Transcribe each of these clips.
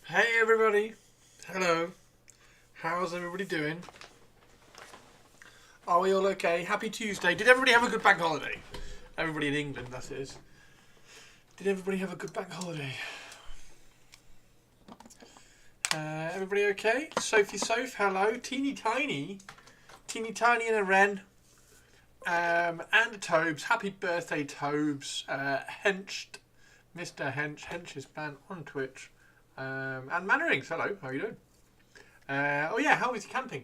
Hey everybody, hello, how's everybody doing? Are we all okay? Happy Tuesday. Did everybody have a good bank holiday? Everybody in England, that is. Did everybody have a good bank holiday? Everybody okay? Sophie Soph, hello. Teeny Tiny and a Wren. And Tobes, happy birthday Tobes. Henched, Mr. Hench is banned on Twitch. And Mannerings, hello, how are you doing? Oh yeah, how was your camping?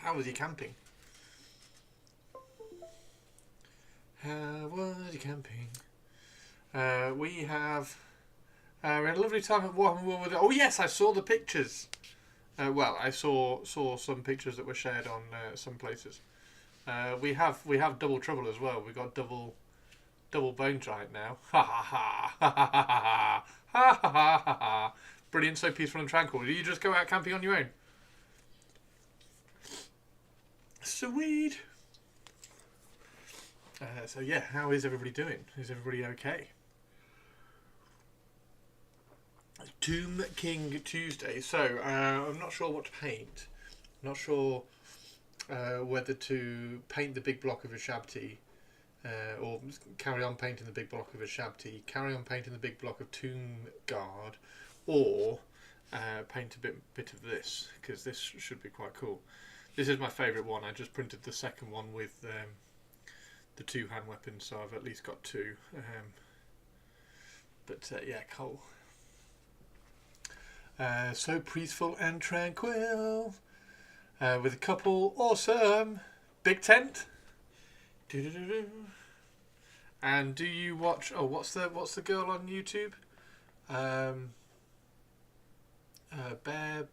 How was your camping? How was your camping? We had a lovely time at Warhammer. Oh yes, I saw the pictures. Well, I saw some pictures that were shared on some places. We have double trouble as well. We got double bone giant now. Ha ha ha ha ha ha ha ha ha ha ha. Brilliant, so peaceful and tranquil. Do you just go out camping on your own? Sweet. So yeah, how is everybody doing? Is everybody okay? Tomb King Tuesday. So I'm not sure what to paint. I'm not sure whether to paint the big block of a Shabti or carry on painting the big block of a Shabti, carry on painting the big block of Tomb Guard, or paint a bit of this, because this should be quite cool. This is my favourite one. I just printed the second one with the two hand weapons, so I've at least got two. But yeah, cool. So peaceful and tranquil, with a couple awesome big tent. Doo-doo-doo-doo. And do you watch? Oh, what's the girl on YouTube?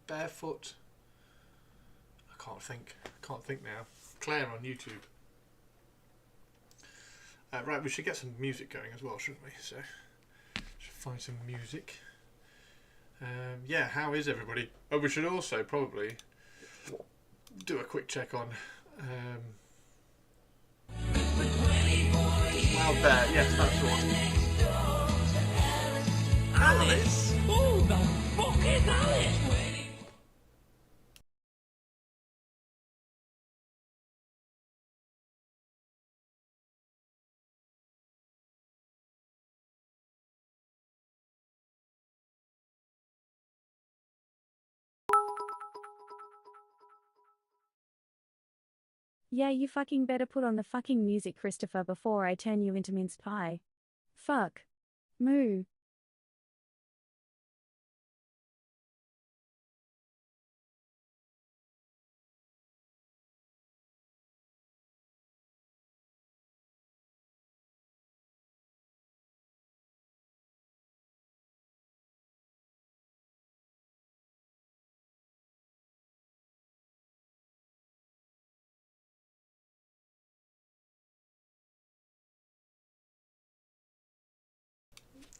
Barefoot. I can't think now. Claire on YouTube. Right, we should get some music going as well, shouldn't we? So, should find some music. Yeah, how is everybody? Oh, we should also probably do a quick check on Wild Bear. Yes, that's the one. Alice? Who the fuck is Alice? Yeah, you fucking better put on the fucking music, Christopher, before I turn you into minced pie. Fuck. Moo.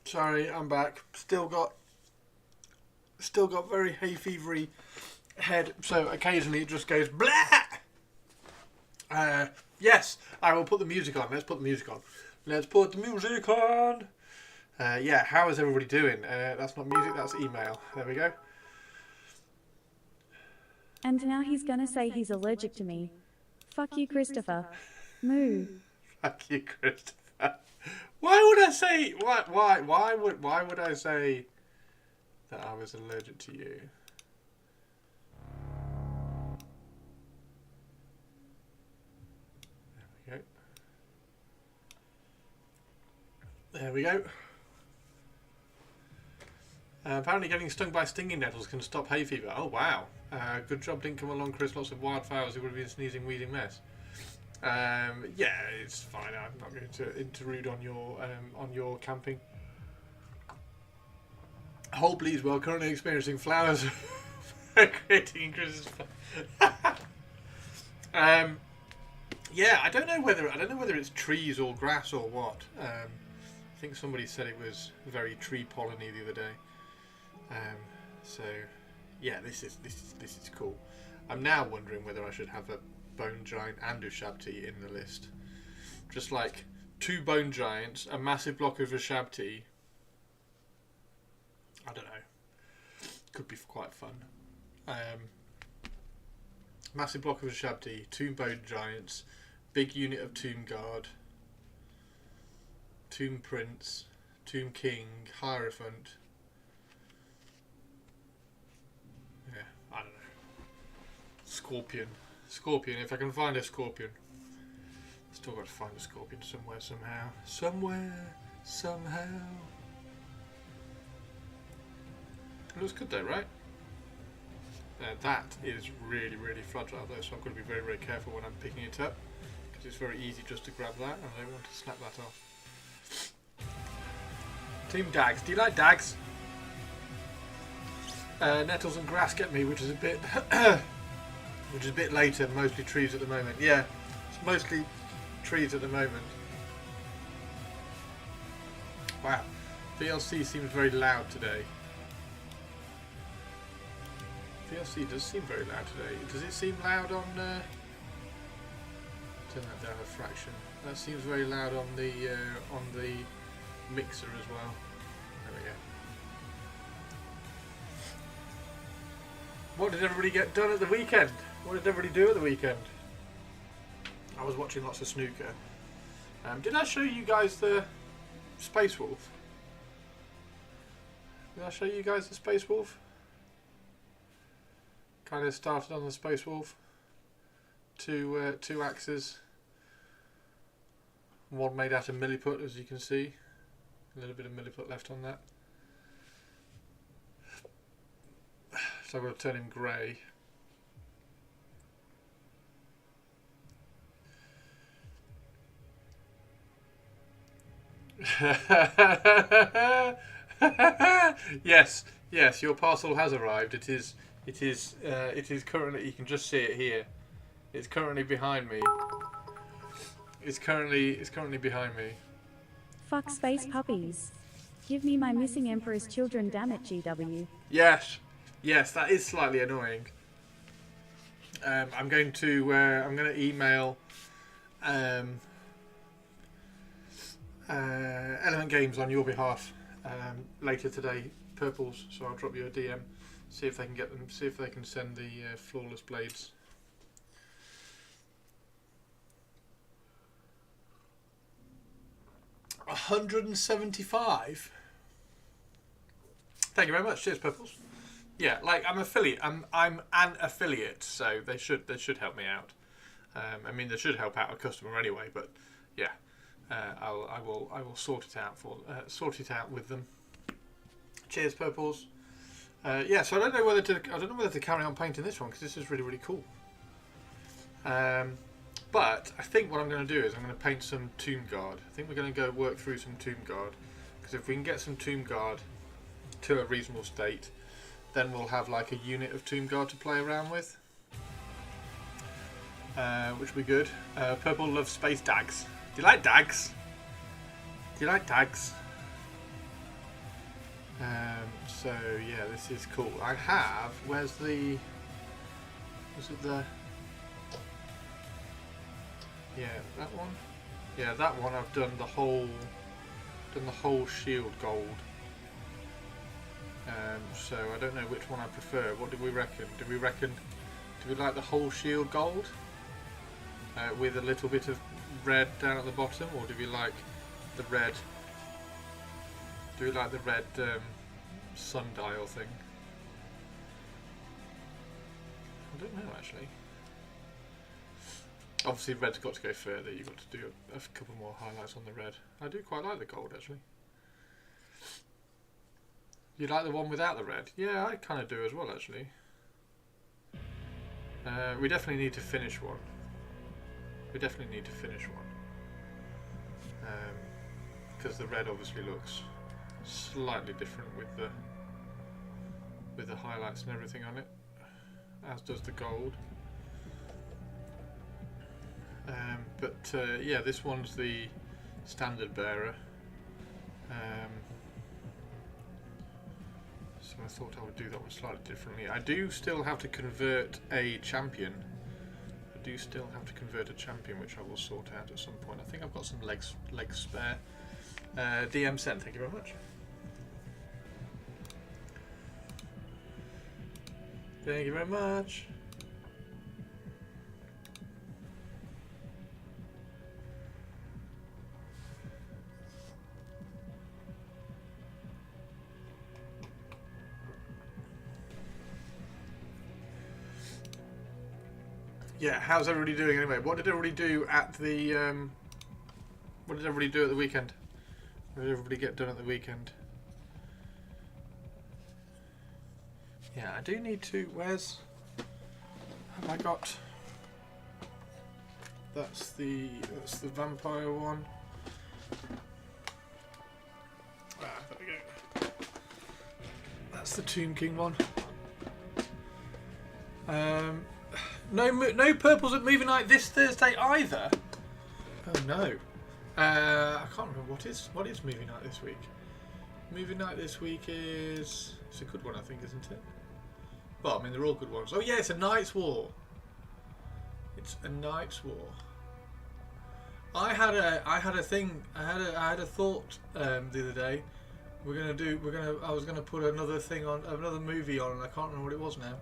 Sorry, I'm back. Still got very hay fevery head, so occasionally it just goes blah. Yes, I will put the music on. Let's put the music on. Let's put the music on. Yeah, how is everybody doing? That's not music, that's email. There we go. And now he's gonna say he's allergic to me. Fuck you, Christopher. Moo. Fuck you, Christopher. Why would I say why would I say that I was allergic to you? There we go. Apparently getting stung by stinging nettles can stop hay fever. Oh wow. Good job didn't come along, Chris. Lots of wildflowers. It would have been a sneezing, wheezing mess. Yeah, it's fine. I'm not going to intrude on your camping. Whole Bleaswell currently experiencing flowers creating Chris's. Yeah, I don't know whether it's trees or grass or what. I think somebody said it was very tree polleny the other day. So yeah, this is cool. I'm now wondering whether I should have a bone giant and Ushabti in the list. Just like 2 bone giants, a massive block of Ushabti. I don't know. Could be quite fun. Massive block of Ushabti, 2 bone giants, big unit of Tomb Guard, Tomb Prince, Tomb King, Hierophant. Yeah, I don't know. Scorpion, if I can find a scorpion. Still got to find a scorpion somewhere, somehow. It looks good though, right? That is really, really fragile though, so I've got to be very, very careful when I'm picking it up, because it's very easy just to grab that, and I don't want to snap that off. Team Dags. Do you like Dags? Nettles and grass get me, which is a bit later. Mostly trees at the moment. Yeah, it's mostly trees at the moment. Wow, VLC seems very loud today. VLC does seem very loud today. Does it seem loud on... turn that down a fraction. That seems very loud on the mixer as well. There we go. What did everybody get done at the weekend? What did everybody do at the weekend? I was watching lots of snooker. Did I show you guys the Space Wolf? Did I show you guys the Space Wolf? Kind of started on the Space Wolf. Two axes. One made out of milliput, as you can see. A little bit of milliput left on that. So I've got to turn him grey. Yes, your parcel has arrived. It is currently, you can just see it here. It's currently behind me. It's currently behind me. Fuck space puppies. Give me my missing Emperor's children, damn it, GW. Yes, that is slightly annoying. I'm going to email Element Games on your behalf later today, Purples. So I'll drop you a DM, see if they can send the flawless blades. $175. Thank you very much. Cheers, Purples. Yeah, like I'm an affiliate, so they should help me out. I mean, they should help out a customer anyway, but yeah, I will sort it out with them. Cheers, Purples. Yeah, so I don't know whether to carry on painting this one, because this is really, really cool. But I think what I'm going to do is I'm going to paint some Tomb Guard. I think we're going to go work through some Tomb Guard, because if we can get some Tomb Guard to a reasonable state, then we'll have like a unit of Tomb Guard to play around with, which will be good. Purple loves space dags. Do you like dags? So yeah, this is cool. I have. Where's the? Was it the? Yeah, that one. Yeah, that one. I've done the whole shield gold. So I don't know which one I prefer. What do we reckon? Do we like the whole shield gold with a little bit of red down at the bottom, or do we like the red? Do we like the red sundial thing? I don't know actually. Obviously, red's got to go further. You've got to do a couple more highlights on the red. I do quite like the gold actually. You like the one without the red? Yeah, I kind of do as well actually. We definitely need to finish one. Because the red obviously looks slightly different with the highlights and everything on it, as does the gold. Yeah, this one's the standard bearer. So I thought I would do that one slightly differently. I do still have to convert a champion. Which I will sort out at some point. I think I've got some legs spare. DM sent, thank you very much. Thank you very much. Yeah, how's everybody doing anyway? What did everybody do at the what did everybody do at the weekend? What did everybody get done at the weekend? Yeah, I do need to. Where's have I got? That's the vampire one. Ah, there we go. That's the Tomb King one. No purples at movie night this Thursday either. Oh no. I can't remember what is movie night this week. Movie night this week it's a good one, I think, isn't it? Well, I mean they're all good ones. Oh yeah, it's A Knight's War. It's A Knight's War. I had a thought the other day. I was gonna put another movie on, and I can't remember what it was now.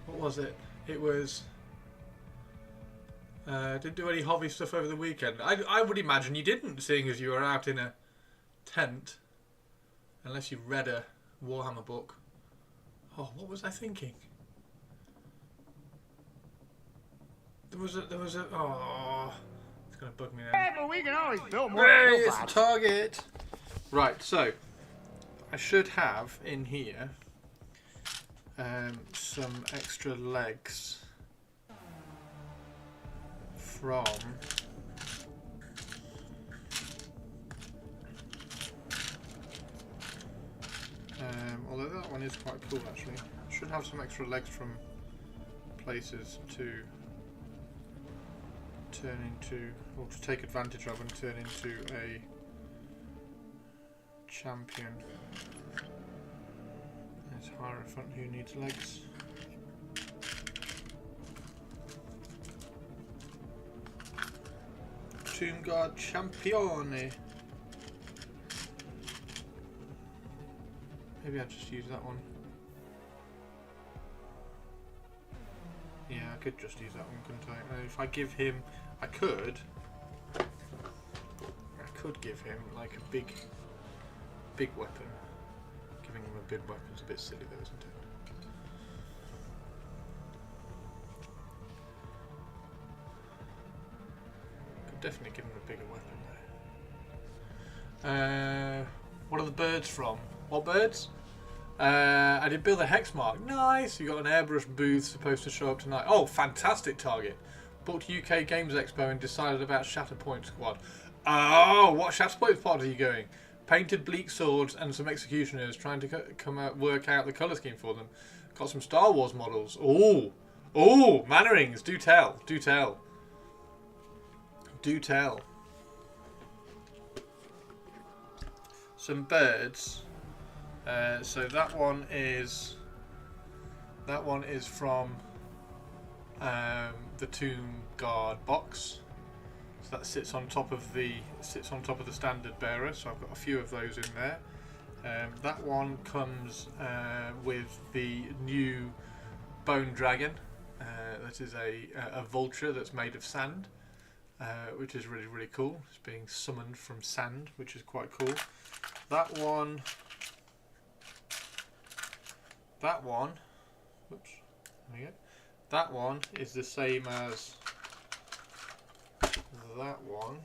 What was it? It was. Didn't do any hobby stuff over the weekend. I would imagine you didn't, seeing as you were out in a tent, unless you read a Warhammer book. Oh, what was I thinking? There was a. Oh, it's gonna bug me now. Yeah, but we can always build more. Hey, it's a target. Right, so I should have in here some extra legs from although that one is quite cool actually. Should have some extra legs from places to turn into, or to take advantage of and turn into a champion. There's Hierophant who needs legs. Tomb Guard Champione. Maybe I'll just use that one. Yeah, I could just use that one, couldn't I? If I give him, I could give him like a big weapon. Giving him a big weapon's a bit silly though, isn't it? Could definitely give him a bigger weapon though. What are the birds from? What birds? I did build a hex mark. Nice! You got an airbrush booth supposed to show up tonight. Oh, fantastic target. Booked UK Games Expo and decided about Shatterpoint Squad. Oh, what Shatterpoint Squad are you going? Painted bleak swords and some executioners, trying to work out the colour scheme for them. Got some Star Wars models. Oh, Mannerings. Do tell. Some birds. So that one is from the Tomb Guard box. So that sits on top of the standard bearer. So I've got a few of those in there. That one comes with the new Bone Dragon. That is a vulture that's made of sand, which is really, really cool. It's being summoned from sand, which is quite cool. That one, whoops, there we go. That one is the same as that one,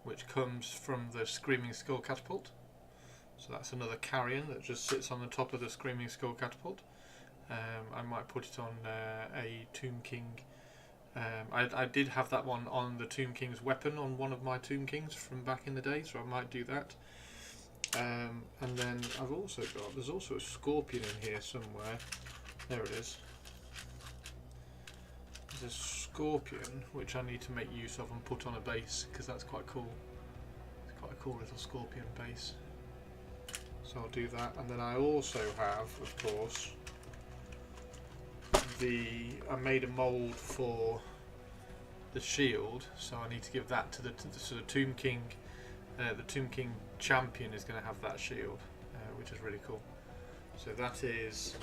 which comes from the Screaming Skull Catapult. So that's another carrion that just sits on the top of the Screaming Skull Catapult. I might put it on a Tomb King. I did have that one on the Tomb King's weapon on one of my Tomb Kings from back in the day, so I might do that. And then there's also a scorpion in here somewhere. There it is. There's a scorpion which I need to make use of and put on a base, because that's quite cool. It's quite a cool little scorpion base. So I'll do that. And then I also have, of course, I made a mould for the shield, so I need to give that to the Tomb King. The Tomb King champion is going to have that shield, which is really cool. So that is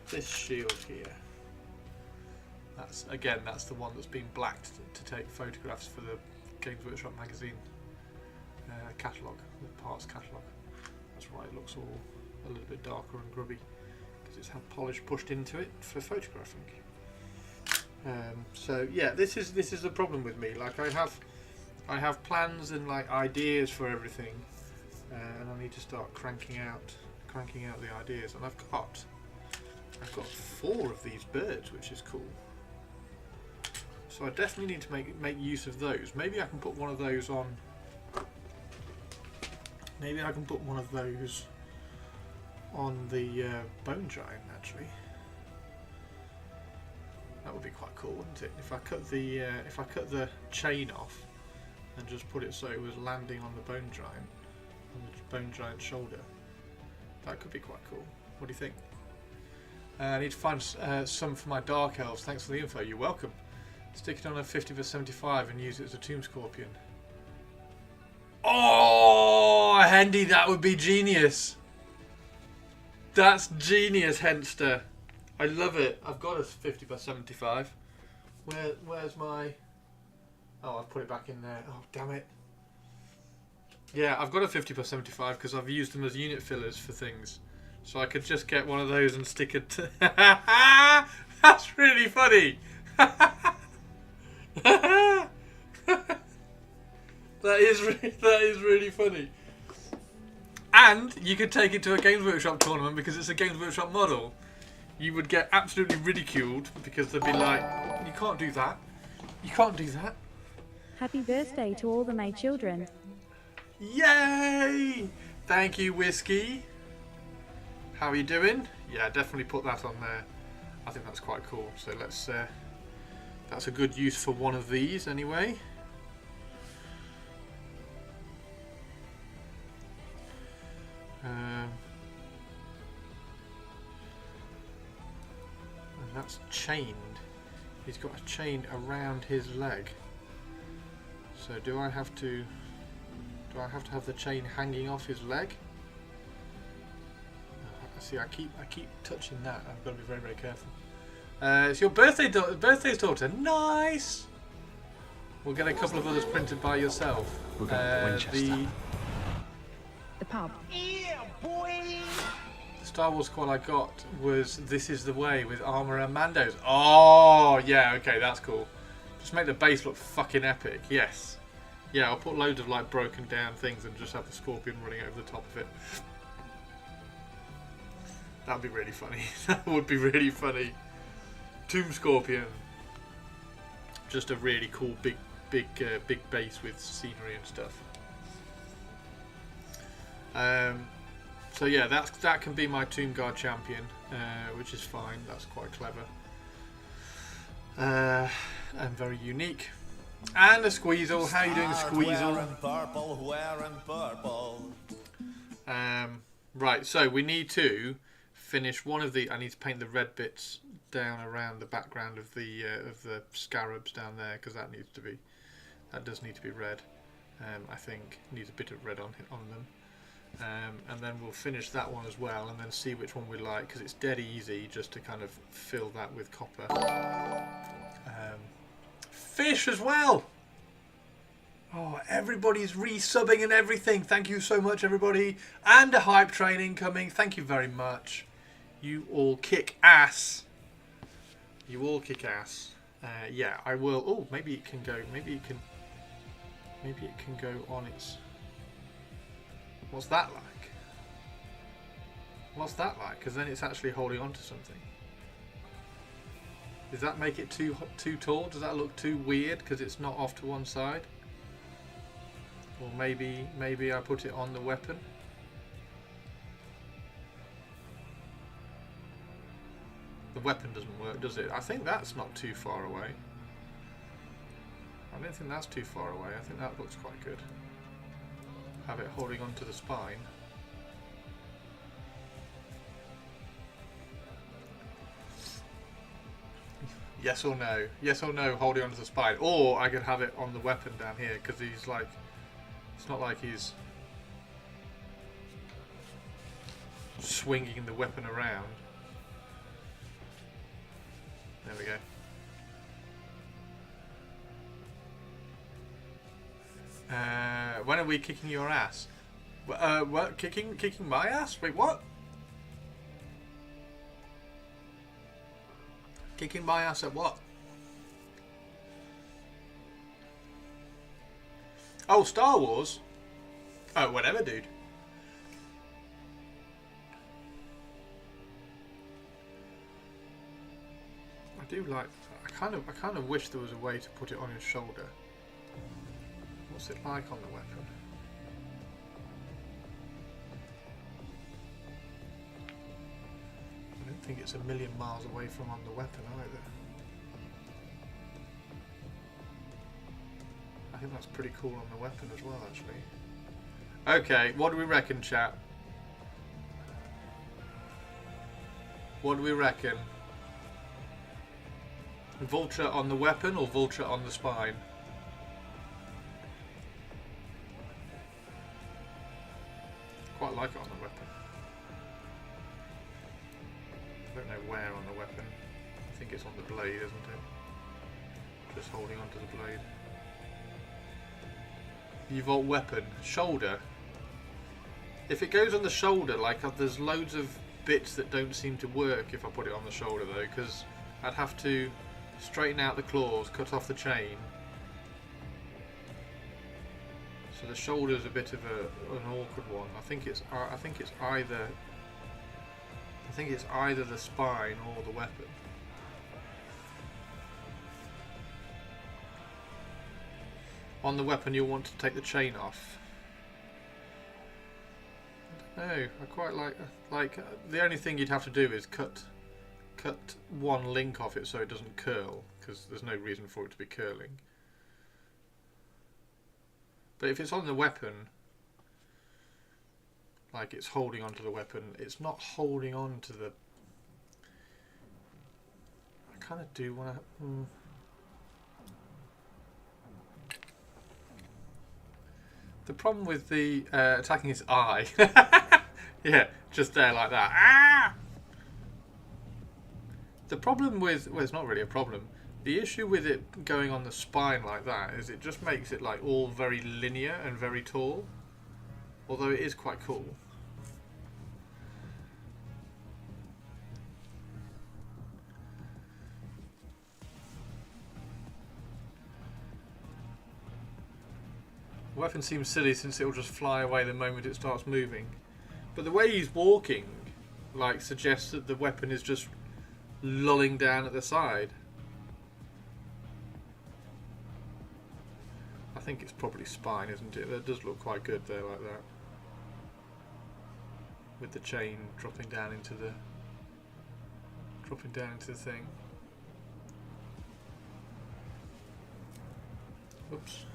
this shield here. That's the one that's been blacked to take photographs for the Games Workshop magazine catalogue, the parts catalogue. That's why it looks all a little bit darker and grubby, because it's had polish pushed into it for photographing. So yeah, this is the problem with me. Like I have plans and like ideas for everything, and I need to start cranking out the ideas. And I've got 4 of these birds, which is cool. So I definitely need to make use of those. Maybe I can put one of those on. Maybe I can put one of those on the Bone Giant, actually. That would be quite cool, wouldn't it? If I cut the chain off and just put it so it was landing on the Bone Giant, on the Bone Giant's shoulder, that could be quite cool. What do you think? I need to find some for my Dark Elves. Thanks for the info. You're welcome. Stick it on a 50/75 and use it as a Tomb Scorpion. Oh, Hendy, that would be genius. That's genius, Henster. I love it. I've got a 50/75. Where's my... Oh, I've put it back in there. Oh, damn it. Yeah, I've got a 50/75 because I've used them as unit fillers for things. So I could just get one of those and stick it to... That's really funny. That is really funny. And you could take it to a Games Workshop tournament because it's a Games Workshop model. You would get absolutely ridiculed because they'd be like, you can't do that. You can't do that. Happy birthday to all the May children. Yay! Thank you, Whiskey. How are you doing? Yeah, definitely put that on there. I think that's quite cool. So let's... that's a good use for one of these anyway. And that's chained. He's got a chain around his leg. So do I have to have the chain hanging off his leg? See, I keep touching that. I've got to be very, very careful. It's your birthday's daughter. Nice. We'll get a couple of others printed by yourself. We're going to Winchester. The pub. Yeah, boy! The Star Wars squad I got was This Is the Way with armor and Mandos. Oh, yeah, okay, that's cool. Just make the base look fucking epic. Yes. Yeah, I'll put loads of like broken down things and just have the Scorpion running over the top of it. That'd be really funny. That would be really funny. Tomb Scorpion. Just a really cool big base with scenery and stuff. So yeah, that can be my Tomb Guard champion, which is fine. That's quite clever and very unique. And a Squeezel. How are you doing, Squeezel? Wearing purple, wearing purple. Right, so we need to finish one of the. I need to paint the red bits down around the background of the scarabs down there, because that does need to be red. I think needs a bit of red on them. And then we'll finish that one as well, and then see which one we like, because it's dead easy just to kind of fill that with copper. Fish as well. Oh, everybody's resubbing and everything. Thank you so much, everybody. And a hype train incoming. Thank you very much. You all kick ass. You all kick ass. Yeah, I will. Oh, maybe it can go. Maybe it can go on its. What's that like? What's that like? Because then it's actually holding on to something. Does that make it too tall? Does that look too weird because it's not off to one side? Or maybe I put it on the weapon. The weapon doesn't work, does it? I think that's not too far away. I don't think that's too far away. I think that looks quite good. Have it holding onto the spine. Yes or no? Yes or no, holding onto the spine. Or I could have it on the weapon down here, because he's like... It's not like he's swinging the weapon around. There we go. When are we kicking your ass? What? Kicking my ass? Wait, what? Kicking my ass at what? Oh, Star Wars? Oh, whatever, dude. I do like. I kind of wish there was a way to put it on his shoulder. What's it like on the weapon? I don't think it's a million miles away from on the weapon either. I think that's pretty cool on the weapon as well, actually. Okay, what do we reckon, chat? What do we reckon? Vulture on the weapon or vulture on the spine? Quite like it on the weapon. I don't know where on the weapon. I think it's on the blade, isn't it? Just holding onto the blade. U-Volt weapon. Shoulder. If it goes on the shoulder, like there's loads of bits that don't seem to work if I put it on the shoulder though, because I'd have to straighten out the claws, cut off the chain. So the shoulder's a bit of an awkward one. I think it's either the spine or the weapon. On the weapon, you'll want to take the chain off. I don't know. I quite like the only thing you'd have to do is cut one link off it so it doesn't curl, because there's no reason for it to be curling. But if it's on the weapon, like it's holding onto the weapon, it's not holding on to the... I kind of do want to... The problem with the attacking his eye... yeah, just there like that. Ah! The problem with... Well, it's not really a problem. The issue with it going on the spine like that is it just makes it like all very linear and very tall. Although it is quite cool. The weapon seems silly since it will just fly away the moment it starts moving. But the way he's walking like suggests that the weapon is just lolling down at the side. I think it's probably spine, isn't it? That does look quite good there, like that. With the chain dropping down into the thing. Oops.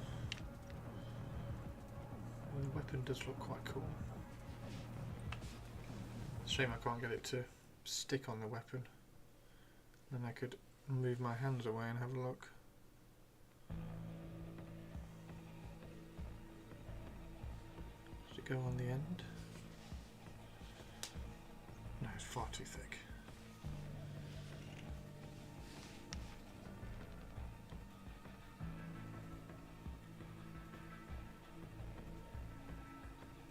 The weapon does look quite cool. Shame I can't get it to stick on the weapon. Then I could move my hands away and have a look. Does it go on the end? No, it's far too thick.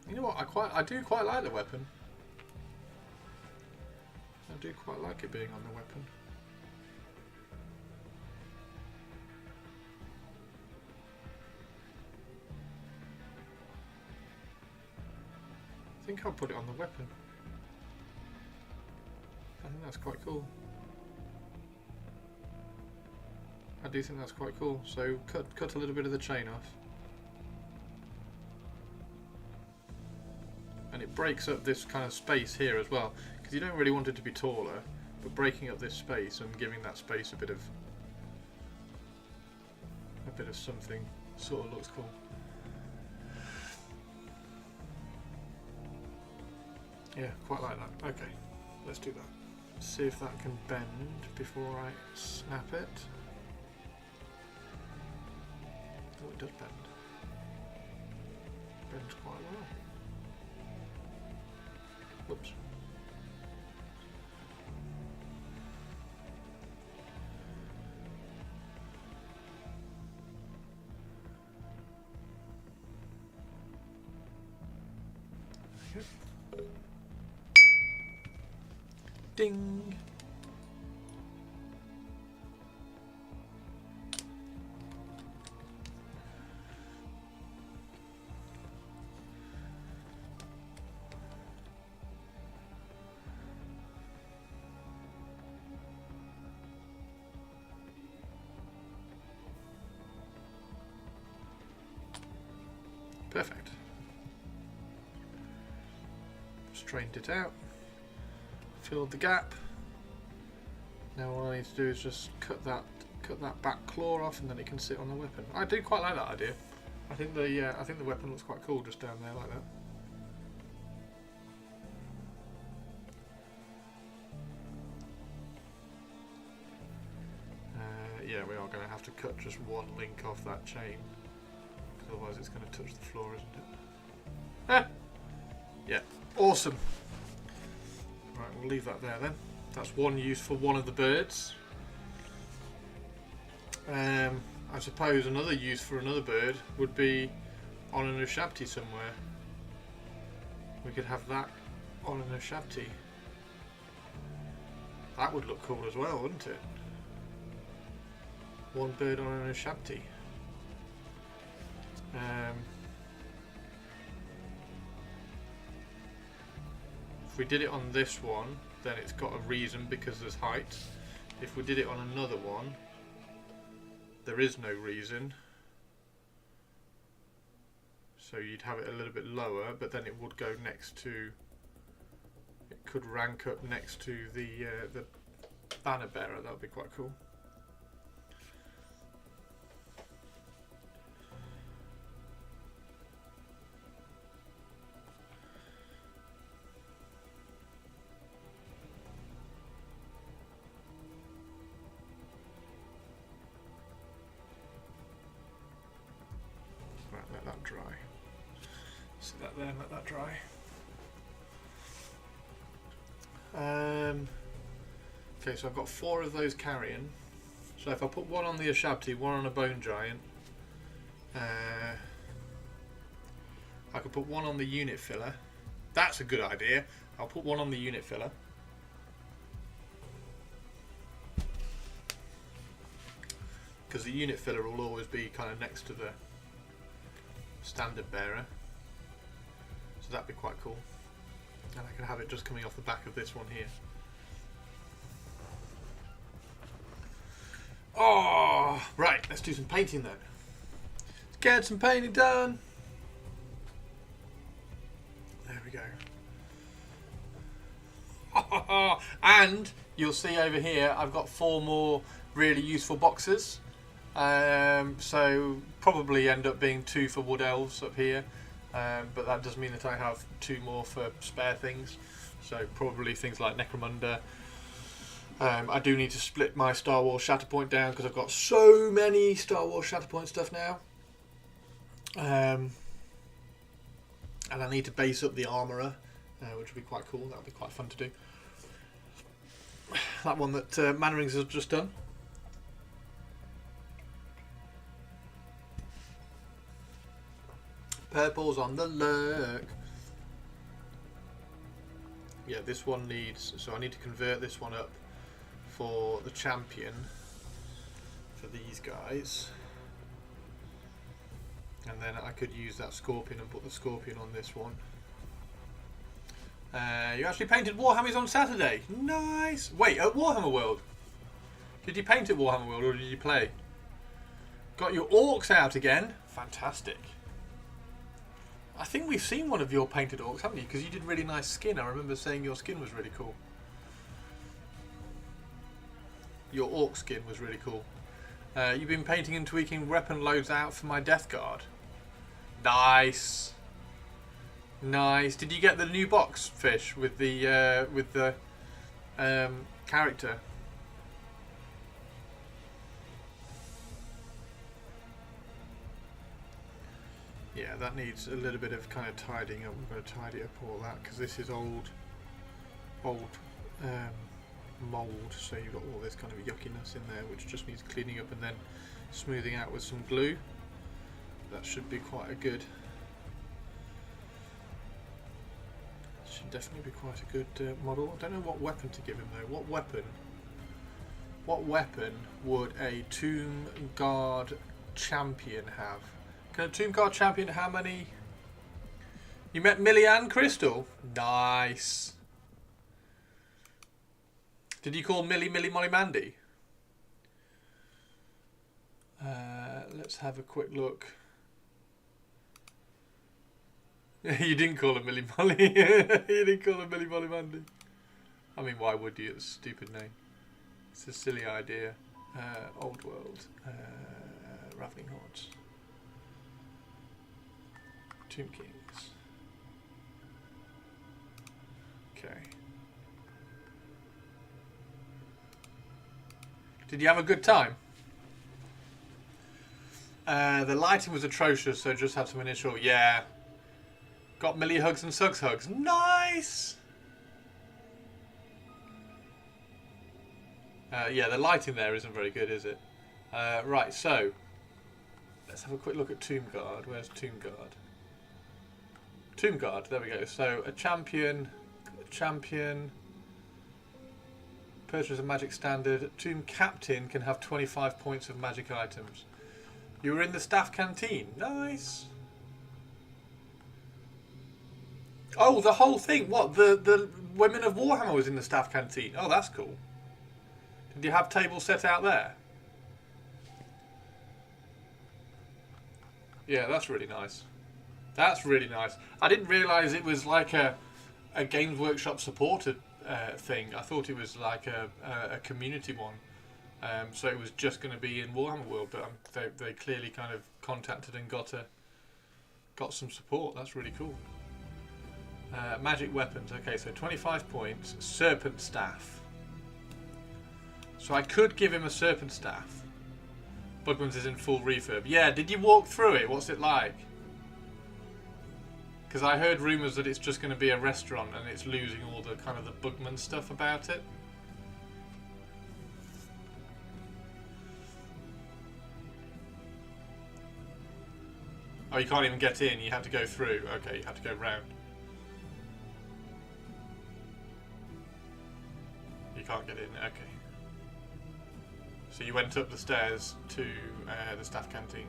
You know what? I do quite like the weapon. I do quite like it being on the weapon. I think I'll put it on the weapon. I think that's quite cool. I do think that's quite cool. So cut a little bit of the chain off. And it breaks up this kind of space here as well, because you don't really want it to be taller, but breaking up this space and giving that space a bit of something sort of looks cool. Yeah, quite like that. Okay, let's do that. See if that can bend before I snap it. Oh, it does bend. Bends quite well. Whoops. Okay. Ding. Perfect. Straightened it out, filled the gap. Now all I need to do is just cut that back claw off, and then it can sit on the weapon. I do quite like that idea. I think the weapon looks quite cool just down there like that. Yeah, we are going to have to cut just one link off that chain. Otherwise it's going to touch the floor, isn't it? Ah! Yeah, awesome. Right, we'll leave that there then. That's one use for one of the birds. I suppose another use for another bird would be on an Ushabti somewhere. We could have that on an Ushabti. That would look cool as well, wouldn't it? One bird on an Ushabti. If we did it on this one, then it's got a reason because there's height. If we did it on another one, there is no reason. So you'd have it a little bit lower, but then it would go next to. It could rank up next to the banner bearer. That would be quite cool. Let that dry. Sit that there and let that dry. Okay, so I've got 4 of those carrion. So if I put one on the Ushabti, one on a bone giant, I could put one on the unit filler. That's a good idea. I'll put one on the unit filler. Because the unit filler will always be kind of next to the standard bearer, so that'd be quite cool, and I can have it just coming off the back of this one here. Oh, right, let's do some painting then. Let's get some painting done. There we go. And you'll see over here I've got 4 more really useful boxes. So probably end up being 2 for wood elves up here, but that does mean that I have 2 more for spare things. So probably things like Necromunda. I do need to split my Star Wars Shatterpoint down because I've got so many Star Wars Shatterpoint stuff now. And I need to base up the Armourer, which would be quite cool. That would be quite fun to do. That one that Mannerings has just done. Purple's on the lurk. Yeah, this one needs... So I need to convert this one up for the champion. For these guys. And then I could use that Scorpion and put the Scorpion on this one. You actually painted Warhammers on Saturday. Nice. Wait, at Warhammer World? Did you paint at Warhammer World or did you play? Got your orcs out again. Fantastic. I think we've seen one of your painted orcs, haven't you? Because you did really nice skin. I remember saying your skin was really cool. Your orc skin was really cool. You've been painting and tweaking weapon loads out for my Death Guard. Nice. Nice. Did you get the new box fish with the character? Yeah, that needs a little bit of kind of tidying up. We're going to tidy up all that because this is old mould, so you've got all this kind of yuckiness in there which just needs cleaning up and then smoothing out with some glue. That should be quite a good... Should definitely be quite a good model. I don't know what weapon to give him though. What weapon would a Tomb Guard champion have? Can a Tomb Guard champion how many? You met Millie-Anne Crystal? Nice. Did you call Millie Molly Mandy? Let's have a quick look. You didn't call her Millie Molly. You didn't call her Millie Molly Mandy. I mean, why would you? It's a stupid name. It's a silly idea. Old World. Ravening Hordes. Tomb Kings. Okay. Did you have a good time? The lighting was atrocious, so just had some initial... Yeah. Got Millie hugs and Suggs hugs. Nice! Yeah, the lighting there isn't very good, is it? Right, so... Let's have a quick look at Tomb Guard. Where's Tomb Guard? Tomb Guard, there we go. So, a champion... Purchase a magic standard. Tomb Captain can have 25 points of magic items. You were in the staff canteen. Nice. Oh, the whole thing. What? The Women of Warhammer was in the staff canteen. Oh, that's cool. Did you have tables set out there? Yeah, that's really nice. That's really nice. I didn't realise it was like a Games Workshop supported thing. I thought it was like a community one. So it was just going to be in Warhammer World, but they clearly kind of contacted and got some support. That's really cool. Magic weapons. Okay, so 25 points. Serpent staff. So I could give him a serpent staff. Bugman's is in full refurb. Yeah, did you walk through it? What's it like? Because I heard rumours that it's just going to be a restaurant and it's losing all the kind of the Bugman stuff about it. Oh, you can't even get in, you have to go through. Okay, you have to go round. You can't get in, okay. So you went up the stairs to the staff canteen.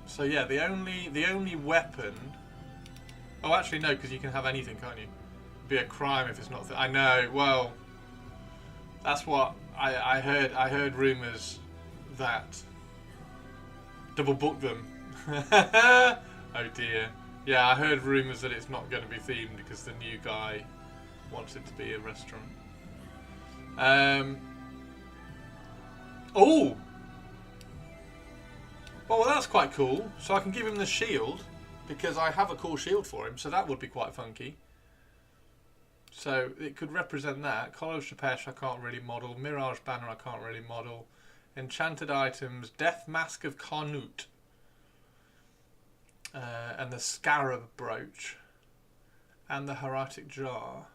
So yeah, the only weapon... Oh, actually no, because you can have anything, can't you? It'd be a crime if it's not... I know, well... That's what I heard. I heard rumours that... Double book them. Oh dear. Yeah, I heard rumours that it's not going to be themed because the new guy wants it to be a restaurant. Oh! Well, that's quite cool. So I can give him the shield. because I have a cool shield for him, so that would be quite funky. So it could represent that. Kolo Shapesh I can't really model. Mirage Banner I can't really model. Enchanted items, Death Mask of Carnut. And the Scarab Brooch. And the Hieratic Jar.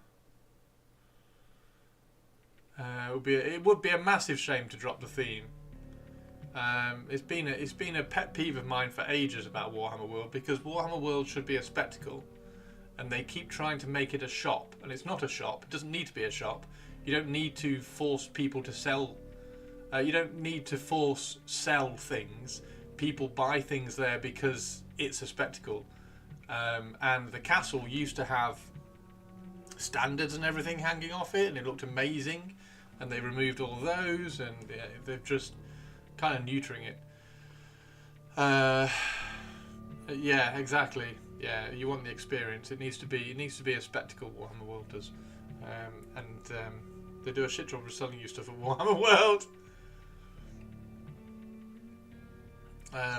It would be a massive shame to drop the theme. It's been a pet peeve of mine for ages about Warhammer World, because Warhammer World should be a spectacle. And they keep trying to make it a shop, and it's not a shop. It doesn't need to be a shop. You don't need to force people to sell. You don't need to force sell things. People buy things there because it's a spectacle. And the castle used to have standards and everything hanging off it, and it looked amazing. And they removed all those, and they're just kind of neutering it. Yeah, exactly. Yeah, you want the experience. It needs to be a spectacle. Warhammer World does, they do a shit job of selling you stuff at Warhammer World.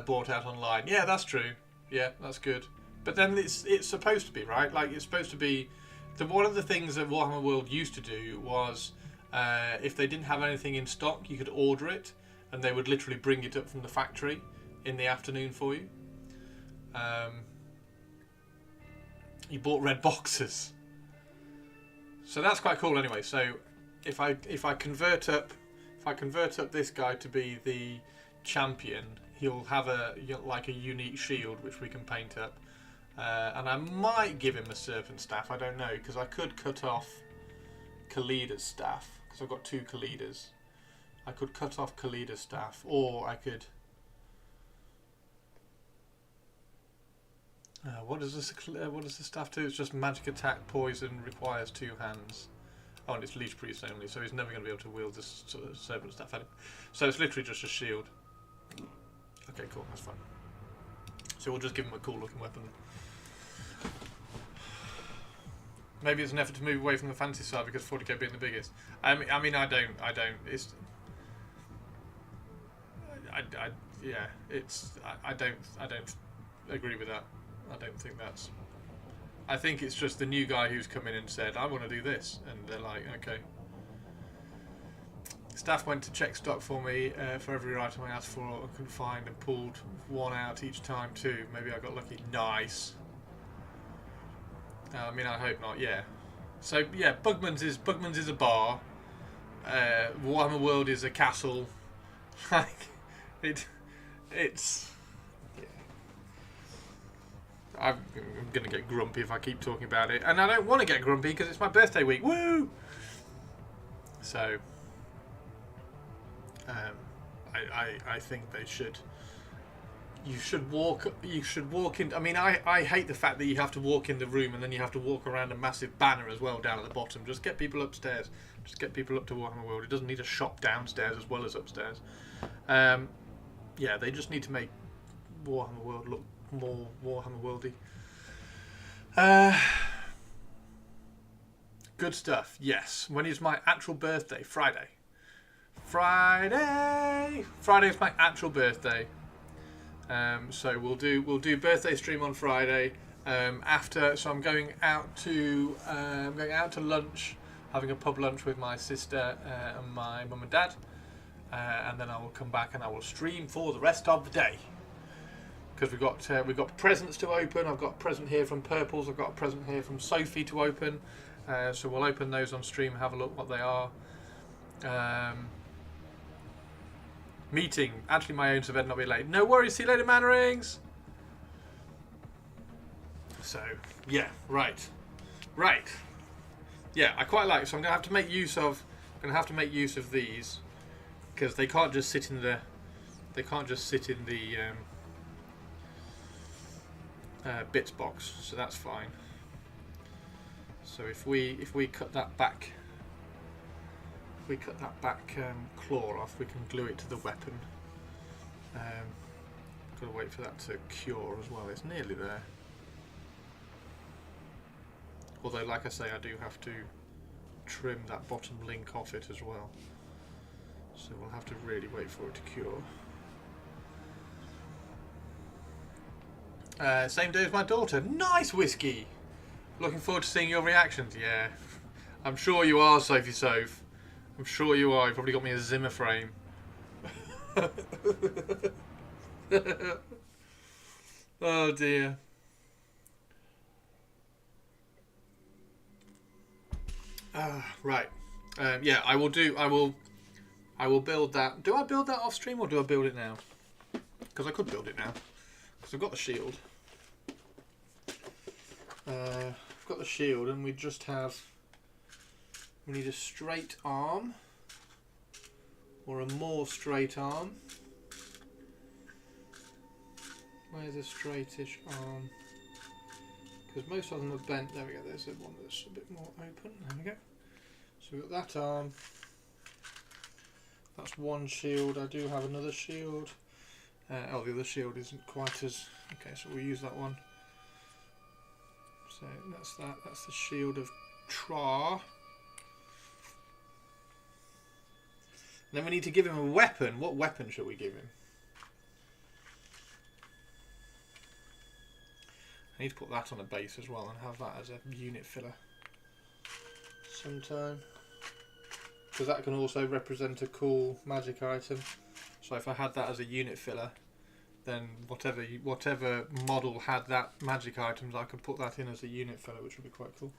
Bought out online. Yeah, that's true. Yeah, that's good. But then it's supposed to be, right? Like, it's supposed to be. One of the things that Warhammer World used to do was, if they didn't have anything in stock, you could order it, and they would literally bring it up from the factory in the afternoon for you. You bought red boxes, so that's quite cool. Anyway, so if I convert up this guy to be the champion, he'll have a unique shield which we can paint up, and I might give him a serpent staff. I don't know, because I could cut off Kalida's staff, because I've got 2 Kalidas. I could cut off Kalida's staff, or I could. What does the staff do? It's just magic attack, poison, requires 2 hands. Oh, and it's leech priest only, so he's never going to be able to wield this sort of serpent staff at him. So it's literally just a shield. Okay, cool, that's fine. So we'll just give him a cool looking weapon. Maybe it's an effort to move away from the fantasy side because 40k being the biggest. I mean, I don't. It's. I don't agree with that. I don't think that's. I think it's just the new guy who's come in and said, I want to do this. And they're like, okay. Staff went to check stock for me for every item I asked for and couldn't find, and pulled 1 out each time too. Maybe I got lucky. Nice. I mean, I hope not, yeah. So, yeah, Bugman's is a bar. Warhammer World is a castle. Like, it's... Yeah. I'm going to get grumpy if I keep talking about it. And I don't want to get grumpy because it's my birthday week. Woo! So, I think they should... You should walk in. I mean, I hate the fact that you have to walk in the room and then you have to walk around a massive banner as well down at the bottom. Just get people upstairs. Just get people up to Warhammer World. It doesn't need a shop downstairs as well as upstairs. Yeah, they just need to make Warhammer World look more Warhammer Worldy. Good stuff. Yes. When is my actual birthday? Friday. Friday's my actual birthday. So we'll do birthday stream on Friday. After, so I'm going out to lunch, having a pub lunch with my sister and my mum and dad, and then I will come back and I will stream for the rest of the day. Because we've got presents to open. I've got a present here from Purples. I've got a present here from Sophie to open. So we'll open those on stream. Have a look what they are. Meeting. Actually, my own, so better not be late. No worries. See you later, Mannerings. So, yeah, right. Yeah, I quite like it. So I'm gonna have to make use of. These because they can't just sit in the. Bits box. So that's fine. So if we cut that back. We cut that back claw off, we can glue it to the weapon. Gotta wait for that to cure as well. It's nearly there. Although, like I say, I do have to trim that bottom link off it as well. So we'll have to really wait for it to cure. Same day as my daughter. Nice whiskey. Looking forward to seeing your reactions. Yeah, I'm sure you are, Sophie Soph. I'm sure you are. You probably got me a Zimmer frame. Oh dear. Right. Yeah, I will do. I will build that. Do I build that off stream or do I build it now? Because I could build it now. Because I've got the shield. I've got the shield, and we just have. We need a straight arm or a more straight arm. Where's a straightish arm? Because most of them are bent. There we go. There's the one that's a bit more open. There we go. So we've got that arm. That's one shield. I do have another shield. Oh, the other shield isn't quite as... Okay, so we'll use that one. So that's that. That's the shield of Tra. Then we need to give him a weapon. What weapon shall we give him? I need to put that on a base as well and have that as a unit filler sometime. Because that can also represent a cool magic item. So if I had that as a unit filler, then whatever model had that magic items, I could put that in as a unit filler, which would be quite cool.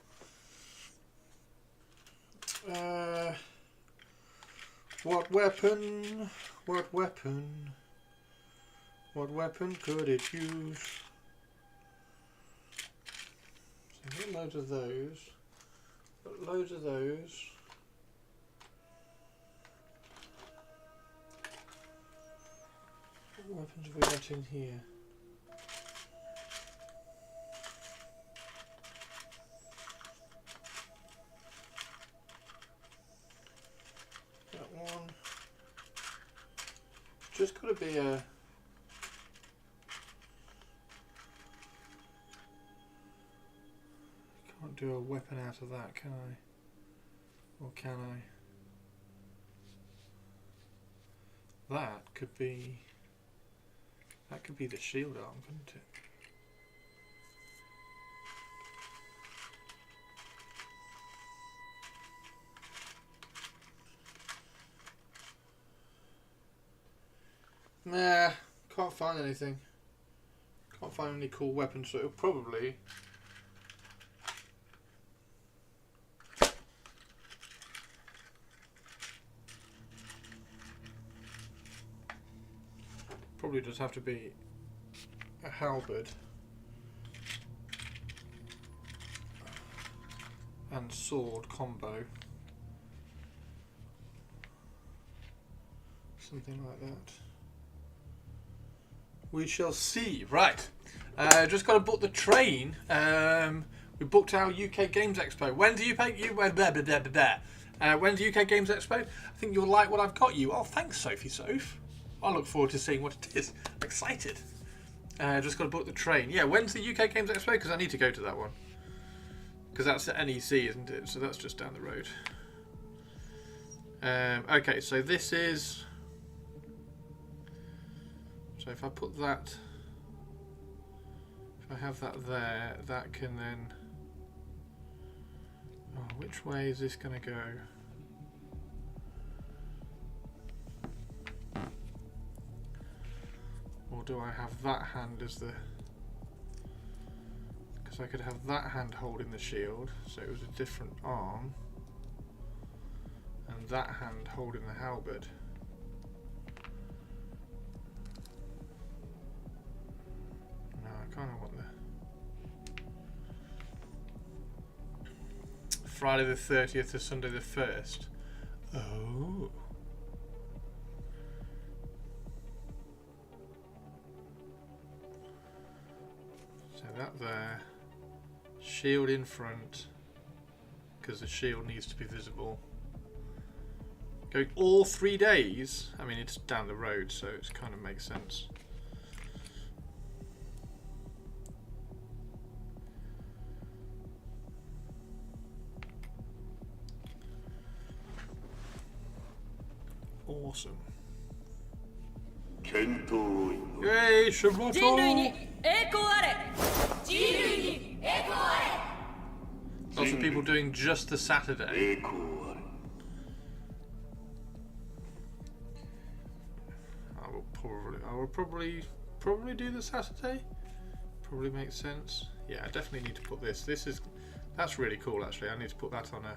What weapon? What weapon? What weapon could it use? So get loads of those. Got loads of those. What weapons have we got in here? That one. Just got to be a... Can't do a weapon out of that, can I? Or can I? That could be... That could be the shield arm, couldn't it? Nah, can't find anything. Can't find any cool weapons, so it'll probably... Probably just have to be a halberd and sword combo, something like that. We shall see. Right, just got to book the train. We booked our UK Games Expo. When's the UK Games Expo? I think you'll like what I've got you. Oh, thanks, Sophie Soph. I look forward to seeing what it is. I'm excited. Just got to book the train. Yeah, when's the UK Games Expo? Because I need to go to that one. Because that's at NEC, isn't it? So that's just down the road. Okay, so this is... So if I put that... If I have that there, that can then... Oh, which way is this going to go? Or do I have that hand as the... Because I could have that hand holding the shield, so it was a different arm. And that hand holding the halberd. No, I kind of want the... Friday the 30th to Sunday the 1st. Oh. That there, shield in front, because the shield needs to be visible. Going all 3 days, I mean it's down the road, so it kind of makes sense. Awesome. Yay, Chevrolet! Lots of people doing just the Saturday. I will probably do the Saturday. Probably makes sense. Yeah, I definitely need to put this. That's really cool actually. I need to put that on a.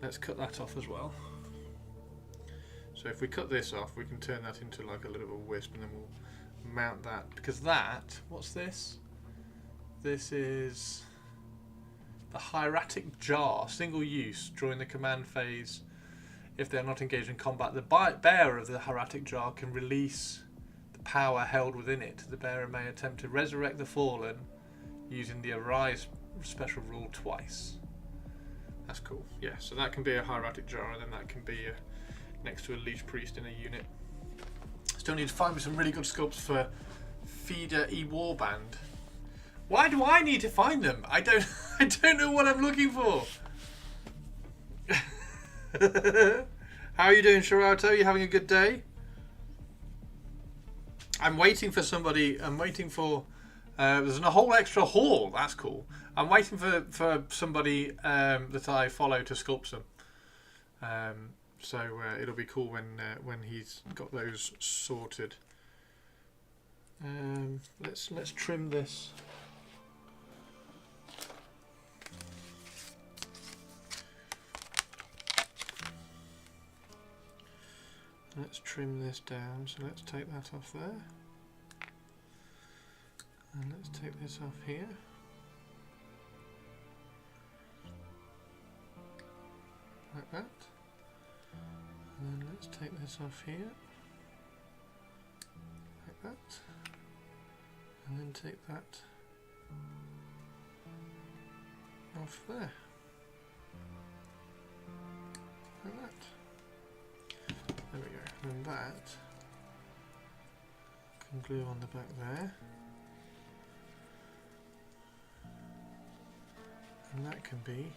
Let's cut that off as well. So if we cut this off, we can turn that into like a little bit of a wisp, and then we'll mount that. Because that, what's this? This is the hieratic jar, single use during the command phase. If they are not engaged in combat, the bearer of the hieratic jar can release the power held within it. The bearer may attempt to resurrect the fallen using the Arise special rule twice. That's cool. Yeah, so that can be a hieratic jar, and then that can be next to a Lich Priest in a unit. Still need to find me some really good sculpts for Feeder E-Warband. Why do I need to find them? I don't know what I'm looking for. How are you doing, Shirato? You having a good day? I'm waiting for somebody. I'm waiting for. There's a whole extra hall. That's cool. I'm waiting for somebody that I follow to sculpt some. So it'll be cool when he's got those sorted. Let's trim this. Let's trim this down. So let's take that off there. And let's take this off here. Like that. And then let's take this off here. Like that. And then take that off there. Like that. There we go. And that can glue on the back there. And that can be,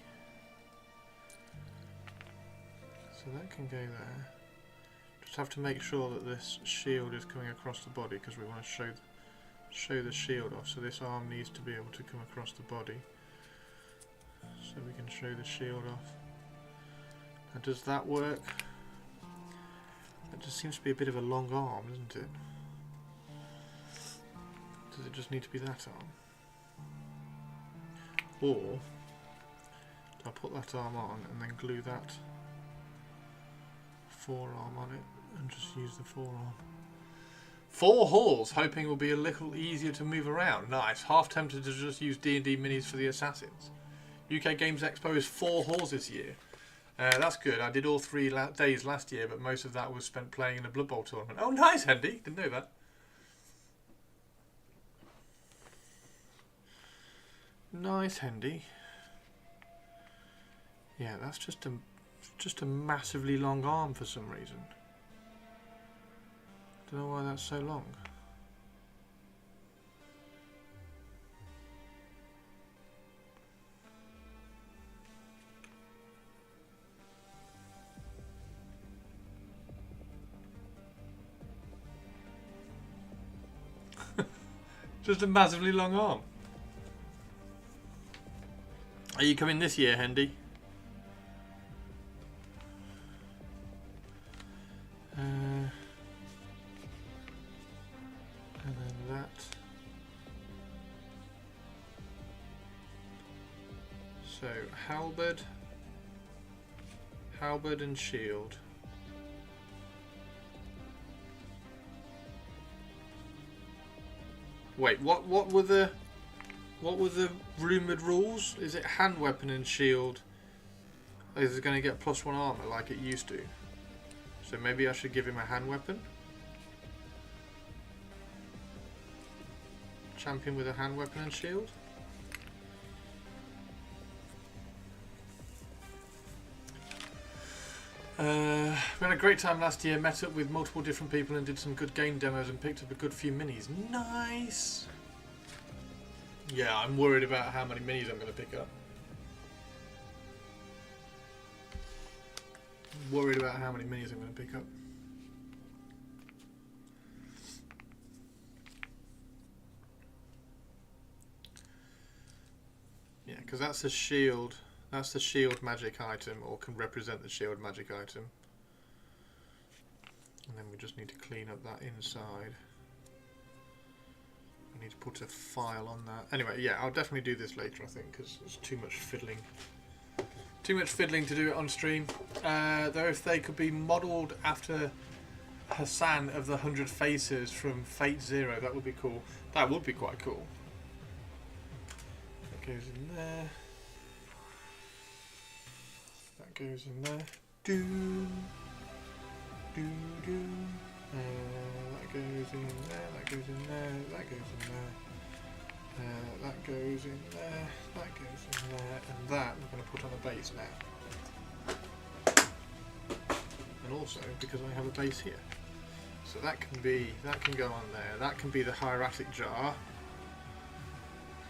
so that can go there. Just have to make sure that this shield is coming across the body, because we want to show the shield off. So this arm needs to be able to come across the body, so we can show the shield off. Now, does that work? It just seems to be a bit of a long arm, doesn't it? Does it just need to be that arm? Or I'll put that arm on and then glue that forearm on it and just use the forearm. 4 halls, hoping it will be a little easier to move around. Nice. Half tempted to just use D&D minis for the assassins. UK Games Expo is 4 halls this year. That's good. I did all 3 days last year, but most of that was spent playing in a Blood Bowl tournament. Oh, nice, Hendy. Didn't know that. Nice, Hendy. Yeah, that's just a massively long arm for some reason. Don't know why that's so long. Just a massively long arm. Are you coming this year, Hendy? And then that. So halberd and shield. Wait, what were the rumoured rules? Is it hand weapon and shield? Is it going to get +1 armor like it used to? So maybe I should give him a hand weapon. Champion with a hand weapon and shield. We had a great time last year, met up with multiple different people and did some good game demos and picked up a good few minis. Nice! Yeah, I'm worried about how many minis I'm going to pick up. Worried about how many minis I'm going to pick up. because that's a shield. That's the shield magic item, or can represent the shield magic item. And then we just need to clean up that inside. I need to put a file on that. Anyway, yeah, I'll definitely do this later, I think, because it's too much fiddling. Too much fiddling to do it on stream. Though if they could be modelled after Hassan of the 100 Faces from Fate Zero, that would be cool. That would be quite cool. That goes in there. That goes in there. Do, do, do. That goes in there. That goes in there. That goes in there. That goes in there. That goes in there. And that we're going to put on a base now. And also because I have a base here. So that can go on there. That can be the hieratic jar.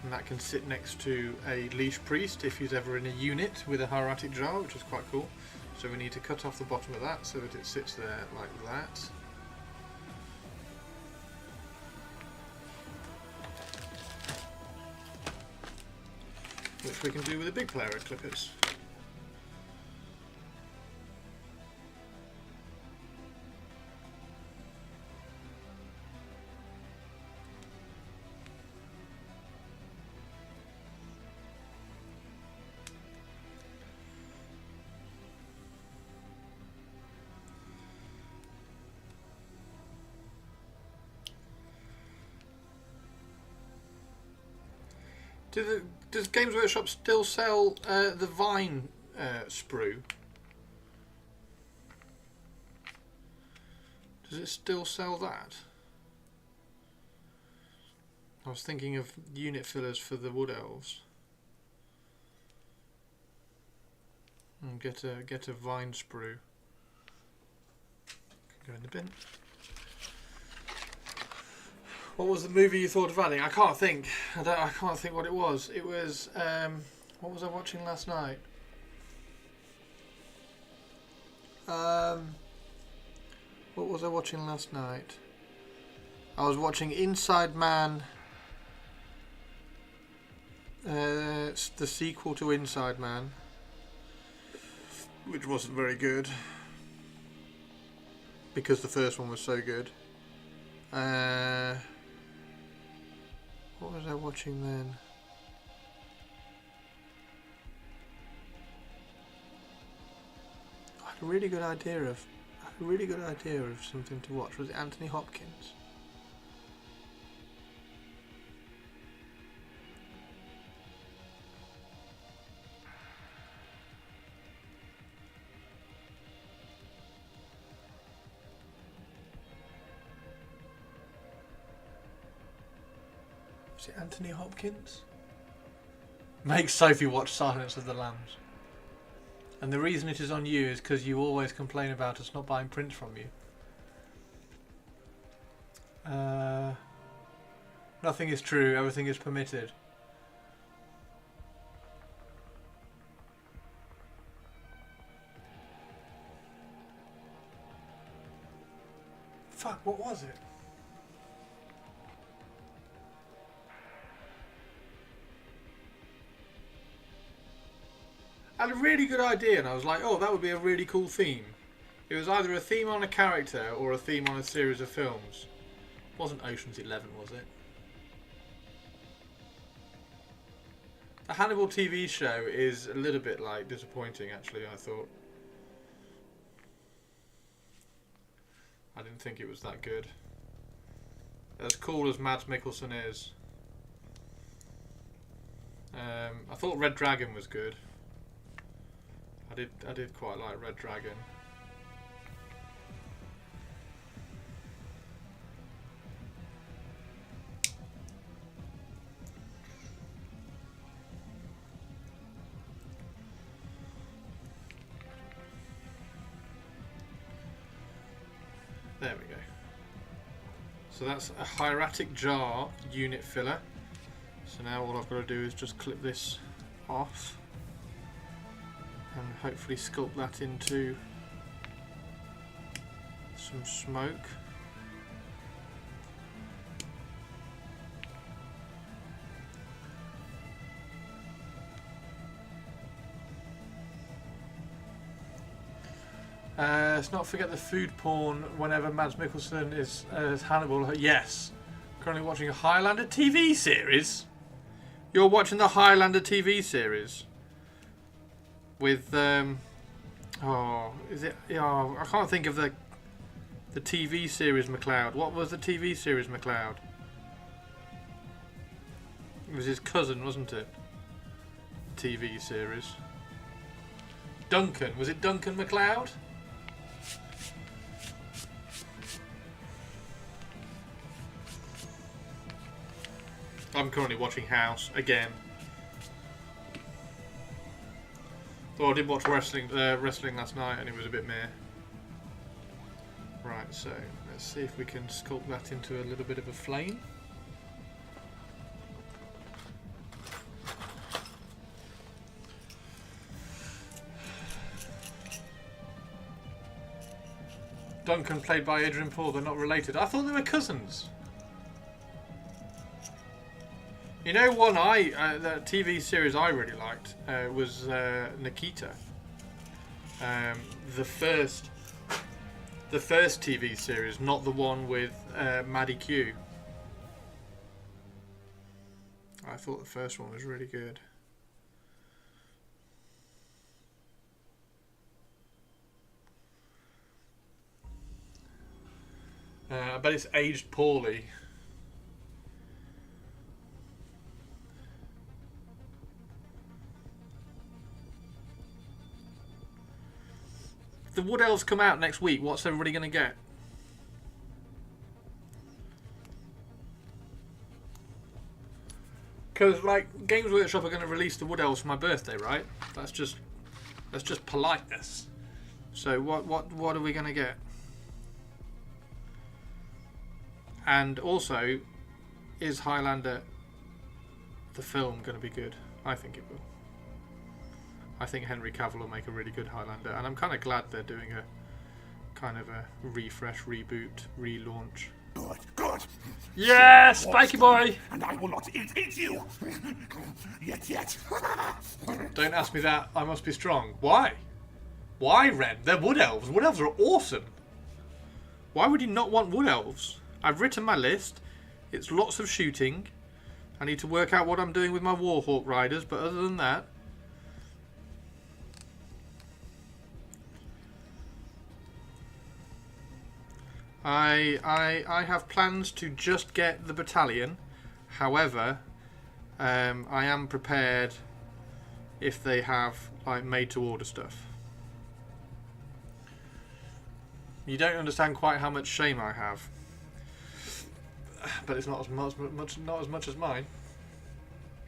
And that can sit next to a leash priest if he's ever in a unit with a hieratic jar, which is quite cool. So we need to cut off the bottom of that so that it sits there like that. Which we can do with a big player of clippers. Does Games Workshop still sell the Vine sprue? Does it still sell that? I was thinking of unit fillers for the Wood Elves. And get a Vine sprue. Go in the bin. What was the movie you thought of adding? I can't think. I can't think what it was. It was what was I watching last night? What was I watching last night? I was watching Inside Man. The sequel to Inside Man, which wasn't very good because the first one was so good. What was I watching then? I had a really good idea of something to watch. Was it Anthony Hopkins? Is it Anthony Hopkins? Make Sophie watch Silence of the Lambs. And the reason it is on you is because you always complain about us not buying prints from you. Nothing is true, everything is permitted. Fuck, what was it? I had a really good idea and I was like, oh, that would be a really cool theme. It was either a theme on a character or a theme on a series of films. It wasn't Ocean's 11, was it? The Hannibal TV show is a little bit like disappointing, actually, I thought. I didn't think it was that good. As cool as Mads Mikkelsen is. I thought Red Dragon was good. I did quite like Red Dragon. There we go. So that's a hieratic jar unit filler. So now all I've got to do is just clip this off and hopefully sculpt that into some smoke. Let's not forget the food porn whenever Mads Mikkelsen is as Hannibal. Yes. Currently watching a Highlander TV series. You're watching the Highlander TV series with is it? Oh, I can't think of the TV series McLeod. What was the TV series McLeod? It was his cousin, wasn't it? TV series. Duncan. Was it Duncan McLeod? I'm currently watching House again. Though I did watch wrestling last night and it was a bit meh. Right, so let's see if we can sculpt that into a little bit of a flame. Duncan played by Adrian Paul, they're not related. I thought they were cousins. You know, the TV series I really liked was Nikita. The first TV series, not the one with Maddie Q. I thought the first one was really good. I bet it's aged poorly. The Wood Elves come out next week. What's everybody going to get? Because like Games Workshop are going to release the Wood Elves for my birthday, right? That's just politeness. So what are we going to get? And also, is Highlander the film going to be good? I think it will. I think Henry Cavill will make a really good Highlander, and I'm kind of glad they're doing a kind of a refresh, reboot, relaunch. Good. Yeah, Spiky Boy! And I will not eat you! Yet. Don't ask me that, I must be strong. Why? Why, Ren? They're Wood Elves. Wood Elves are awesome. Why would you not want Wood Elves? I've written my list. It's lots of shooting. I need to work out what I'm doing with my Warhawk riders, but other than that... I have plans to just get the battalion. However, I am prepared if they have like made to order stuff. You don't understand quite how much shame I have, but it's not as much as mine.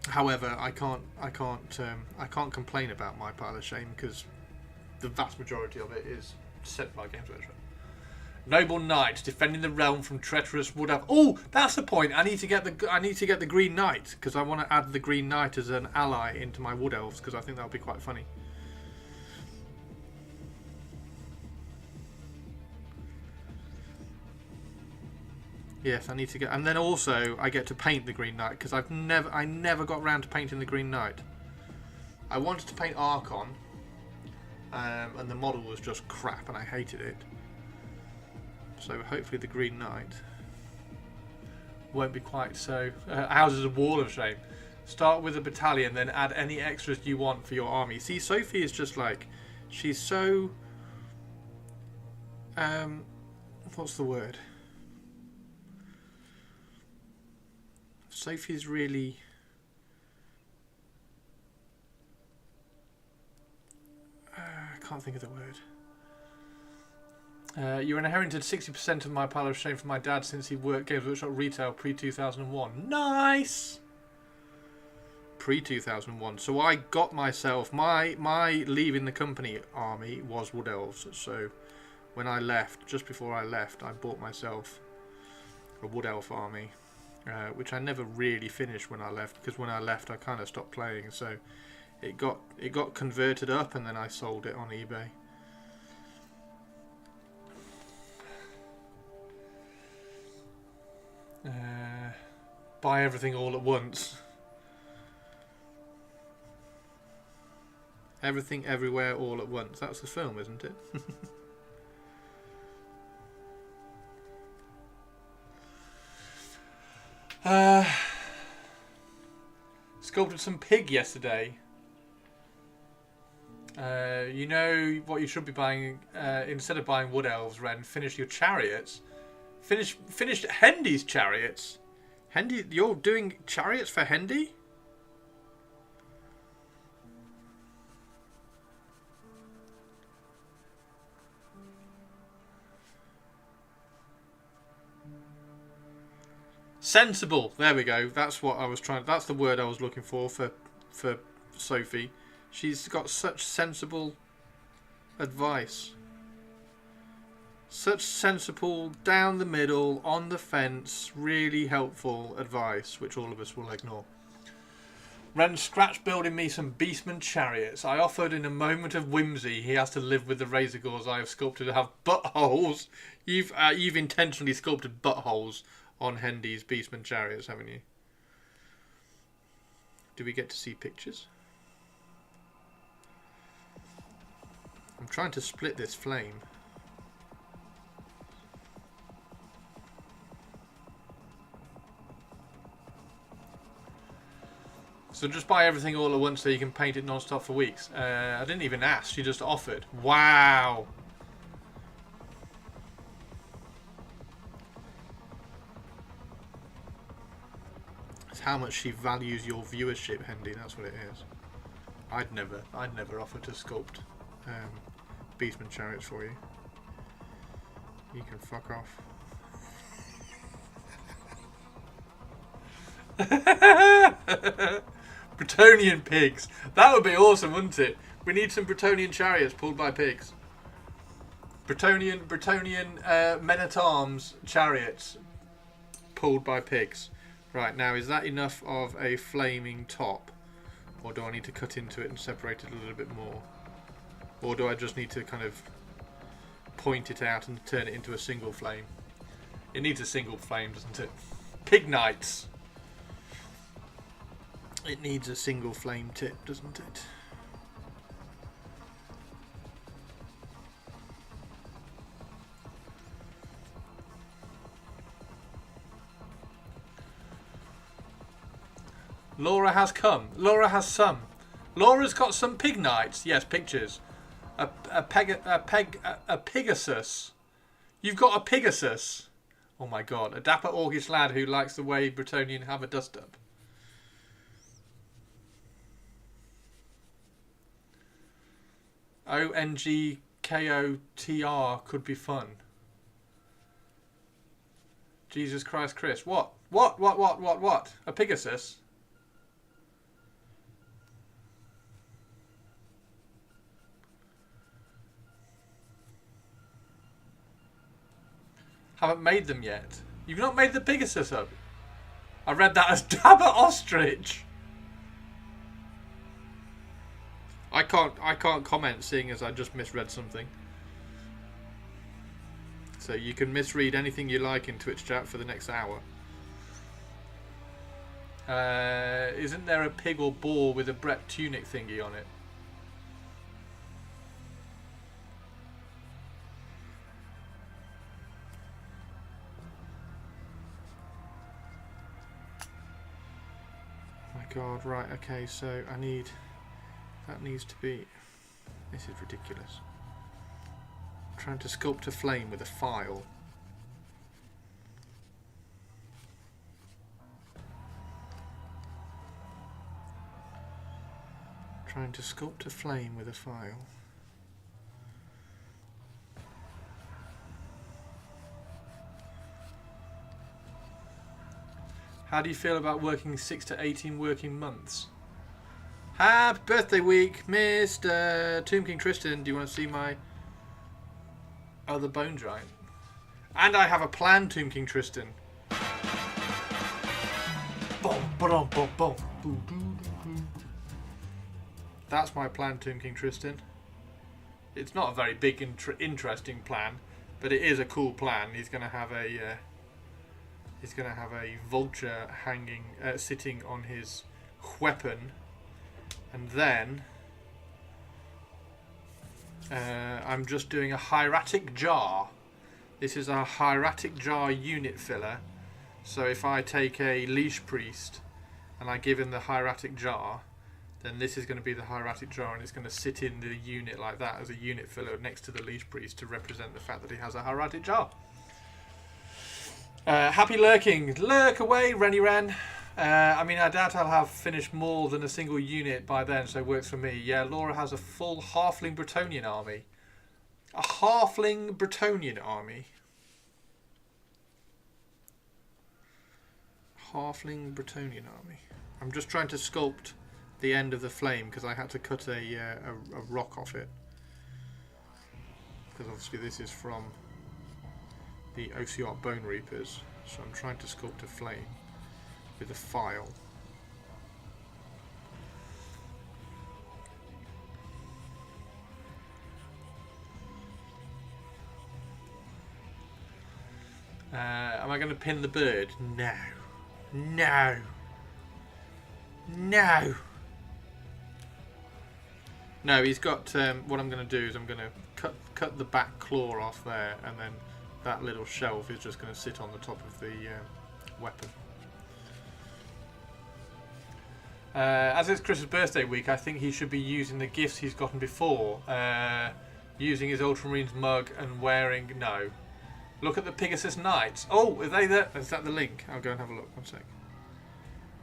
However, I can't complain about my pile of shame because the vast majority of it is sent by Games Workshop. Noble Knight defending the realm from treacherous Wood Elf. Oh, that's the point. I need to get the Green Knight because I want to add the Green Knight as an ally into my Wood Elves because I think that would be quite funny. Yes, I need to get, and then also I get to paint the Green Knight because I never got around to painting the Green Knight. I wanted to paint Archon, and the model was just crap, and I hated it. So hopefully the Green Knight won't be quite so... ours is a wall of shame. Start with a battalion, then add any extras you want for your army. See, Sophie is just like... She's so... what's the word? Sophie's really... I can't think of the word. You inherited 60% of my pile of shame from my dad since he worked Games Workshop retail pre-2001. Nice! Pre-2001. So I got myself... My leaving the company army was Wood Elves. So when I left, just before I left, I bought myself a Wood Elf army. Which I never really finished when I left. Because when I left, I kind of stopped playing. So it got converted up and then I sold it on eBay. Buy everything all at once. Everything everywhere all at once. That's the film, isn't it? Sculpted some pig yesterday. You know what you should be buying instead of buying wood elves, Ren. Finish your chariots. Finish Hendy's chariots. Hendy, you're doing chariots for Hendy? Sensible. There we go. That's what I was trying. That's the word I was looking for Sophie. She's got such sensible advice. Such sensible, down the middle, on the fence, really helpful advice, which all of us will ignore. Ren scratch building me some Beastman chariots. I offered in a moment of whimsy he has to live with the razor gores I have sculpted to have buttholes. You've intentionally sculpted buttholes on Hendy's Beastman chariots, haven't you? Do we get to see pictures? I'm trying to split this flame. So just buy everything all at once so you can paint it non-stop for weeks. I didn't even ask, she just offered. Wow. It's how much she values your viewership, Hendy, that's what it is. I'd never offer to sculpt Beastman chariots for you. You can fuck off. Bretonnian pigs. That would be awesome, wouldn't it? We need some Bretonnian chariots pulled by pigs. Bretonnian men-at-arms chariots pulled by pigs. Right, now is that enough of a flaming top? Or do I need to cut into it and separate it a little bit more? Or do I just need to kind of point it out and turn it into a single flame? It needs a single flame, doesn't it? Pig Knights. It needs a single flame tip, doesn't it? Laura has come. Laura has some. Laura's got some pig knights. Yes, pictures. A Pegasus. You've got a Pegasus. Oh my god. A dapper orcish lad who likes the way Bretonnian have a dust-up. ONGKOTR could be fun. Jesus Christ, Chris. What? What? A Pegasus? Haven't made them yet. You've not made the Pegasus up. I read that as Dapper Ostrich. I can't comment, seeing as I just misread something. So you can misread anything you like in Twitch chat for the next hour. Isn't there a pig or boar with a Brett tunic thingy on it? My god, right, okay, so I need... That needs to be... This is ridiculous. I'm trying to sculpt a flame with a file. Trying to sculpt a flame with a file. How do you feel about working 6 to 18 working months? Happy birthday week, Mr. Tomb King Tristan. Do you want to see my other bone giant? And I have a plan, Tomb King Tristan. That's my plan, Tomb King Tristan. It's not a very big, interesting plan, but it is a cool plan. He's going to have a vulture hanging, sitting on his weapon. And then I'm just doing a hieratic jar. This is a hieratic jar unit filler. So if I take a Leash Priest and I give him the Hieratic Jar, then this is going to be the Hieratic Jar, and it's going to sit in the unit like that as a unit filler next to the Leash Priest to represent the fact that he has a Hieratic Jar. Happy lurking. Lurk away, Renny Ren. I mean, I doubt I'll have finished more than a single unit by then, so it works for me. Yeah, Laura has a full Halfling Bretonnian army. A Halfling Bretonnian army. Halfling Bretonnian army. I'm just trying to sculpt the end of the flame because I had to cut a rock off it. Because obviously this is from the Ossiarch Bone Reapers, so I'm trying to sculpt a flame with a file. Am I going to pin the bird? No. No. No. No, he's got, what I'm going to do is I'm going to cut the back claw off there, and then that little shelf is just going to sit on the top of the weapon. As it's Chris's birthday week, I think he should be using the gifts he's gotten before. Using his Ultramarines mug and wearing... No. Look at the Pegasus Knights. Oh, are they there? Is that the link? I'll go and have a look. One sec.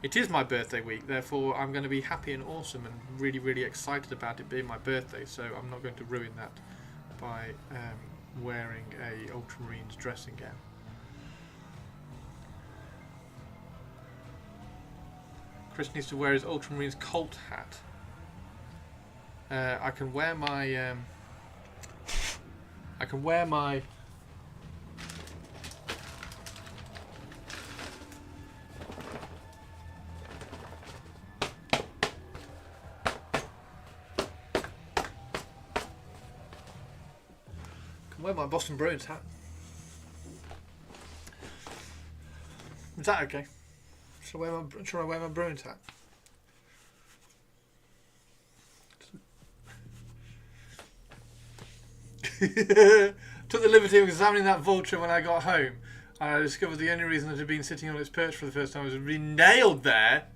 It is my birthday week, therefore I'm going to be happy and awesome and really, really excited about it being my birthday, so I'm not going to ruin that by wearing a Ultramarines dressing gown. Chris needs to wear his Ultramarines Colt hat. I can wear my... I can wear my... Wear my Boston Bruins hat. Is that okay? Should I wear my Bruins hat? Took the liberty of examining that vulture when I got home, and I discovered the only reason it had been sitting on its perch for the first time was it had been nailed there.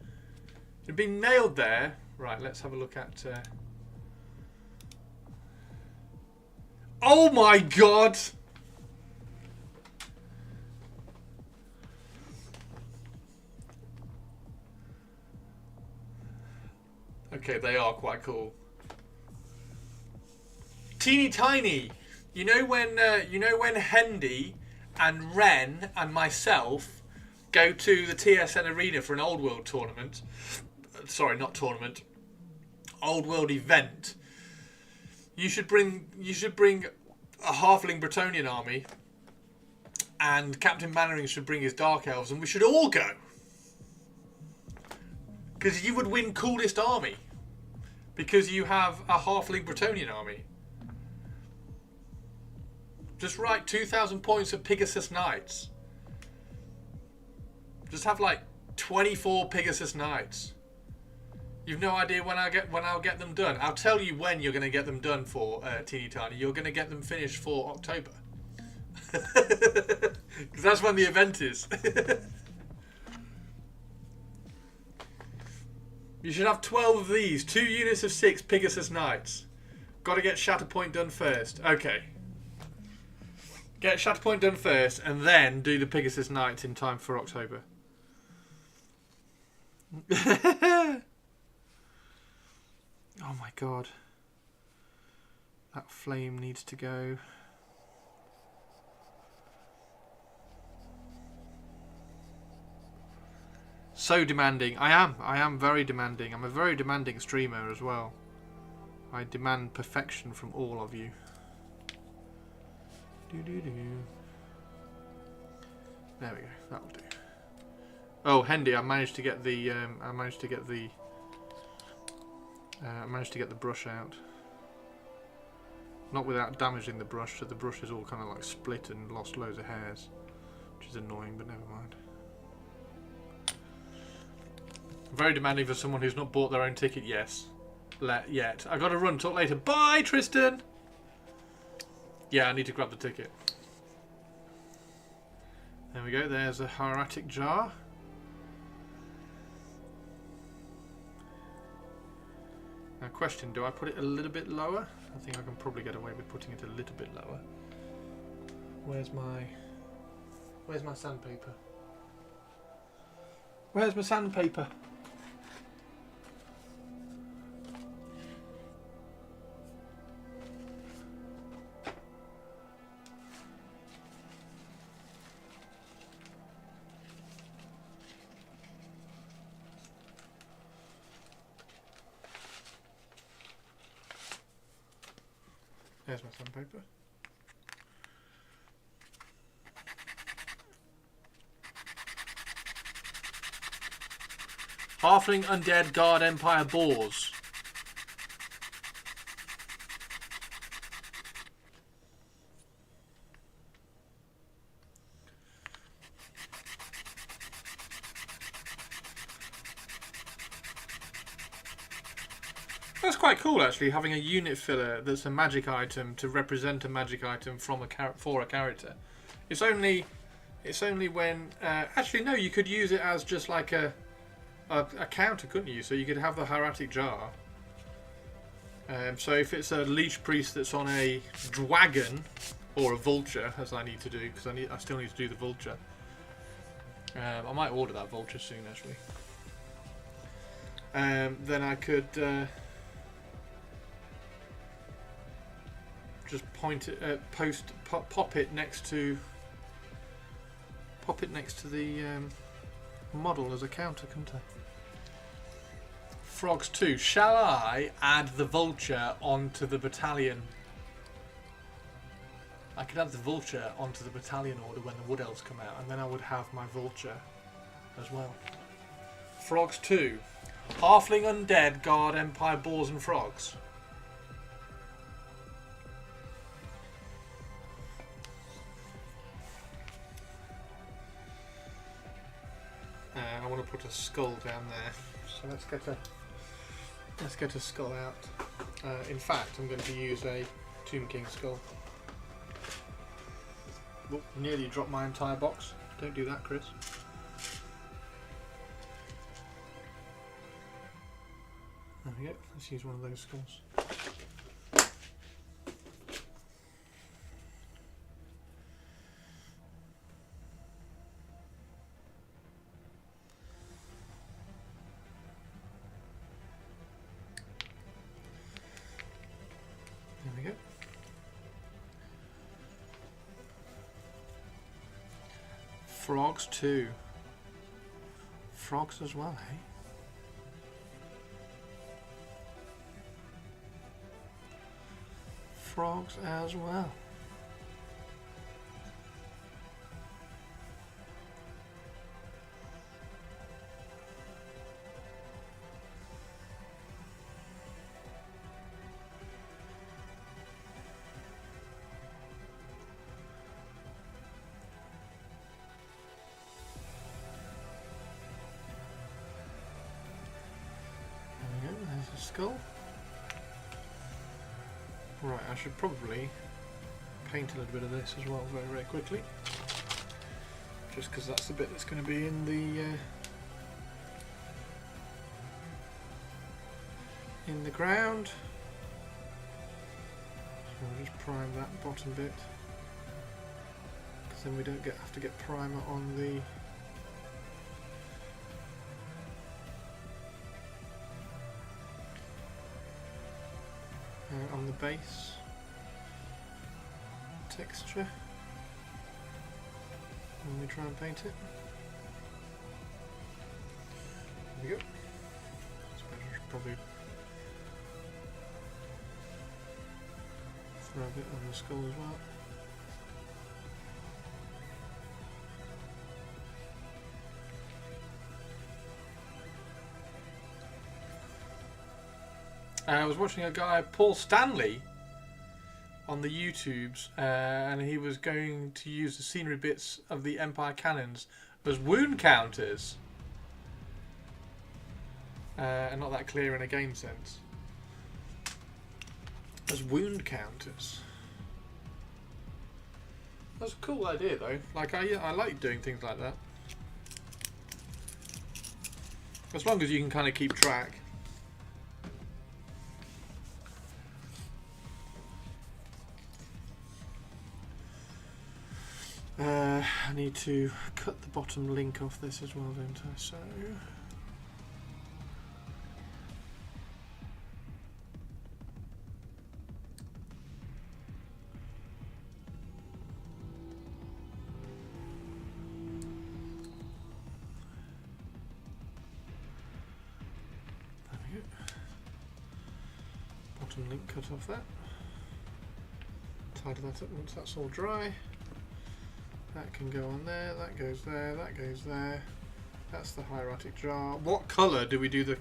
It had been nailed there. Right, let's have a look at... Oh my god! Okay, they are quite cool. Teeny tiny. You know when Hendy and Ren and myself go to the TSN Arena for an Old World tournament. Sorry, not tournament. Old World event. You should bring a Halfling Bretonnian army, and Captain Mannering should bring his Dark Elves, and we should all go. Because you would win coolest army. Because you have a Halfling Bretonnian army. Just write 2,000 points of Pegasus Knights. Just have like 24 Pegasus Knights. You've no idea when I'll get them done. I'll tell you when you're going to get them done for, Teeny Tiny. You're going to get them finished for October. Because that's when the event is. You should have 12 of these. 2 units of 6 Pegasus Knights. Got to get Shatterpoint done first. Okay. Get Shatterpoint done first, and then do the Pegasus Knights in time for October. Oh my god. That flame needs to go. So demanding. I am very demanding. I'm a very demanding streamer as well. I demand perfection from all of you. There we go. That'll do. Oh, Hendy, I managed to get the I managed to get the brush out. Not without damaging the brush, so the brush is all kind of like split and lost loads of hairs, which is annoying, but never mind. Very demanding for someone who's not bought their own ticket, yes. Yet. I gotta run, talk later. Bye, Tristan! Yeah, I need to grab the ticket. There we we go. There's a hieratic jar. Now, question: do I put it a little bit lower? I think I can probably get away with putting it a little bit lower. Where's my sandpaper? Where's my sandpaper? There's my sandpaper. Halfling Undead Guard Empire Boars. That's quite cool, actually, having a unit filler that's a magic item to represent a magic item from for a character. It's only when actually no, you could use it as just like a counter, couldn't you? So you could have the hieratic jar. So if it's a leech priest that's on a dragon or a vulture, as I need to do, because I still need to do the vulture. I might order that vulture soon, actually. Then I could just pop it next to the model as a counter, couldn't I? Frogs 2. Shall I add the vulture onto the battalion? I could add the vulture onto the battalion order when the wood elves come out, and then I would have my vulture as well. Frogs 2. Halfling Undead Guard Empire Boars and Frogs. I want to put a skull down there, so let's get a skull out. In fact, I'm going to use a Tomb King skull. Whoop, nearly dropped my entire box. Don't do that, Chris. There we go. Let's use one of those skulls. There we go. Frogs 2. Frogs as well, eh? Frogs as well. There we go, there's a skull. Right, I should probably paint a little bit of this as well very, very quickly. Just because that's the bit that's going to be in the ground. So I'll just prime that bottom bit, because then we don't have to get primer on the base texture when we try and paint it. There we go. I should probably throw a bit on the skull as well. I was watching a guy, Paul Stanley, on the YouTubes, and he was going to use the scenery bits of the Empire cannons as wound counters. And not that clear in a game sense. As wound counters. That's a cool idea though. Like I like doing things like that. As long as you can kind of keep track. I need to cut the bottom link off this as well, don't I? So. There we go. Bottom link cut off that. Tidy that up once that's all dry. That can go on there, that goes there, that goes there. That's the hieratic jar. What colour do we do the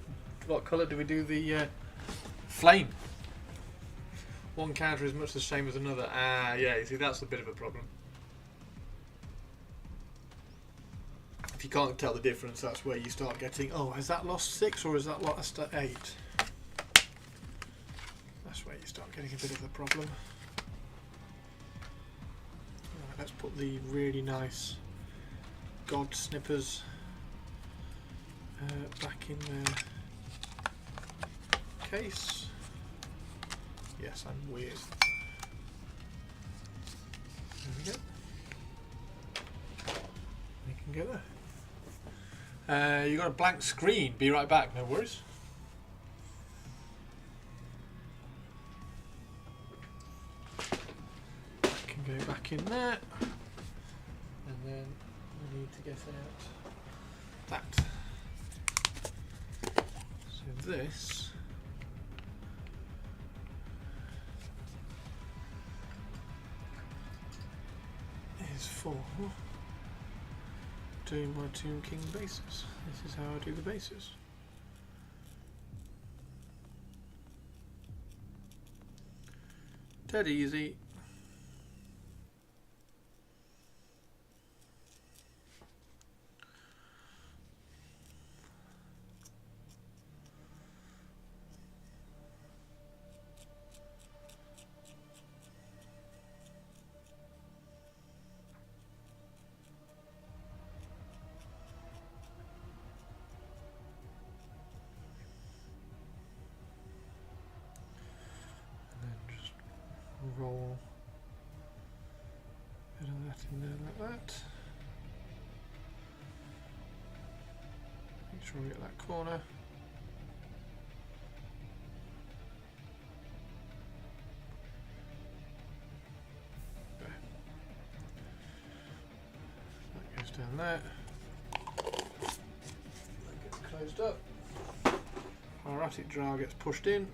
flame? One counter is much the same as another. Ah, yeah, you see that's a bit of a problem. If you can't tell the difference, that's where you start getting, oh, has that lost 6 or has that lost 8? That's where you start getting a bit of the problem. Let's put the really nice God snippers back in their case. Yes, I'm weird. There we go. We can go there. You got a blank screen. Be right back. No worries. Go back in there, and then we need to get out that. So this is for doing my Tomb King bases. This is how I do the bases. Dead easy. Roll a bit of that in there like that. Make sure we get that corner. There. That goes down there. That gets closed up. Hieratic jar gets pushed in.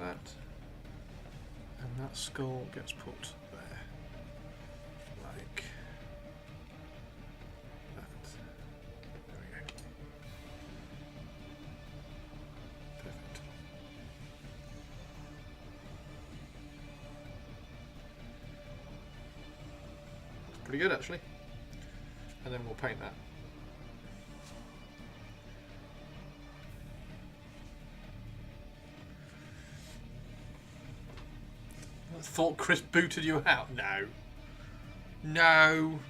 That, and that skull gets put there, like that. There we go. Perfect. That's pretty good actually. And then we'll paint that. Thought Chris booted you out? No. No.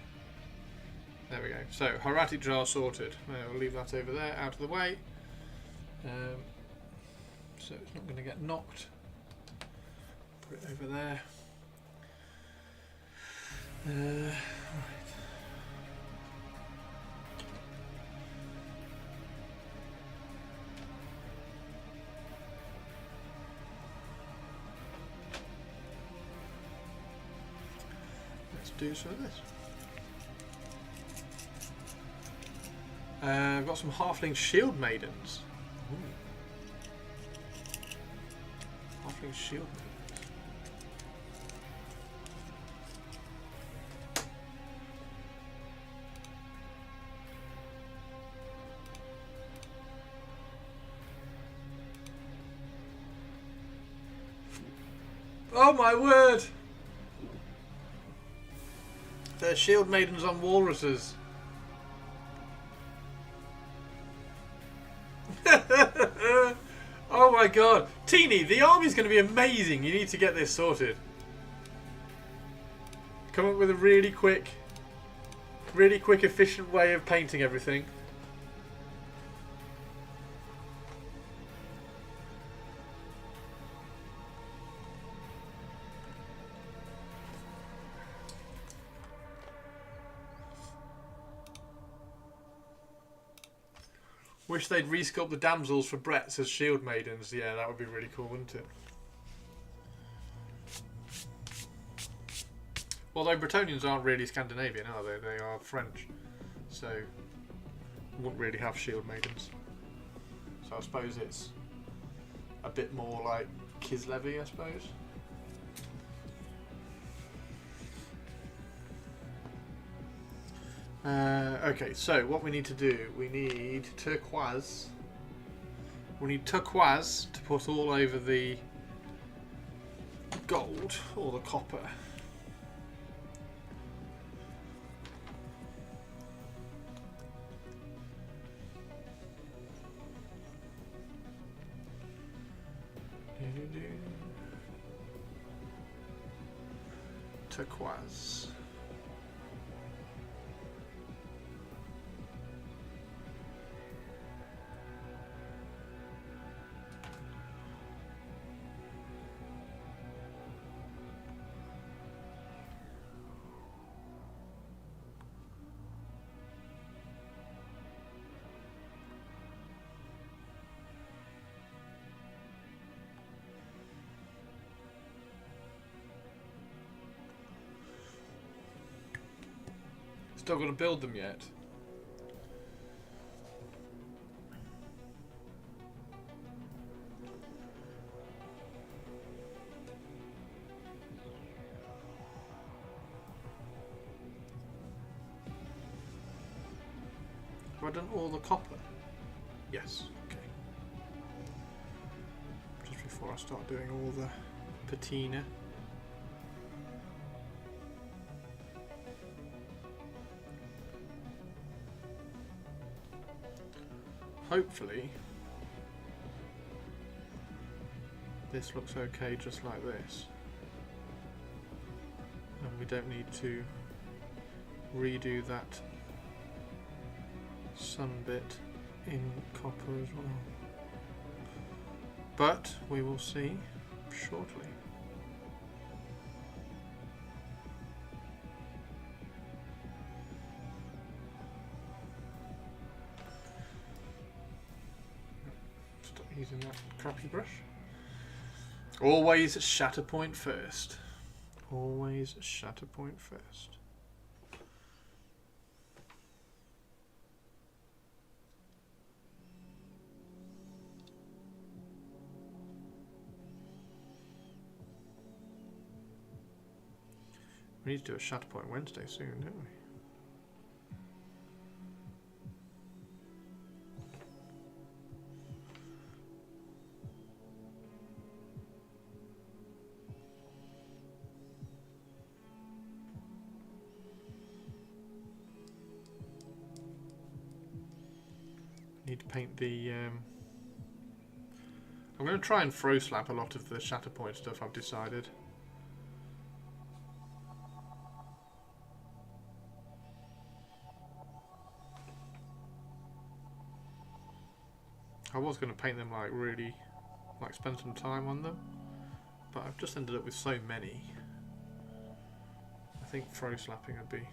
There we go. So, hieratic jar sorted. We'll leave that over there, out of the way. So it's not going to get knocked. Put it over there. Right. Do some of this. I've got some halfling shield maidens. Ooh. Halfling shield maidens. Oh my word! They're shield maidens on walruses. Oh my god. Teeny, the army's going to be amazing. You need to get this sorted. Come up with a really quick, efficient way of painting everything. Wish they'd resculpt the damsels for Bretts as shield maidens. Yeah, that would be really cool, wouldn't it? Although Bretonnians aren't really Scandinavian, are they? They are French. So, wouldn't really have shield maidens. So I suppose it's a bit more like Kislevi, I suppose. Okay, so what we need to do, we need turquoise. We need turquoise to put all over the gold or the copper. Turquoise. Still got to build them yet. Have I done all the copper? Yes, okay. Just before I start doing all the patina. Hopefully this looks okay just like this, and we don't need to redo that sun bit in copper as well, but we will see shortly. Using that crappy brush. Always shatter point first. Always shatter point first. We need to do a shatter point Wednesday soon, don't we? Need to paint the I'm going to try and throw slap a lot of the Shatterpoint stuff, I've decided. I was going to paint them like really, like spend some time on them, but I've just ended up with so many. I think throw slapping would be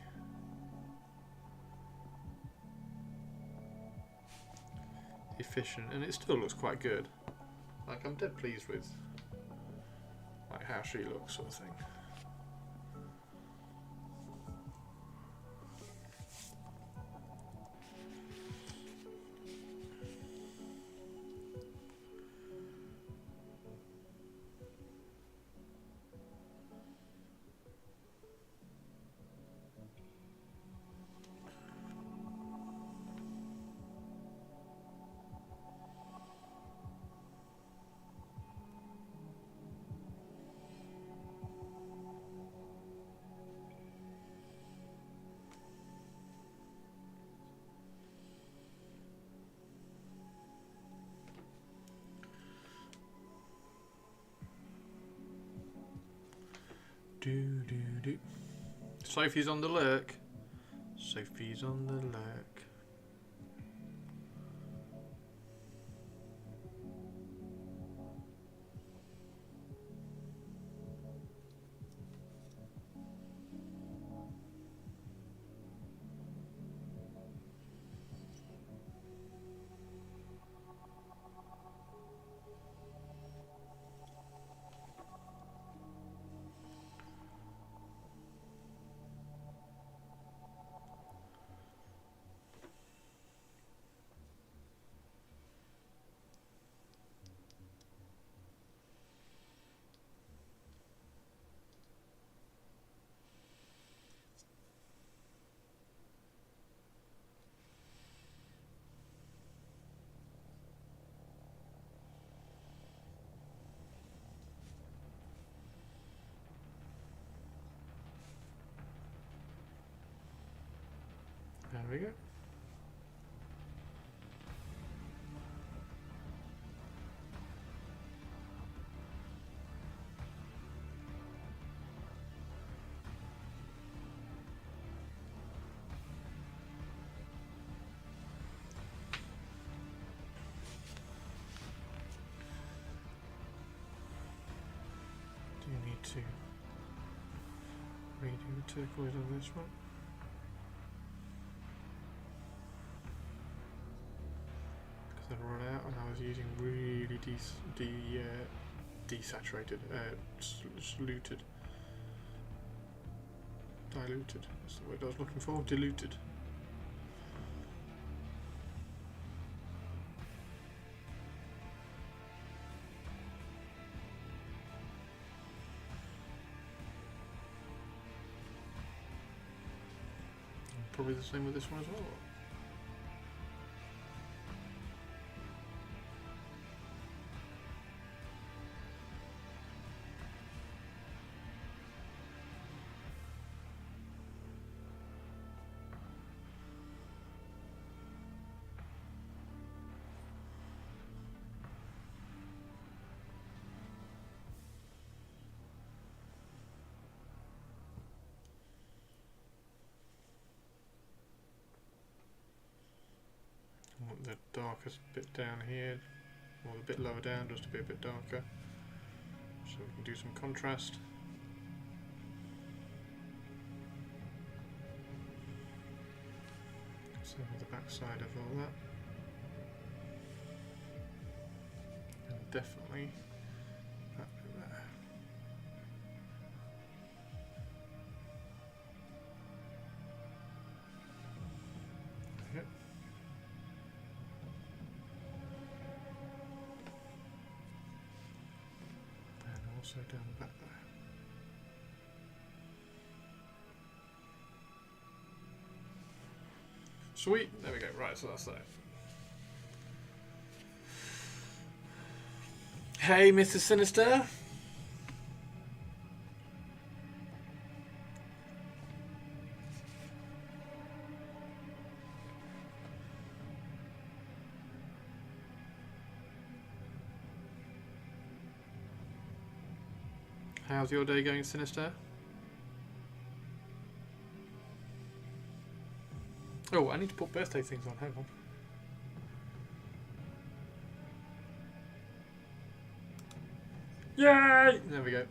efficient, and it still looks quite good. Like, I'm dead pleased with like how she looks, sort of thing. Do do do. Sophie's on the lurk. Sophie's on the lurk. There we go. Do you need to redo the turquoise on this one? I've run out and I was using really desaturated, diluted. That's the word I was looking for. Diluted. Probably the same with this one as well. Want the darkest bit down here, or a bit lower down, just to be a bit darker, so we can do some contrast. Same with the back side of all that, and definitely that bit there. There we go. Also down the back there. Sweet, there we go. Right, so that's that. Hey, Mr. Sinister. How's your day going, Sinister? Oh, I need to put birthday things on. Hang on. Yay! There we go.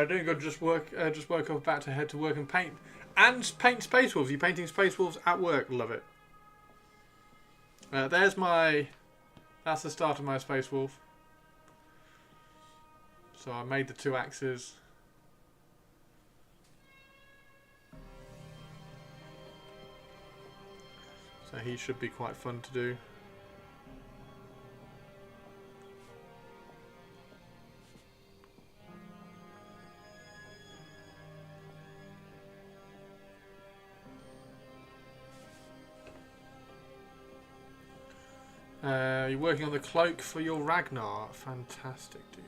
Doing good. Just woke up, about to head to work and paint. And paint Space Wolves. You painting Space Wolves at work? Love it. There's my... That's the start of my Space Wolf. So I made the 2 axes. So he should be quite fun to do. You're working on the cloak for your Ragnar. Fantastic, dude.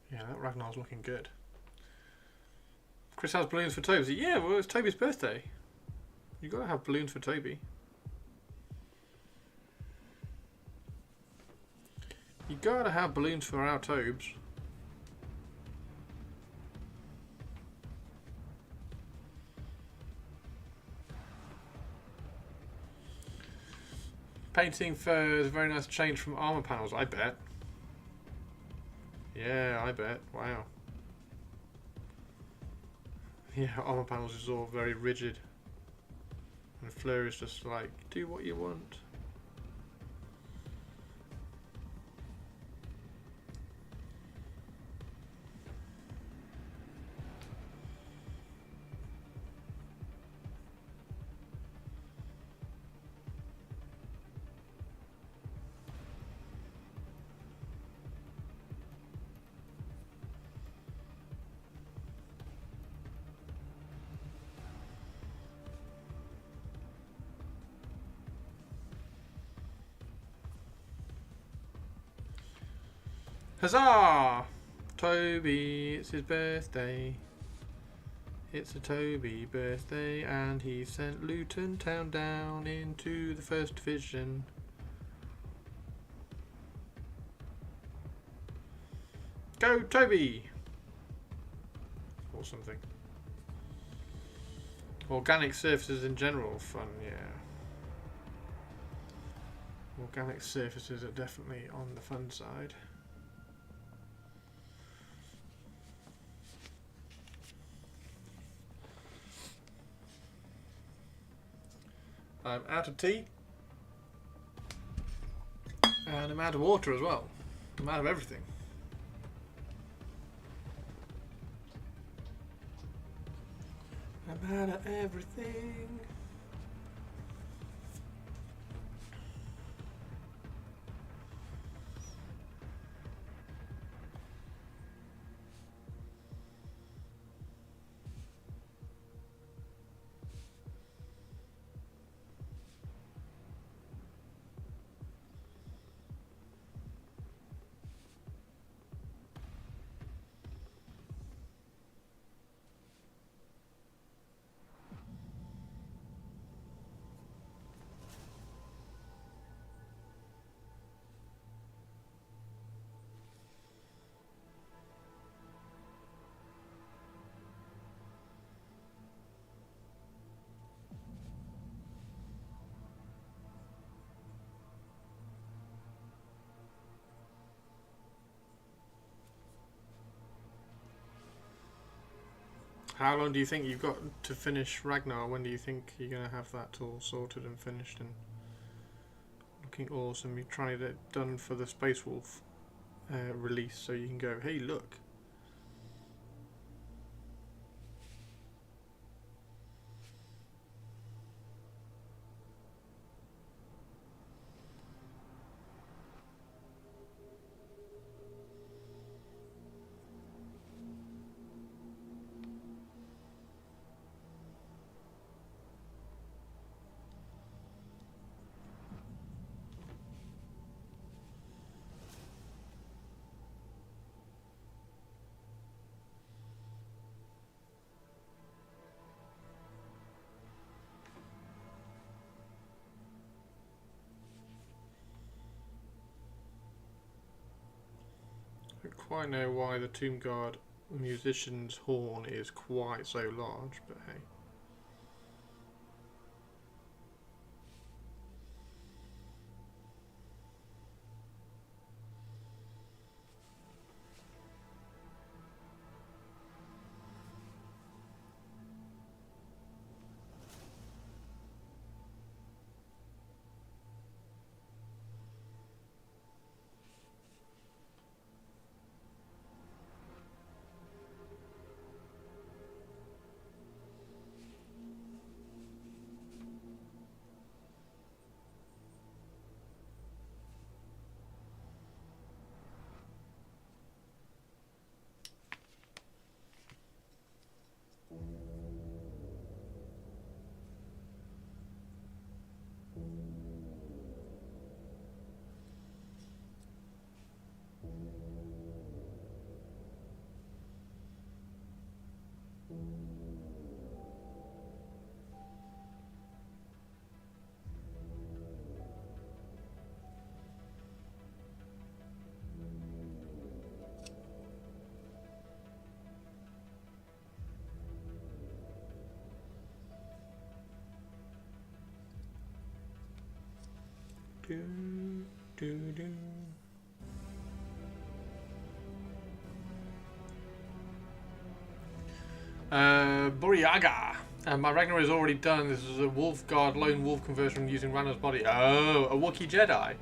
Yeah, that Ragnar's looking good. Chris has balloons for Toby. Yeah, well, it's Toby's birthday. You got to have balloons for Toby. You got to have balloons for our Tobes. Painting fur is a very nice change from armor panels, I bet. Yeah, I bet. Wow. Yeah, armor panels is all very rigid. And Fleur is just like, do what you want. Huzzah! Toby, it's his birthday. It's a Toby birthday, and he sent Luton Town down into the First Division. Go, Toby! Or something. Organic surfaces in general, fun, yeah. Organic surfaces are definitely on the fun side. I'm out of tea. And I'm out of water as well. I'm out of everything. I'm out of everything. How long do you think you've got to finish Ragnar? When do you think you're going to have that all sorted and finished and looking awesome? You tried it done for the Space Wolf release, so you can go, hey, look. quite know why the Tomb Guard musician's horn is quite so large, but hey. Do, do, do. Buriaga. My Ragnar is already done. This is a Wolf Guard lone wolf conversion using Ragnar's body. Oh, a Wookiee Jedi.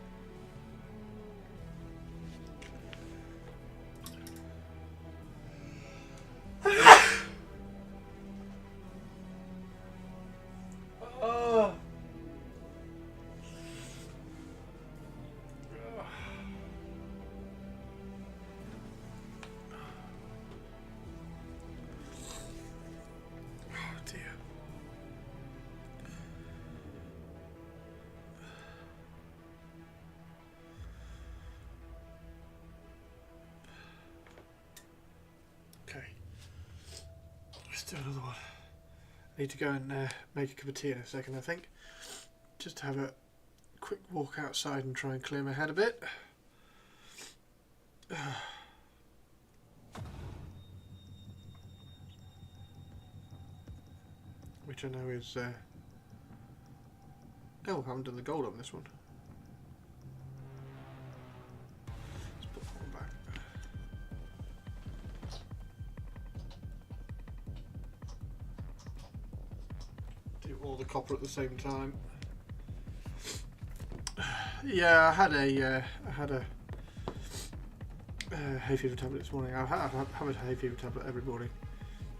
Oh. Okay. Let's do another one. I need to go and make a cup of tea in a second, I think. Just have a quick walk outside and try and clear my head a bit. Which I know is... Oh, I haven't done the gold on this one. Let's put that one back. Do all the copper at the same time. Yeah, I had a hay fever tablet this morning. I have a hay fever tablet every morning.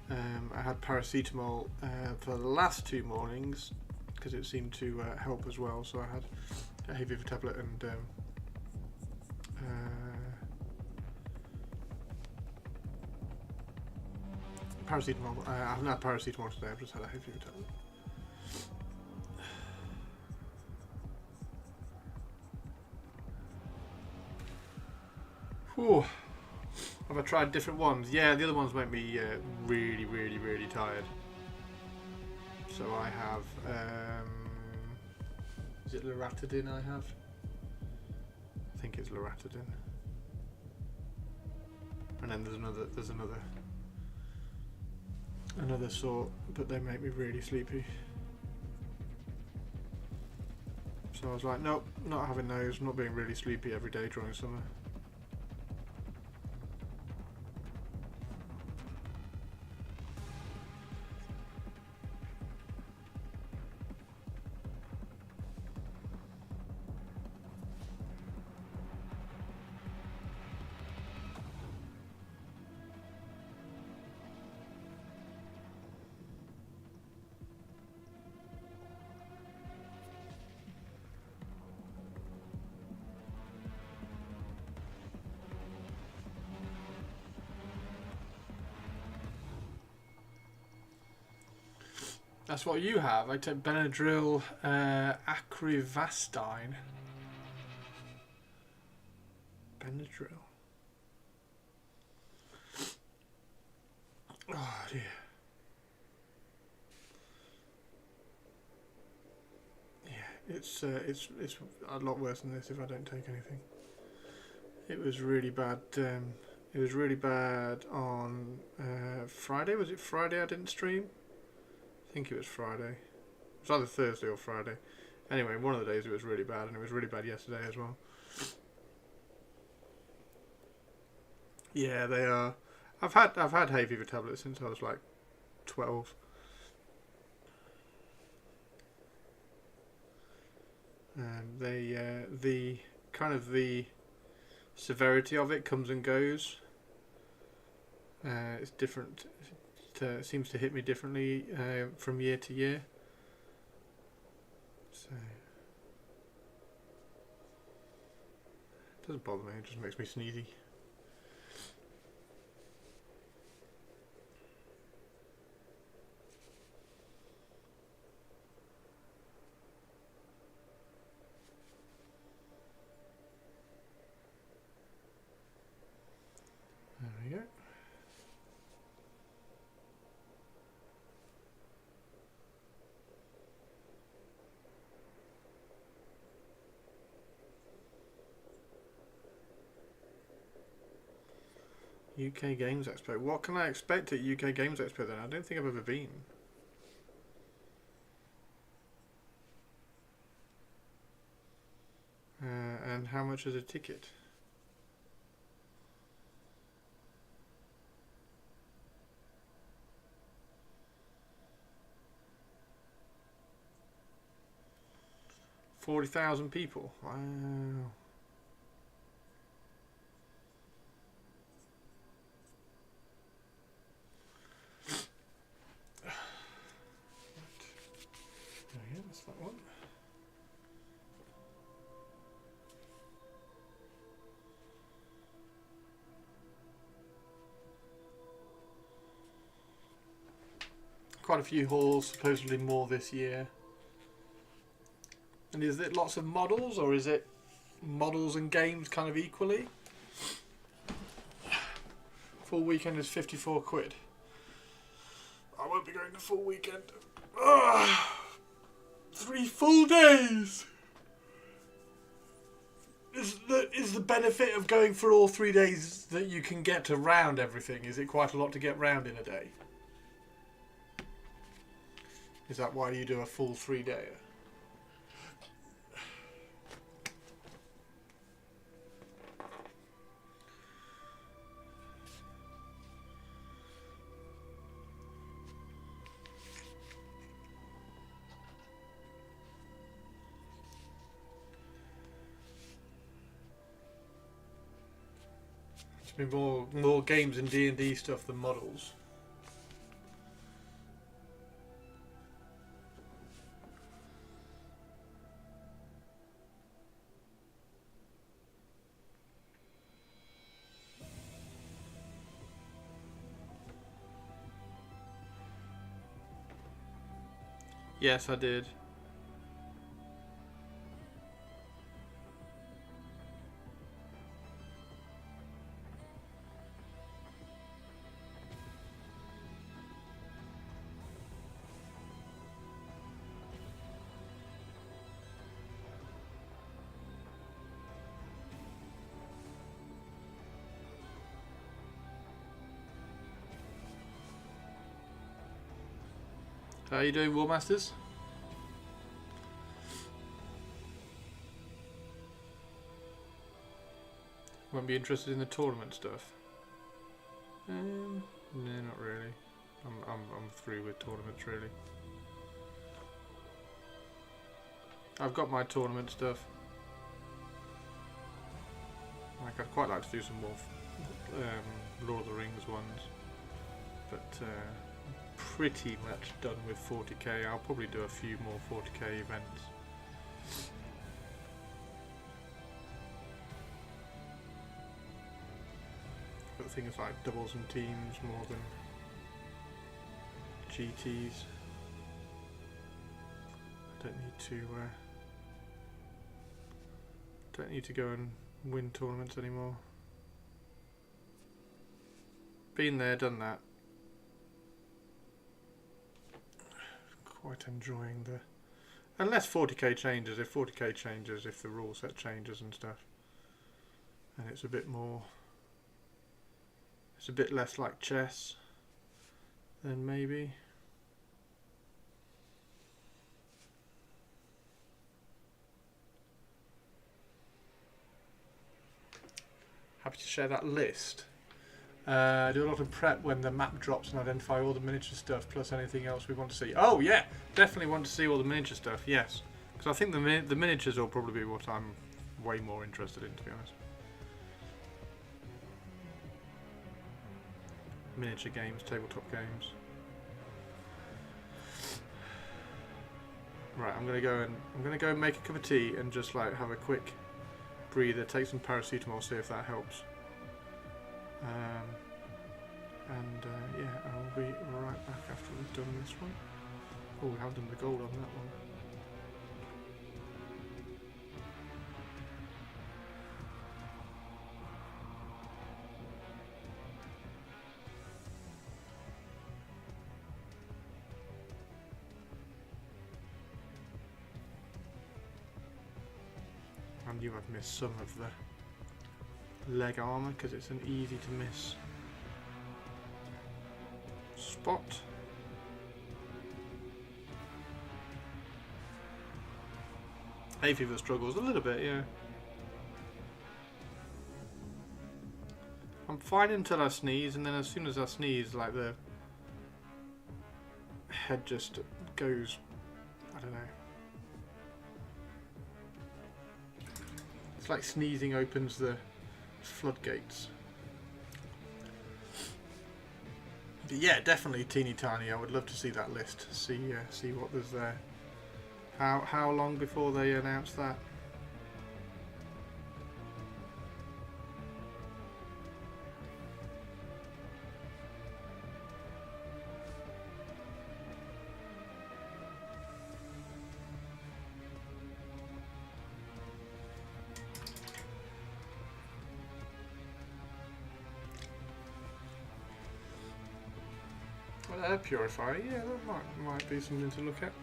I had paracetamol for the last 2 mornings because it seemed to help as well. So I had a hay fever tablet and paracetamol. I haven't had paracetamol today. I've just had a hay fever tablet. Whew. Have I tried different ones? Yeah, the other ones make me really, really, really tired. So I have, is it Loratadine I have? I think it's Loratadine. And then there's another sort, but they make me really sleepy. So I was like, nope, not having those, not being really sleepy every day during summer. That's what you have. I take Benadryl, Acrivastine. Benadryl. Oh dear. Yeah, it's a lot worse than this if I don't take anything. It was really bad It was really bad on Friday. Was it Friday I didn't stream? I think it was Friday. It was either Thursday or Friday. Anyway, one of the days it was really bad, and it was really bad yesterday as well. Yeah, they are. I've had hay fever tablets since I was like 12. And the kind of the severity of it comes and goes. It's different. It seems to hit me differently from year to year. So it doesn't bother me. It just makes me sneezy. There we go. UK Games Expo. What can I expect at UK Games Expo then? I don't think I've ever been. And how much is a ticket? $40,000 people. Wow. Yeah, that's that one. Quite a few halls, supposedly more this year. And is it lots of models, or is it models and games kind of equally? Full weekend is 54 quid. I won't be going the full weekend. Ugh. 3 full days! Is the benefit of going for all 3 days that you can get to round everything? Is it quite a lot to get round in a day? Is that why you do a full 3-day? There's been more games and D&D stuff than models. Yes, I did. How are you doing, War Masters? Won't be interested in the tournament stuff. No, not really. I'm through with tournaments, really. I've got my tournament stuff. Like, I'd quite like to do some more Lord of the Rings ones, but pretty much done with 40k. I'll probably do a few more 40k events. But things like doubles and teams more than GTs. I don't need to go and win tournaments anymore. Been there, done that. Quite enjoying the... Unless 40k changes, if 40k changes, if the rule set changes and stuff. And it's a bit more It's a bit less like chess. Then maybe. Happy to share that list. Do a lot of prep when the map drops and identify all the miniature stuff plus anything else we want to see. Oh yeah, definitely want to see all the miniature stuff. Yes, because I think the miniatures will probably be what I'm way more interested in, to be honest. Miniature games, tabletop games. Right, I'm gonna go and make a cup of tea and just like have a quick breather, take some paracetamol, see if that helps. Yeah, I'll be right back after we've done this one. Oh, we have done the gold on that one. I knew I'd missed some of the leg armour because it's an easy to miss spot. Hay fever struggles a little bit, yeah. I'm fine until I sneeze, and then as soon as I sneeze, like the head just goes, I don't know. It's like sneezing opens the floodgates. But yeah, definitely teeny tiny. I would love to see that list. See what there's there. How long before they announce that? Well, air purifier, yeah, that might be something to look at.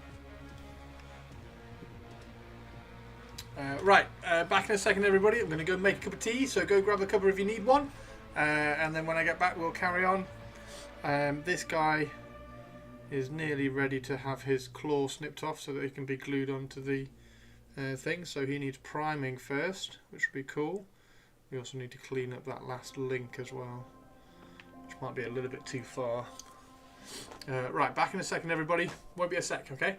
Right, back in a second, everybody. I'm going to go make a cup of tea, so go grab the cuppa if you need one. And then when I get back, we'll carry on. This guy is nearly ready to have his claw snipped off so that he can be glued onto the thing. So he needs priming first, which would be cool. We also need to clean up that last link as well, which might be a little bit too far. Right, back in a second, everybody. Won't be a sec, okay?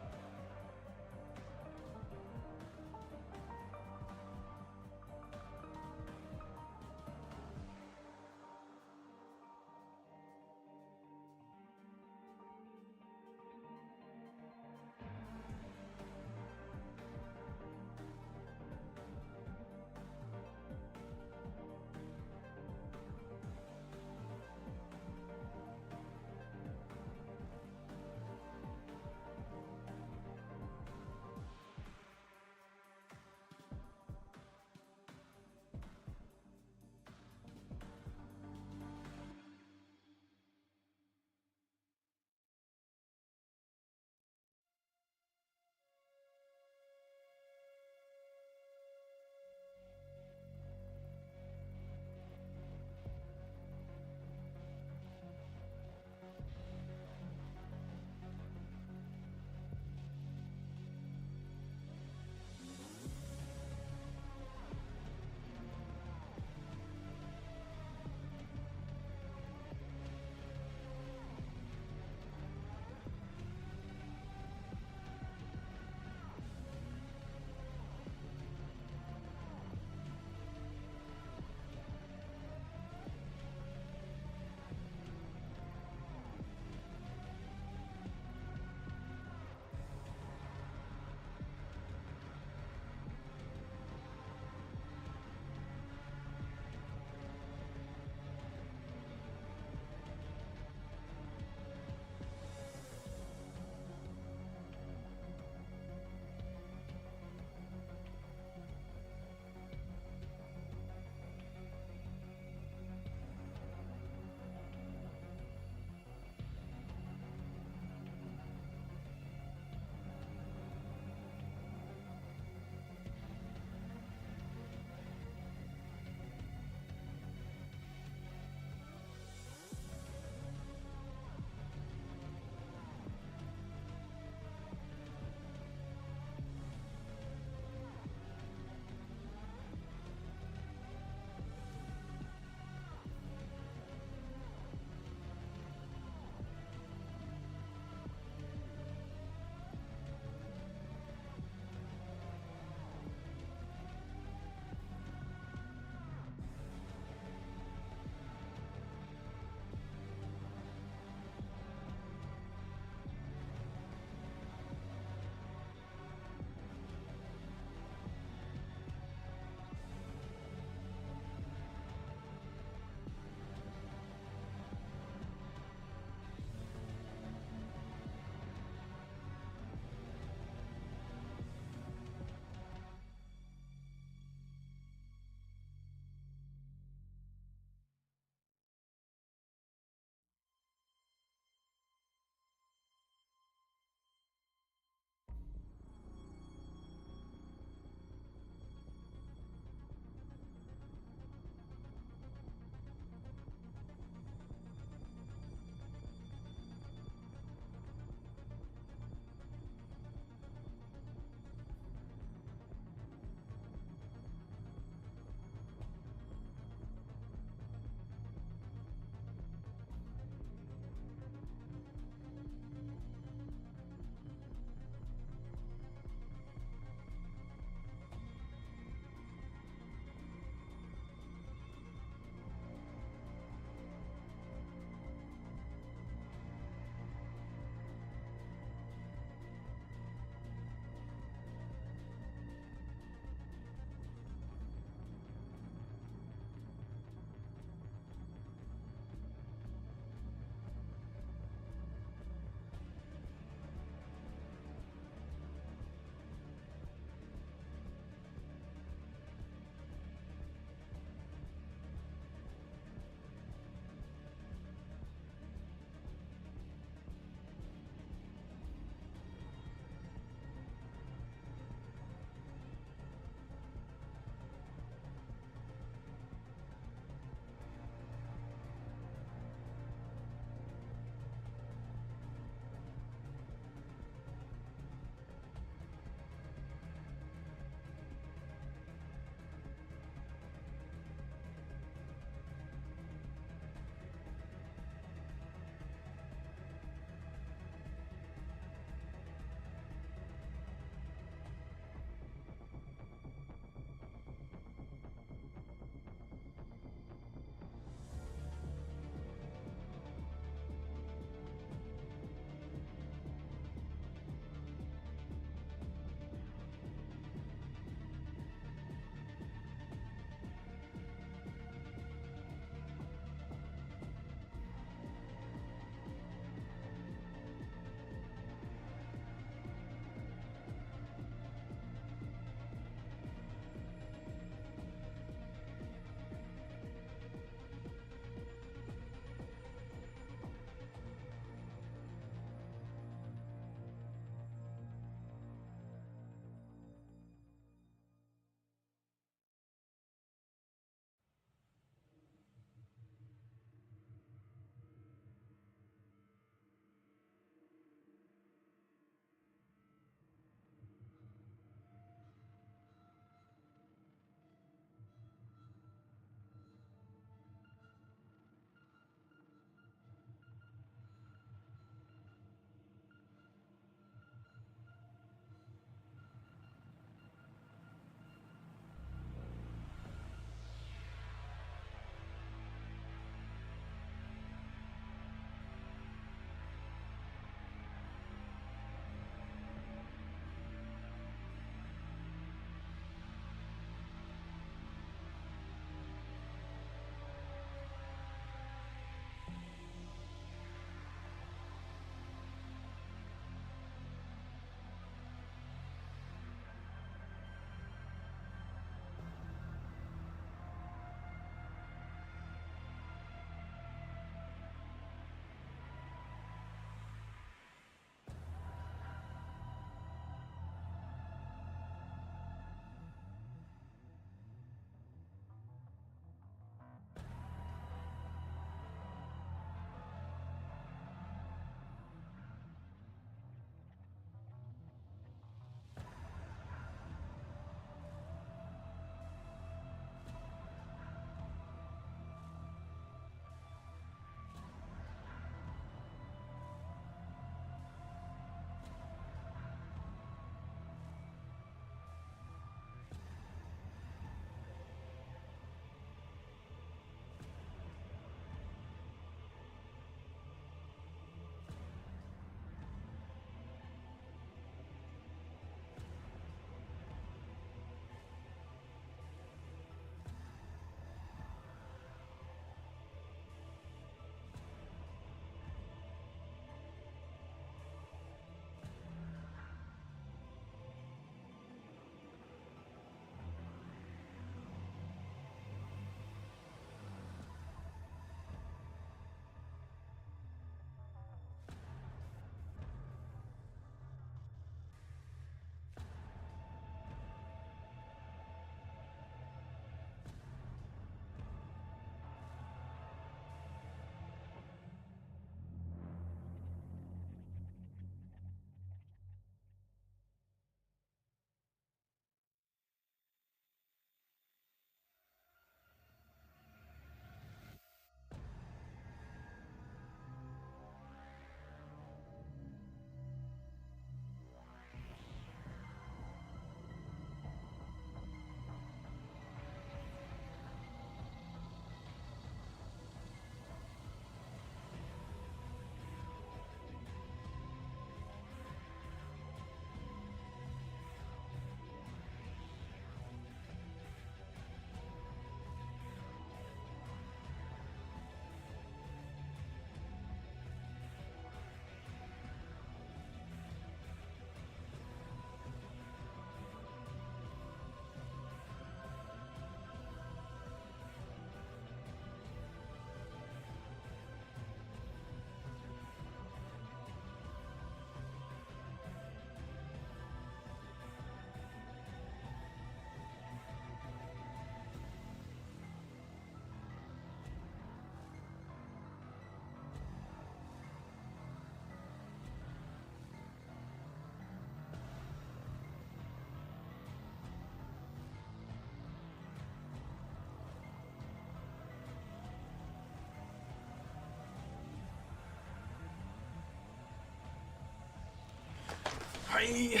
Hi!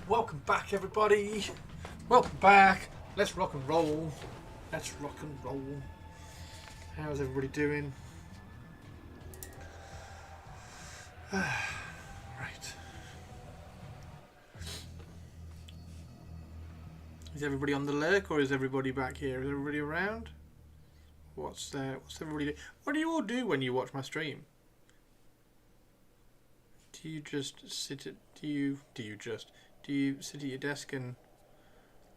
Welcome back, everybody. Welcome back. Let's rock and roll. Let's rock and roll. How's everybody doing? Right. Is everybody on the lurk, or is everybody back here? Is everybody around? What's everybody do? What do you all do when you watch my stream? Do you just sit at do you sit at your desk and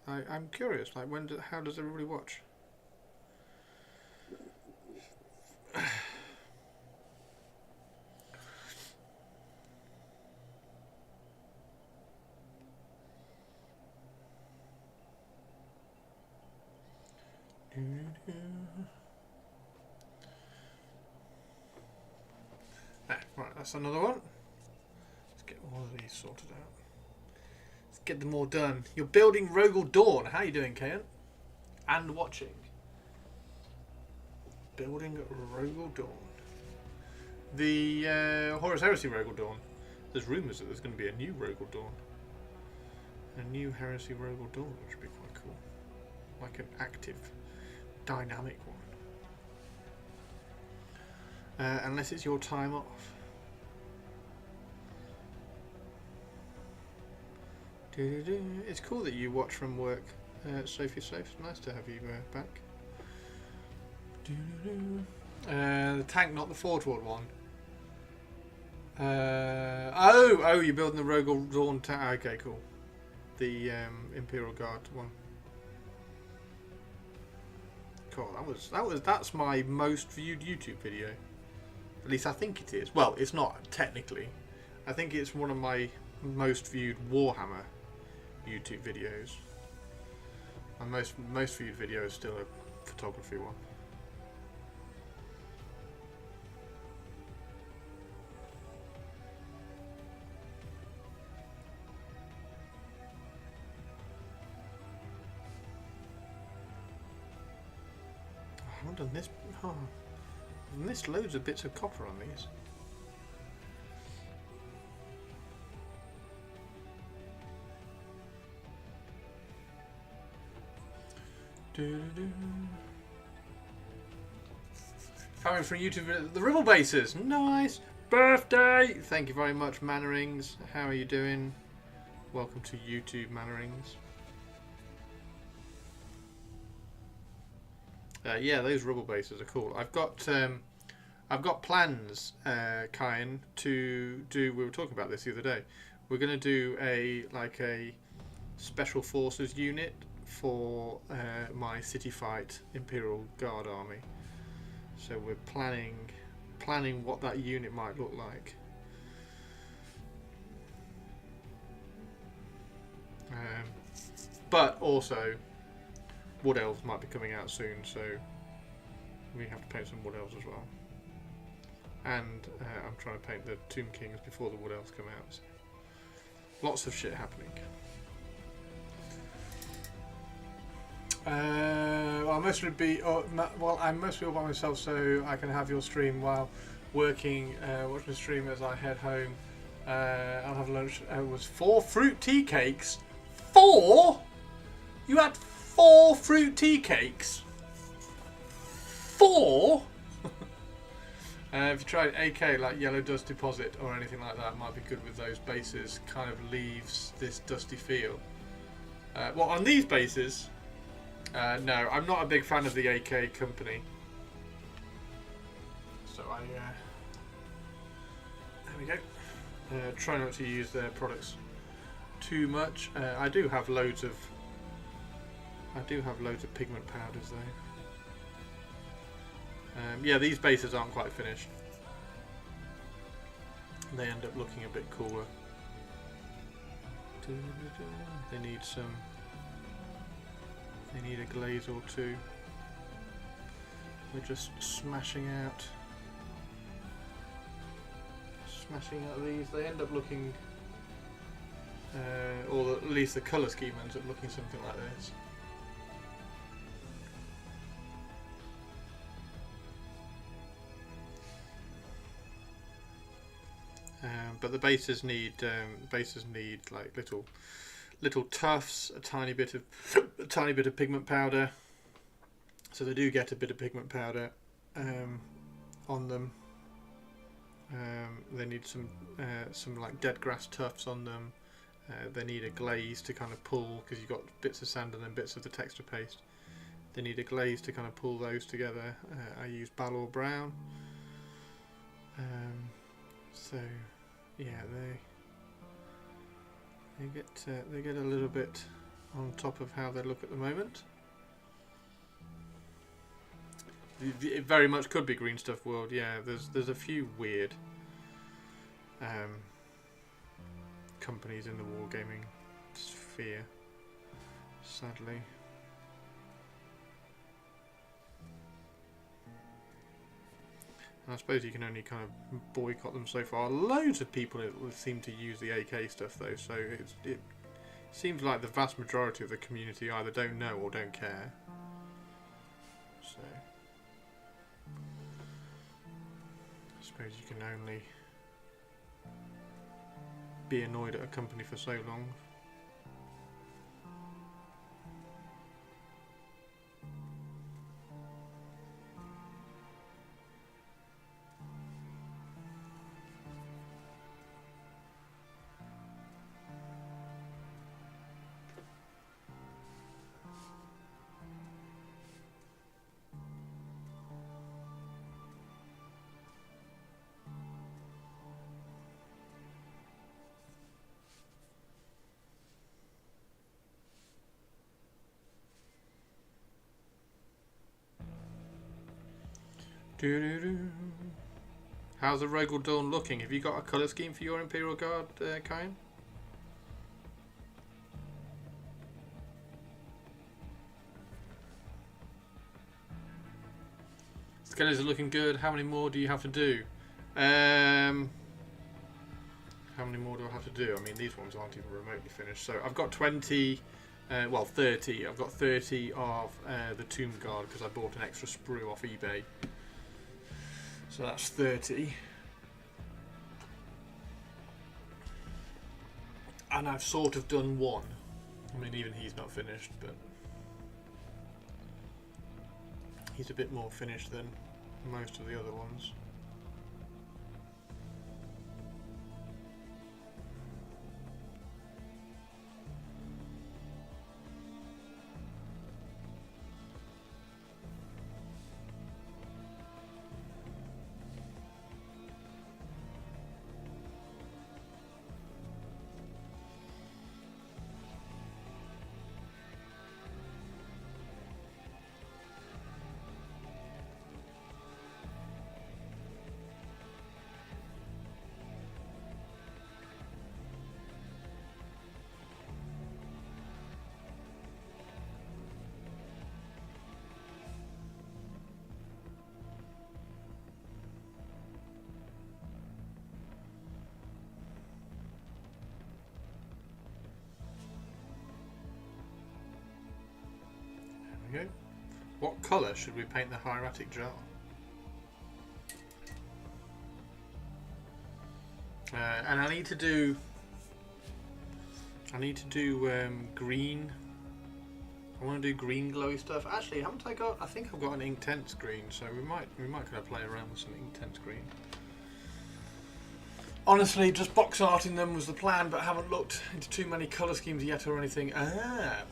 I'm curious, like how does everybody watch? Right, that's another one. Let's get all of these sorted out. Let's get them all done. You're building Rogel Dawn. How are you doing, Kayan? And watching. Building Rogel Dawn. The Horus Heresy Rogel Dawn. There's rumours that there's going to be a new Rogel Dawn. A new Heresy Rogel Dawn, which would be quite cool. Like an active, dynamic one. Unless it's your time off. It's cool that you watch from work, Sophie Sophs. Nice to have you back. The tank, not the Fortward one. Oh, you're building the Rogel Dawn tank. Okay, cool. The Imperial Guard one. Cool. That's my most viewed YouTube video. At least I think it is. Well, it's not technically. I think it's one of my most viewed Warhammer YouTube videos. My most viewed video is still a photography one. I haven't done this. Oh, I've missed loads of bits of copper on these. Coming from YouTube, the Ribble Bases. Nice birthday! Thank you very much, Mannerings. How are you doing? Welcome to YouTube, Mannerings. Yeah, those Ribble Bases are cool. I've got plans, Kyan, to do. We were talking about this the other day. We're going to do a special forces unit for my City Fight Imperial Guard army. So we're planning what that unit might look like. But also, Wood Elves might be coming out soon, so we have to paint some Wood Elves as well. And I'm trying to paint the Tomb Kings before the Wood Elves come out. So lots of shit happening. I'm mostly all by myself, so I can have your stream while working. Watch my stream as I head home. I'll have lunch. It was 4 fruit tea cakes. 4? You had 4 fruit tea cakes? 4? If you tried AK like Yellow Dust Deposit or anything like that, might be good with those bases. Kind of leaves this dusty feel. Well, on these bases. No, I'm not a big fan of the AK company. So there we go. Try not to use their products too much. I do have loads of pigment powders though. Yeah, these bases aren't quite finished. They end up looking a bit cooler. They need some. They need a glaze or two. We're just smashing out these. They end up looking, or at least the colour scheme ends up looking something like this. But but the bases need like little tufts, a tiny bit of pigment powder. So they do get a bit of pigment powder on them. They need some like dead grass tufts on them. They need a glaze to kind of pull, because you've got bits of sand and then bits of the texture paste. They need a glaze to kind of pull those together. I use Balor Brown. So yeah, they get a little bit on top of how they look at the moment. It very much could be Green Stuff World. Yeah, there's a few weird companies in the wargaming sphere, sadly. And I suppose you can only kind of boycott them so far. Loads of people seem to use the AK stuff though, so it seems like the vast majority of the community either don't know or don't care. So I suppose you can only be annoyed at a company for so long. How's the Rogel Dawn looking? Have you got a colour scheme for your Imperial Guard, Kyan? Skeletons are looking good. How many more do you have to do? How many more do I have to do? I mean, these ones aren't even remotely finished. So I've got 20... well, 30. I've got 30 of the Tomb Guard because I bought an extra sprue off eBay. So that's 30. And I've sort of done one. I mean, even he's not finished, but he's a bit more finished than most of the other ones. There we go. What colour should we paint the hieratic jar? And I need to do green. I want to do green glowy stuff. Actually, haven't I got? I think I've got an Inktense green, so we might kind of play around with some Inktense green. Honestly, just box arting them was the plan, but haven't looked into too many colour schemes yet or anything.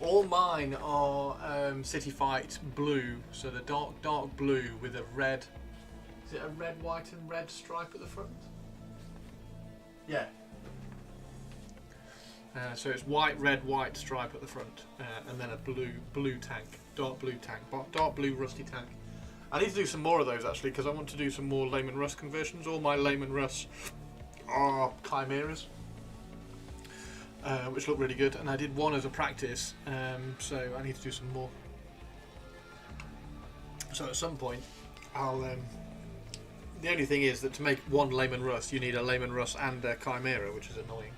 All mine are City Fight blue, so the dark blue with a red. Is it a red, white, and red stripe at the front? Yeah. So it's white, red, white stripe at the front, and then a blue tank, dark blue tank, dark blue rusty tank. I need to do some more of those actually, because I want to do some more Lehman Russ conversions. All my Lehman Russ are chimeras, which look really good, and I did one as a practice, so I need to do some more. So at some point I'll the only thing is that to make one Lehman Russ you need a Lehman Russ and a chimera, which is annoying,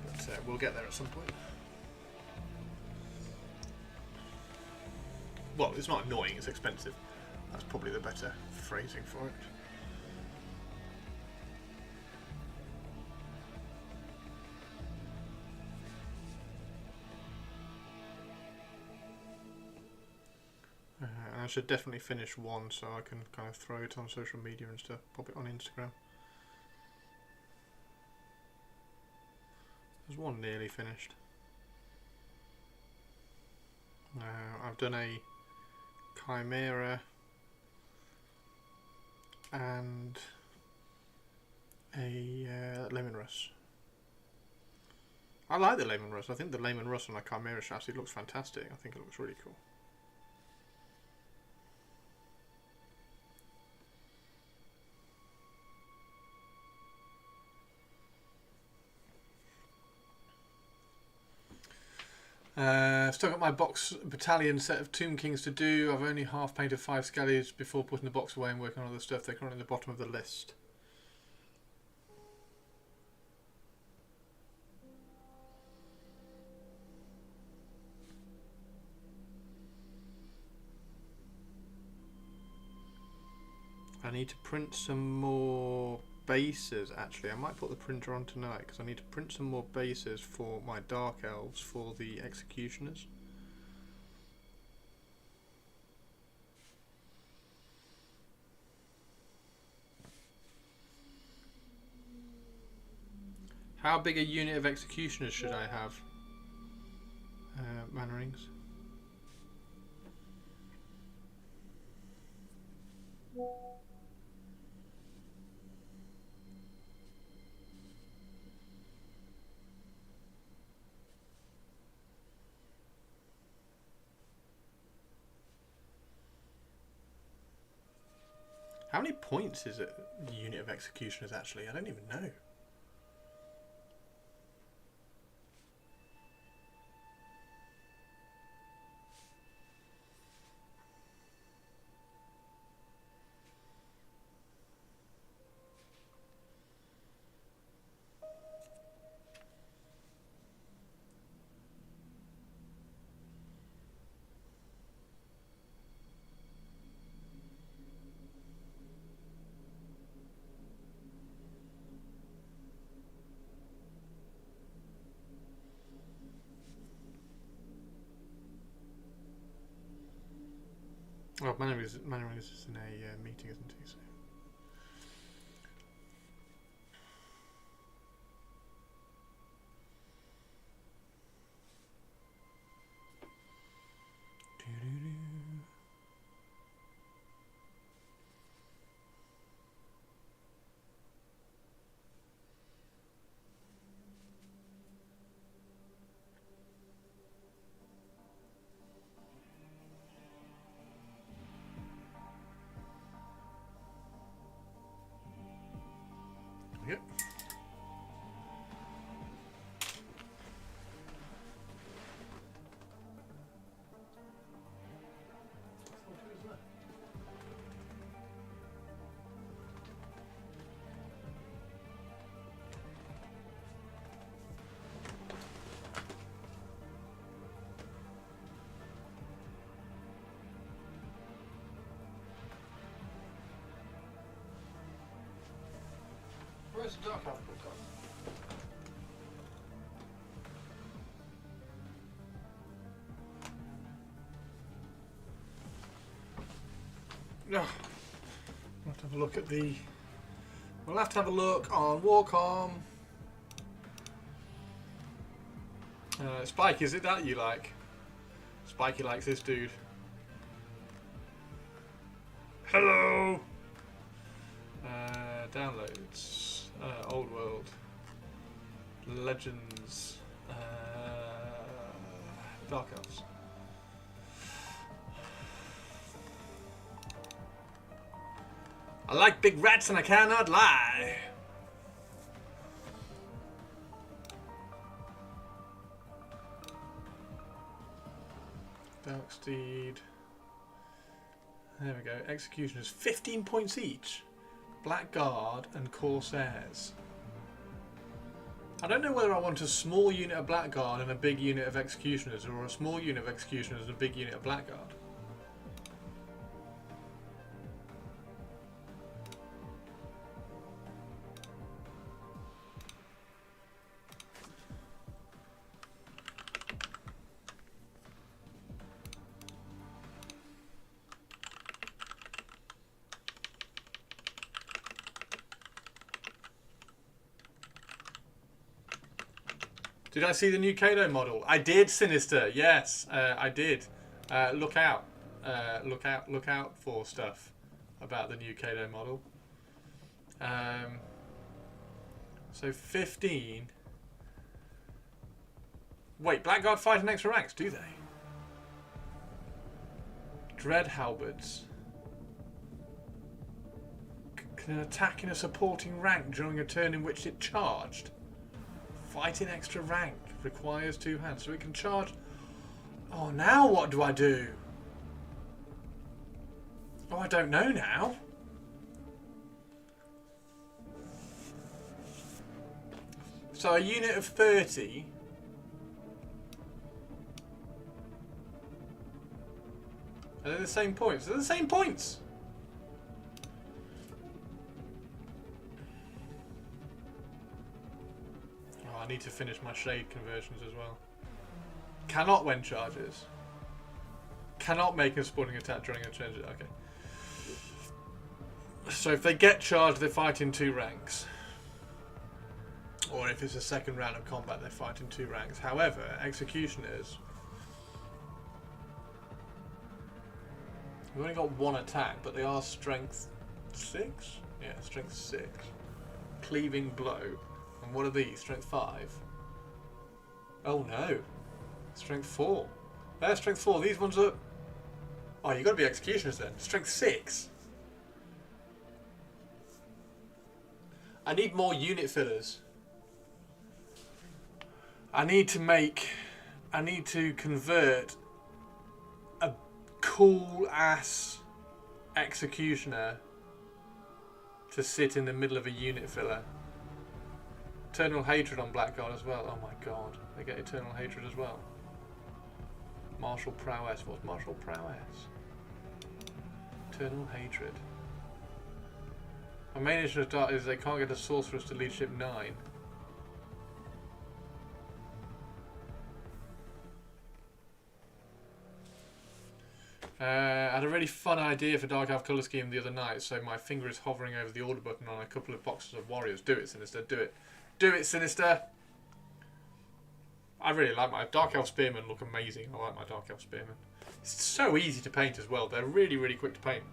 but we'll get there at some point. Well, it's not annoying, it's expensive. That's probably the better phrasing for it. should definitely finish one so I can kind of throw it on social media and stuff. Pop it on Instagram. There's one nearly finished. I've done a Chimera and a Lemon Russ. I like the Lemon Russ. I think the Lemon Russ on a Chimera chassis looks fantastic. I think it looks really cool. Still got my box battalion set of Tomb Kings to do. I've only half painted 5 Scallies before putting the box away and working on other stuff. They're currently at the bottom of the list. I need to print some more bases. Actually, I might put the printer on tonight because I need to print some more bases for my Dark Elves for the Executioners. How big a unit of Executioners should I have? Mana rings. How many points is it, the unit of Executioners actually? I don't even know. Oh, Mana Rings is in a meeting, isn't he? So. Yep. Where's the Dark Elf book gone? No. We'll have to have a look at the... We'll have to have a look on Warcom. Spike, is it that you like? Spikey likes this dude. Hello! Downloads. Old World. Legends. Dark Elves. I like big rats and I cannot lie. Darksteed. There we go. Executioners. 15 points each. Blackguard and Corsairs. I don't know whether I want a small unit of Blackguard and a big unit of Executioners, or a small unit of Executioners and a big unit of Blackguard. Did I see the new Kano model? I did, Sinister. Yes, I did. Look out. Look out for stuff about the new Kano model. So 15. Wait, Blackguard fight in extra ranks, do they? Dread halberds can attack in a supporting rank during a turn in which it charged. Fight in extra rank requires 2 hands, so it can charge. Oh, now what do I do? Oh, I don't know now. So a unit of 30. Are they the same points? They're the same points! Oh, I need to finish my shade conversions as well. Cannot when charges. Cannot make a supporting attack during a change. Okay. So if they get charged, they fight in 2 ranks. Or if it's a second round of combat, they fight in 2 ranks. However, executioners, we've only got 1 attack, but they are strength 6? Yeah, strength 6. Cleaving blow. And what are these? Strength 5? Oh no. Strength 4. They're strength 4. These ones are... Oh, you've got to be executioners then. Strength 6. I need more unit fillers. I need to convert a cool ass executioner to sit in the middle of a unit filler. Eternal hatred on Blackguard as well. Oh my god, they get eternal hatred as well. Martial prowess. What's martial prowess? Eternal hatred. My main issue is they can't get a sorceress to leadership 9. I had a really fun idea for Dark Elf colour scheme the other night, so my finger is hovering over the order button on a couple of boxes of warriors. Do it, Sinister. Do it. Do it, Sinister. I really like my Dark Elf Spearmen. Look amazing. I like my Dark Elf Spearmen. It's so easy to paint as well. They're really, really quick to paint.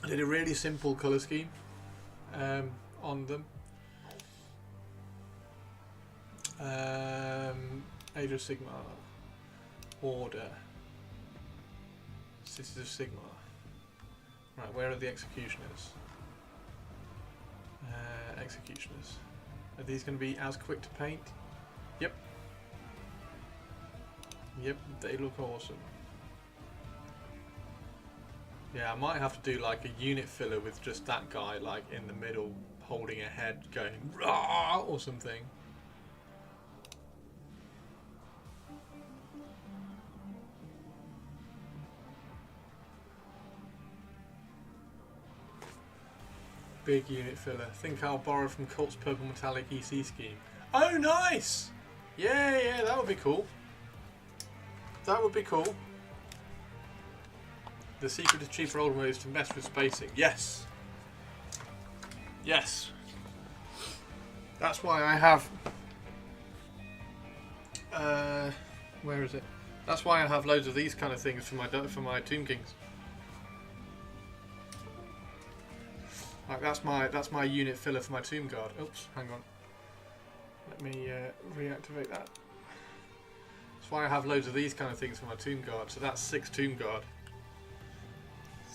I did a really simple colour scheme on them. Age of Sigmar. Order. Sisters of Sigmar. Right, where are the executioners? Executioners. Are these going to be as quick to paint? Yep. Yep, they look awesome. Yeah, I might have to do like a unit filler with just that guy like in the middle holding a head going rah or something. Big unit filler. Think I'll borrow from Cult's Purple Metallic EC scheme. Oh, nice! Yeah, yeah, that would be cool. That would be cool. The secret to cheaper old mode is to mess with spacing. Yes! Yes! That's why I have... where is it? That's why I have loads of these kind of things for my Tomb Kings. Like that's my unit filler for my Tomb Guard. Oops, hang on. Let me reactivate that. That's why I have loads of these kind of things for my Tomb Guard. So that's 6 Tomb Guard.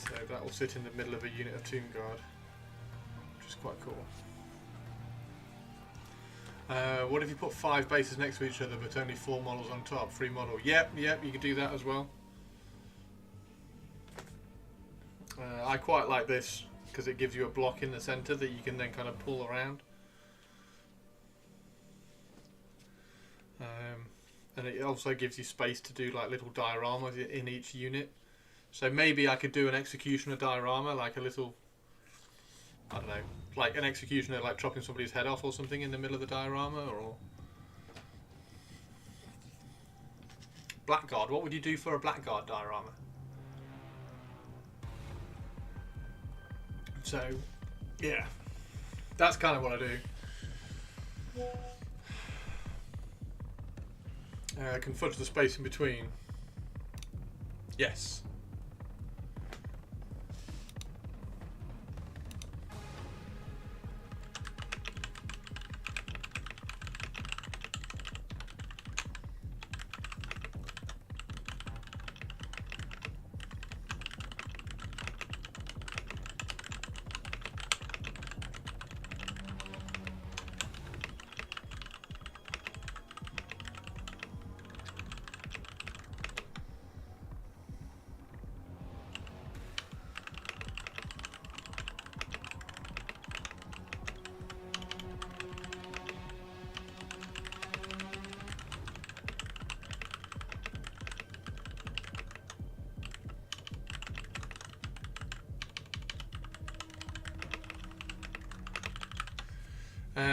So that will sit in the middle of a unit of Tomb Guard, which is quite cool. What if you put 5 bases next to each other but only 4 models on top? 3 model. Yep, yep, you could do that as well. I quite like this because it gives you a block in the centre that you can then kind of pull around. And it also gives you space to do like little dioramas in each unit. So maybe I could do an executioner diorama, like a little, I don't know, like an executioner like chopping somebody's head off or something in the middle of the diorama, or... Blackguard, what would you do for a Blackguard diorama? So, yeah, that's kind of what I do. Can fudge the space in between. Yes.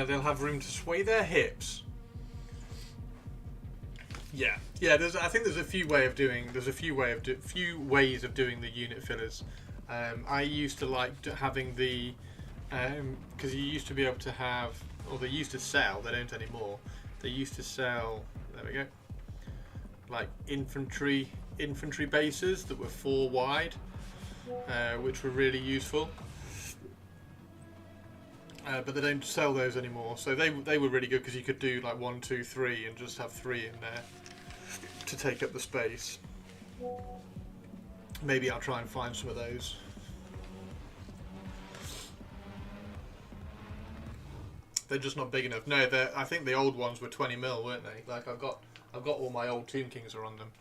They'll have room to sway their hips. Yeah. I think there's a few ways of doing the unit fillers. I used to like having the because you used to be able to have, or they used to sell. They don't anymore. They used to sell. There we go. Like infantry bases that were 4 wide, which were really useful. But they don't sell those anymore, so they were really good because you could do like 1, 2, 3 and just have 3 in there to take up the space. Maybe I'll try and find some of those. They're just not big enough. No, I think the old ones were 20 mil, weren't they? Like I've got all my old Tomb Kings are on them.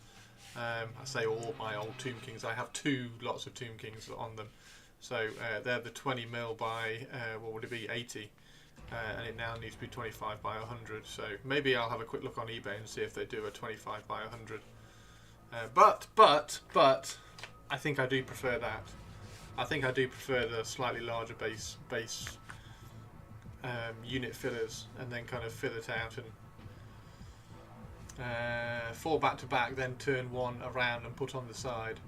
I say all my old Tomb Kings. I have 2 lots of Tomb Kings on them. So they're the 20 mil by, what would it be, 80. And it now needs to be 25 by 100. So maybe I'll have a quick look on eBay and see if they do a 25 by 100. But I think I do prefer that. I think I do prefer the slightly larger base unit fillers, and then kind of fill it out and 4 back to back, then turn 1 around and put on the side.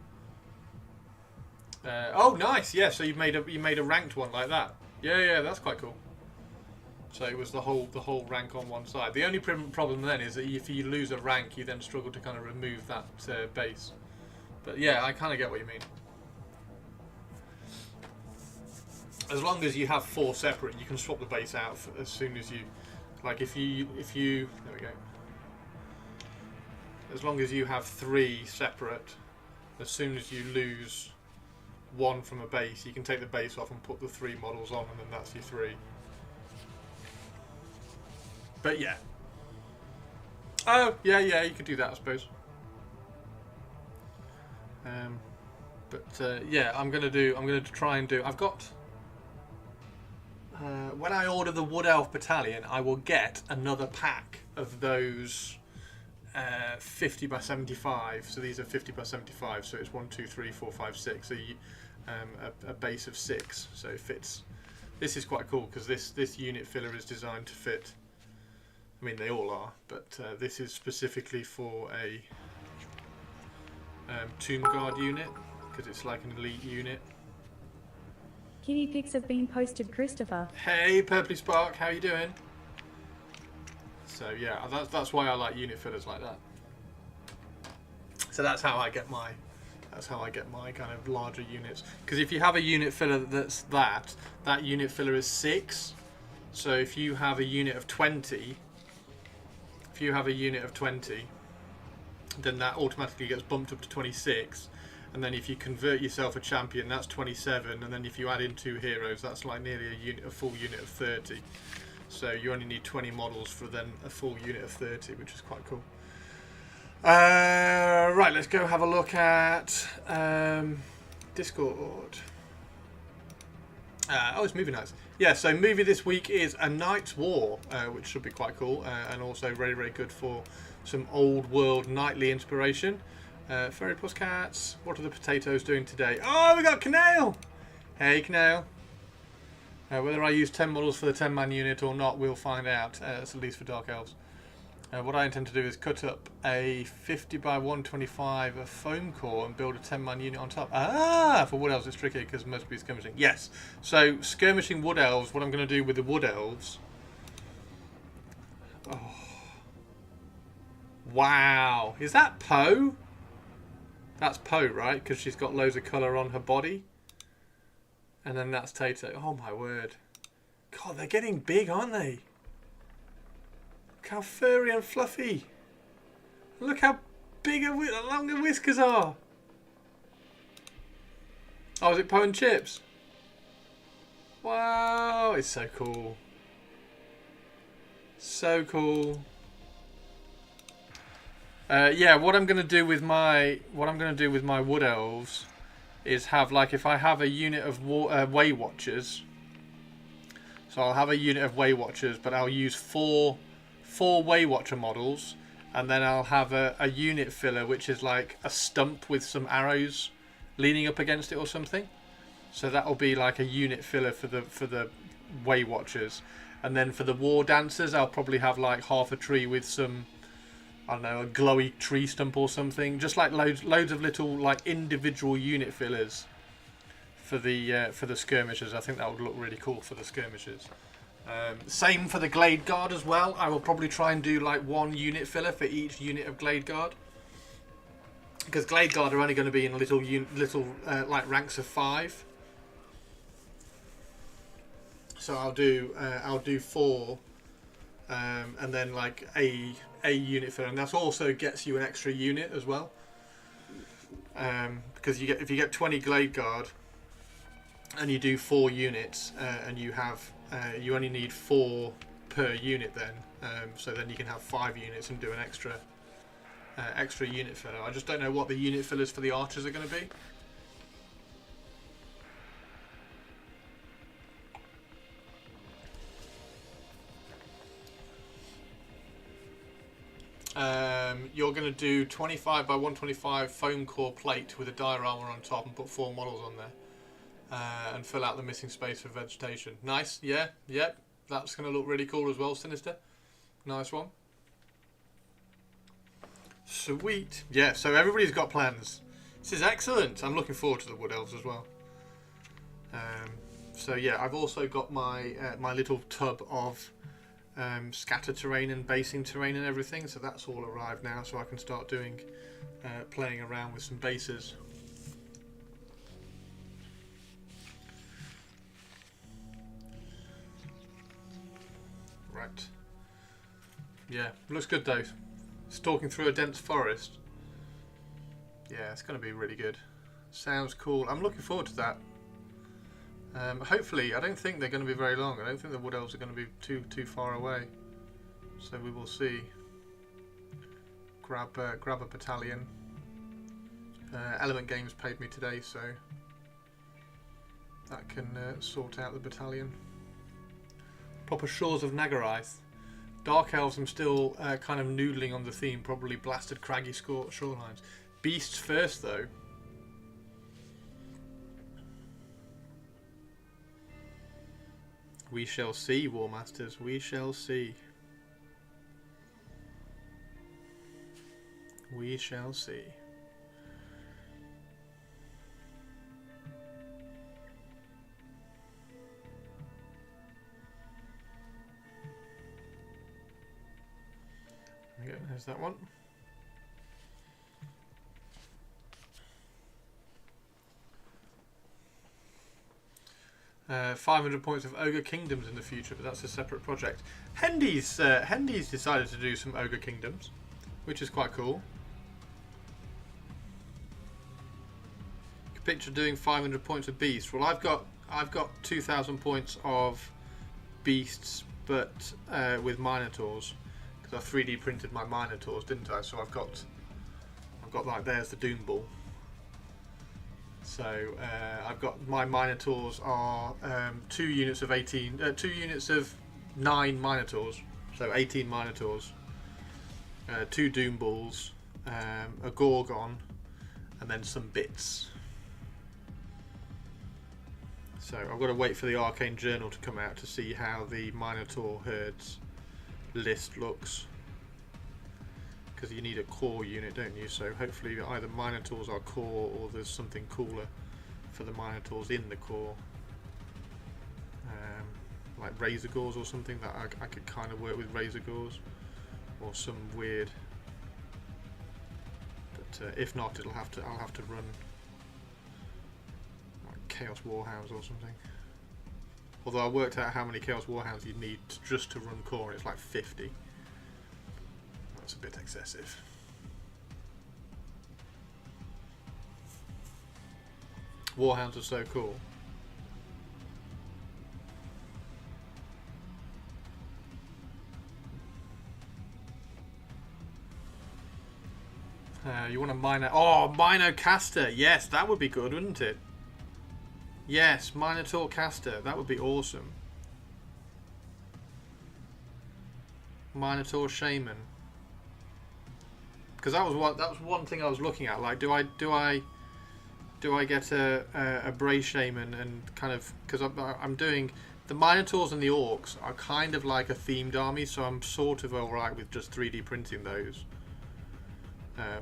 Oh, nice! Yeah, so you made a ranked one like that. Yeah, that's quite cool. So it was the whole rank on one side. The only problem then is that if you lose a rank, you then struggle to kind of remove that base. But yeah, I kind of get what you mean. As long as you have 4 separate, you can swap the base out as soon as you, like if you there we go. As long as you have 3 separate, as soon as you lose 1 from a base, you can take the base off and put the 3 models on, and then that's your 3. But yeah. Oh, yeah, you could do that, I suppose. Yeah, I'm gonna try and do. I've got. When I order the Wood Elf Battalion, I will get another pack of those 50 by 75. So these are 50 by 75. So it's 1, 2, 3, 4, 5, 6. So a base of 6. So it fits. This is quite cool because this unit filler is designed to fit. I mean, they all are, but this is specifically for a Tomb Guard unit because it's like an elite unit. Kitty pics have been posted, Christopher. Hey, Purpley Spark, how you doing? So yeah, that's why I like unit fillers like that. So that's how I get my kind of larger units. Because if you have a unit filler that's that unit filler is 6. So if you have a unit of 20. Then that automatically gets bumped up to 26, and then if you convert yourself a champion, that's 27, and then if you add in 2 heroes, that's like nearly a full unit of 30. So you only need 20 models for then a full unit of 30, which is quite cool. Right, let's go have a look at Discord. It's movie nights. Yeah, so movie this week is A Knight's War, which should be quite cool, and also very, very good for some old world knightly inspiration. Furry Plus Cats, what are the potatoes doing today? Oh, we got Canale! Hey, Canale. Whether I use 10 models for the 10-man unit or not, we'll find out. That's at least for Dark Elves. What I intend to do is cut up a 50 by 125 of foam core and build a 10-man unit on top. For Wood Elves it's tricky because most of it's skirmishing. Yes, so skirmishing Wood Elves, what I'm going to do with the Wood Elves Oh. Wow. Is that Poe? That's Poe, right? Because she's got loads of colour on her body. And then that's Tato. Oh my word. God, they're getting big, aren't they? Look how furry and fluffy. Look how big and long the whiskers are. Oh, is it Poe and Chips? Wow, it's so cool. So cool. Yeah, what I'm gonna do with my wood elves is have, like, if I have a unit of Way Watchers. So I'll have a unit of Way Watchers, but I'll use four Way Watcher models, and then I'll have a unit filler, which is like a stump with some arrows leaning up against it or something. So that'll be like a unit filler for the Way Watchers, and then for the War Dancers, I'll probably have like half a tree with some, I don't know, a glowy tree stump or something. Just like loads of little like individual unit fillers for the skirmishers. I think that would look really cool for the skirmishers. Same for the Glade Guard as well. I will probably try and do like one unit filler for each unit of Glade Guard, because Glade Guard are only going to be in little like ranks of 5. So I'll do 4, and then like a unit filler, and that also gets you an extra unit as well. Because if you get 20 Glade Guard and you do 4 units, and you only need 4 per unit then, so then you can have 5 units and do an extra unit filler. I just don't know what the unit fillers for the archers are going to be. You're going to do 25 by 125 foam core plate with a diorama on top and put 4 models on there, and fill out the missing space for vegetation. Nice, yeah, yep. That's going to look really cool as well, Sinister. Nice one. Sweet. Yeah, so everybody's got plans. This is excellent. I'm looking forward to the Wood Elves as well. So yeah, I've also got my my little tub of scatter terrain and basing terrain and everything, so that's all arrived now, so I can start doing playing around with some bases. Right. Yeah, looks good though. Stalking through a dense forest. Yeah, it's going to be really good. Sounds cool. I'm looking forward to that. Hopefully, I don't think they're going to be very long. I don't think the Wood Elves are going to be too far away. So we will see. Grab a battalion. Element Games paid me today, so that can sort out the battalion. Proper Shores of Nagarath. Dark Elves, I'm still kind of noodling on the theme. Probably blasted craggy shorelines. Beasts first, though. We shall see, War Masters. We shall see. We shall see. There we go. There's that one. Uh, 500 points of Ogre Kingdoms in the future, but that's a separate project. Hendy's decided to do some Ogre Kingdoms, which is quite cool. You can picture doing 500 points of Beasts. Well, I've got 2,000 points of Beasts, but with Minotaurs, because I 3D printed my Minotaurs, didn't I? So I've got like, there's the Doom Ball. So I've got my Minotaurs are 2 units of 9 Minotaurs, so 18 Minotaurs, 2 Doom Balls, a Gorgon, and then some bits. So I've got to wait for the Arcane Journal to come out to see how the Minotaur herds list looks, because you need a core unit, don't you? So hopefully either Minotaurs are core, or there's something cooler for the Minotaurs in the core. like razor gores or something that I could kind of work with razor gores, or some weird. But if not, I'll have to run like Chaos Warhounds or something. Although I worked out how many Chaos Warhounds you need just to run core, and it's like 50. That's a bit excessive. Warhounds are so cool. You want a Mino... Oh, Minocaster! Yes, that would be good, wouldn't it? Yes, Minotaur Caster. That would be awesome. Minotaur Shaman. Because that was one thing I was looking at. Like, do I get a Bray Shaman and kind of... Because I'm doing... The Minotaurs and the Orcs are kind of like a themed army, so I'm sort of alright with just 3D printing those.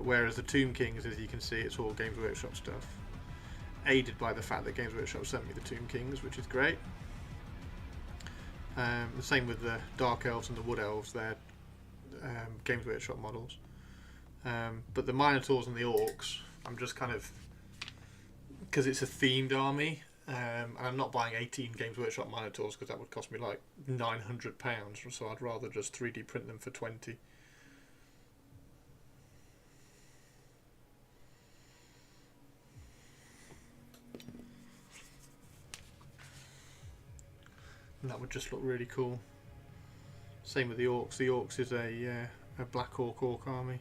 Whereas the Tomb Kings, as you can see, it's all Games Workshop stuff. Aided by the fact that Games Workshop sent me the Tomb Kings, which is great. The same with the Dark Elves and the Wood Elves, they're Games Workshop models. But the Minotaurs and the Orcs, I'm just kind of... Because it's a themed army, and I'm not buying 18 Games Workshop Minotaurs because that would cost me like £900, so I'd rather just 3D print them for 20. And that would just look really cool. Same with the Orcs. The Orcs is a Black Orc army.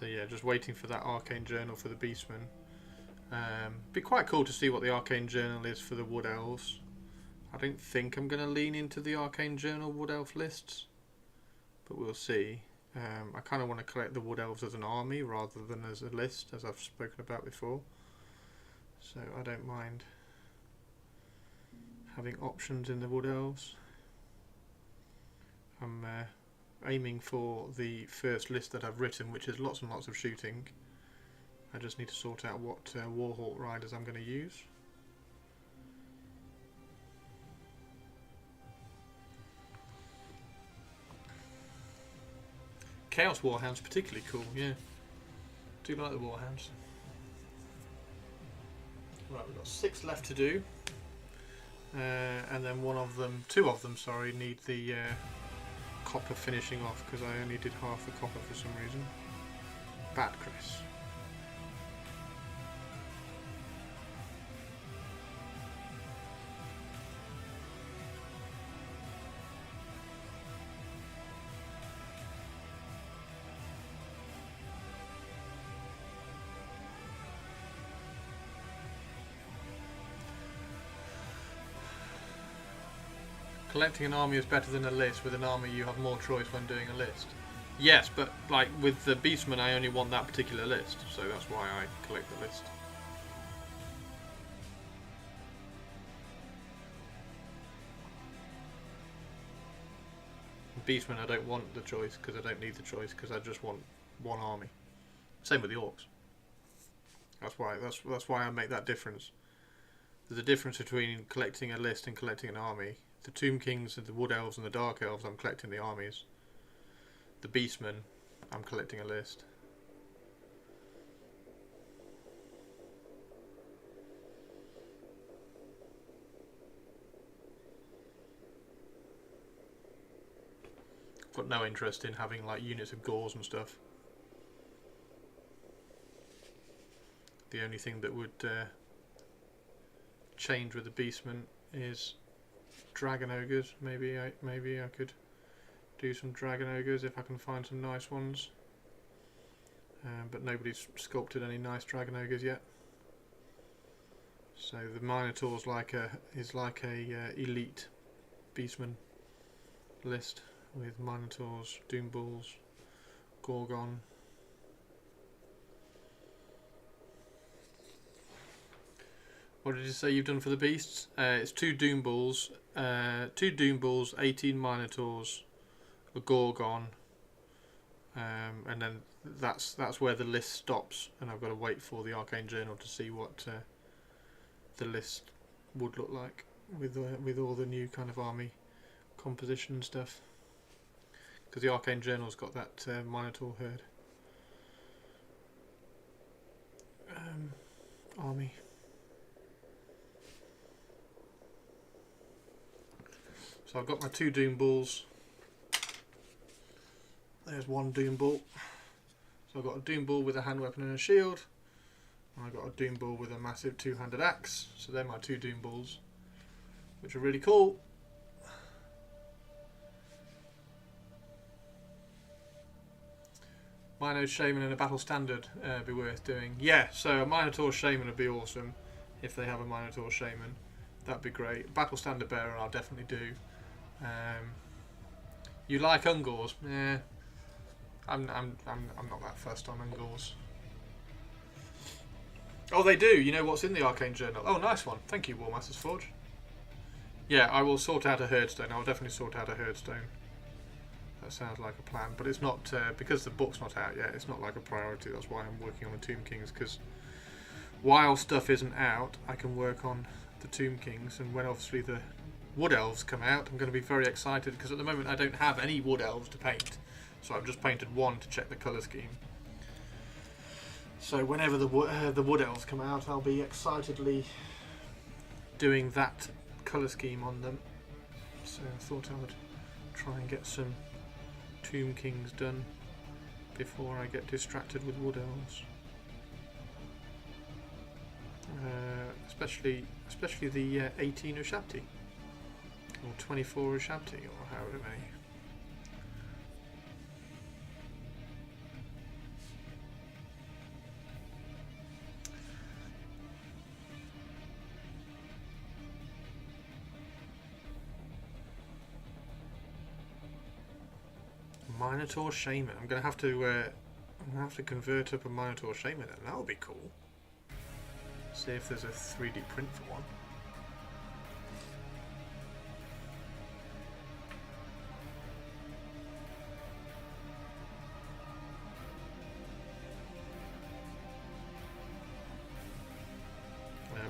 So yeah, just waiting for that Arcane Journal for the Beastmen. Be quite cool to see what the Arcane Journal is for the Wood Elves. I don't think I'm going to lean into the Arcane Journal Wood Elf lists, but we'll see. I kind of want to collect the Wood Elves as an army rather than as a list, as I've spoken about before. So I don't mind having options in the Wood Elves. I'm aiming for the first list that I've written, which is lots and lots of shooting. I just need to sort out what Warhawk riders I'm going to use. Chaos Warhound's particularly cool, yeah. Do like the Warhounds. Right, we've got 6 left to do. And then two of them, sorry, need the copper finishing off because I only did half the copper for some reason. Bad Chris. Collecting an army is better than a list. With an army you have more choice when doing a list. Yes, but like with the Beastmen I only want that particular list, so that's why I collect the list. Beastmen I don't want the choice because I don't need the choice because I just want one army. Same with the Orcs. That's why I make that difference. There's a difference between collecting a list and collecting an army. The Tomb Kings and the Wood Elves and the Dark Elves, I'm collecting the armies. The Beastmen, I'm collecting a list. Got no interest in having like units of Gores and stuff. The only thing that would change with the Beastmen is Dragon Ogres. Maybe I could do some Dragon Ogres if I can find some nice ones. But nobody's sculpted any nice Dragon Ogres yet. So the Minotaur is like a elite Beastman list with Minotaurs, Doom Bulls, Gorgon, What did you say you've done for the beasts? It's 2 Doom Bulls, 18 Minotaurs, a Gorgon, and then that's where the list stops, and I've got to wait for the Arcane Journal to see what the list would look like with all the new kind of army composition and stuff. Because the Arcane Journal's got that Minotaur herd army. So I've got my 2 Doom Bulls. There's 1 Doom Bull. So I've got a Doom Bull with a hand weapon and a shield. And I've got a Doom Bull with a massive 2-handed axe. So they're my 2 Doom Bulls, which are really cool. Minotaur Shaman and a Battle Standard be worth doing. Yeah, so a Minotaur Shaman would be awesome if they have a Minotaur Shaman. That'd be great. Battle Standard Bearer I'll definitely do. You like Ungors? Yeah, I'm not that fussed on Ungors. Oh, they do. You know what's in the Arcane Journal? Oh, nice one. Thank you, Warmaster's Forge. Yeah, I will sort out a Herdstone. I'll definitely sort out a Herdstone. That sounds like a plan, but it's not because the book's not out yet. It's not like a priority. That's why I'm working on the Tomb Kings, because while stuff isn't out, I can work on the Tomb Kings, and when obviously the Wood Elves come out, I'm going to be very excited because at the moment I don't have any Wood Elves to paint, so I've just painted 1 to check the colour scheme. So whenever the Wood Elves come out, I'll be excitedly doing that colour scheme on them. So I thought I would try and get some Tomb Kings done before I get distracted with Wood Elves. Especially the 18 Ushabti. Or 24 Ushabti, or however many. Minotaur Shaman. I'm gonna have to convert up a Minotaur Shaman, and that would be cool. See if there's a 3D print for one.